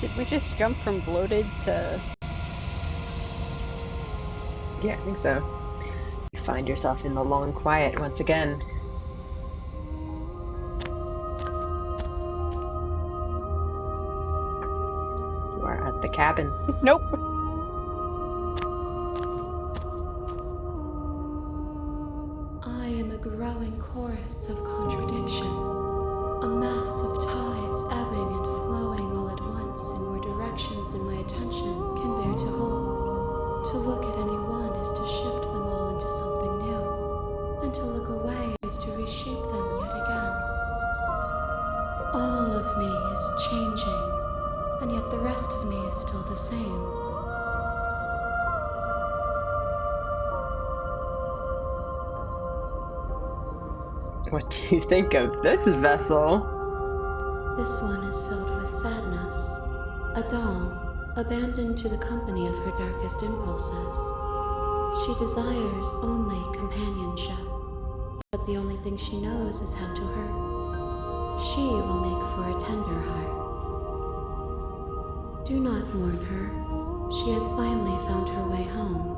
Did we just jump from bloated to... Yeah, I think so. You find yourself in the long quiet once again. The cabin. Nope. I am a growing chorus of contradiction, a mass of tides ebbing and flowing all at once in more directions than my attention can bear to hold. To look at any one is to shift them all into something new, and to look away is to reshape them yet again. All of me is changing, and yet the rest of me is still the same. What do you think of this vessel? This one is filled with sadness, a doll, abandoned to the company of her darkest impulses. She desires only companionship, but the only thing she knows is how to hurt. She will make for a tender heart. Do not mourn her. She has finally found her way home.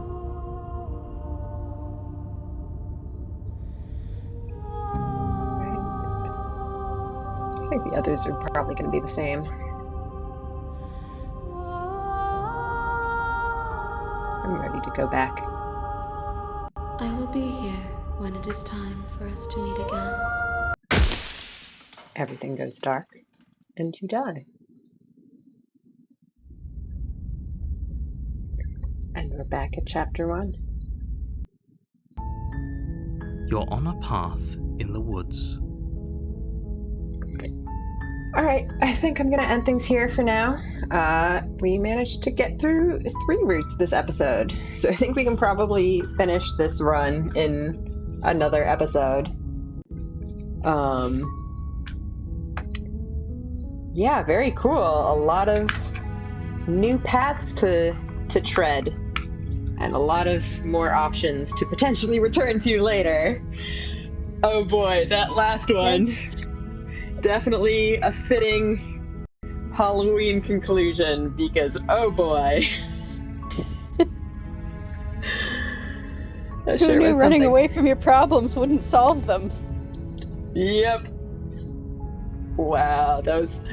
I think the others are probably going to be the same. I'm ready to go back. I will be here when it is time for us to meet again. Everything goes dark, and you die. And we're back at chapter 1. You're on a path in the woods. Alright, I think I'm going to end things here for now. We managed to get through 3 routes this episode, so I think we can probably finish this run in another episode. Yeah, very cool. A lot of new paths to tread, and a lot of more options to potentially return to later. Oh boy, that last one. Definitely a fitting Halloween conclusion, because oh boy. Who knew running away from your problems wouldn't solve them? Yep. Wow, that was...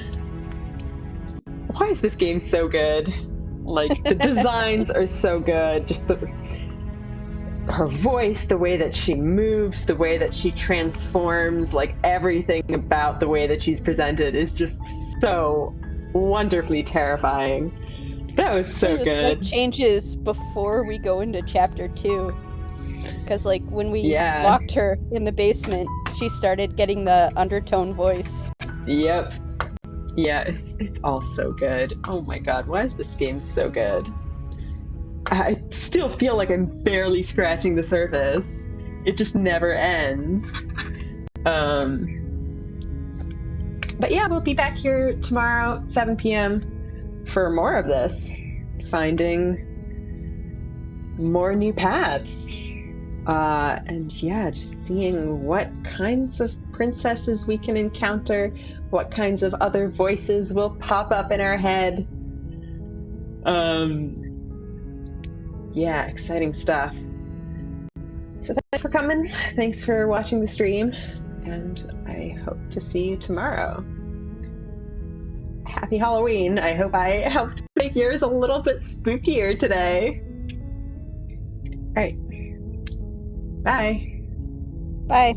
Why is this game so good? Like, the designs are so good. Just her voice, the way that she moves, the way that she transforms, like everything about the way that she's presented is just so wonderfully terrifying. That was so good. That changes before we go into chapter 2. Because, like, when we locked her in the basement, she started getting the undertone voice. Yep. Yeah, it's all so good. Oh my god, why is this game so good? I still feel like I'm barely scratching the surface. It just never ends. But yeah, we'll be back here tomorrow, 7 p.m. for more of this. Finding more new paths. And yeah, just seeing what kinds of princesses we can encounter, what kinds of other voices will pop up in our head. Yeah, exciting stuff. So thanks for coming. Thanks for watching the stream. And I hope to see you tomorrow. Happy Halloween. I hope I helped make yours a little bit spookier today. All right. Bye. Bye.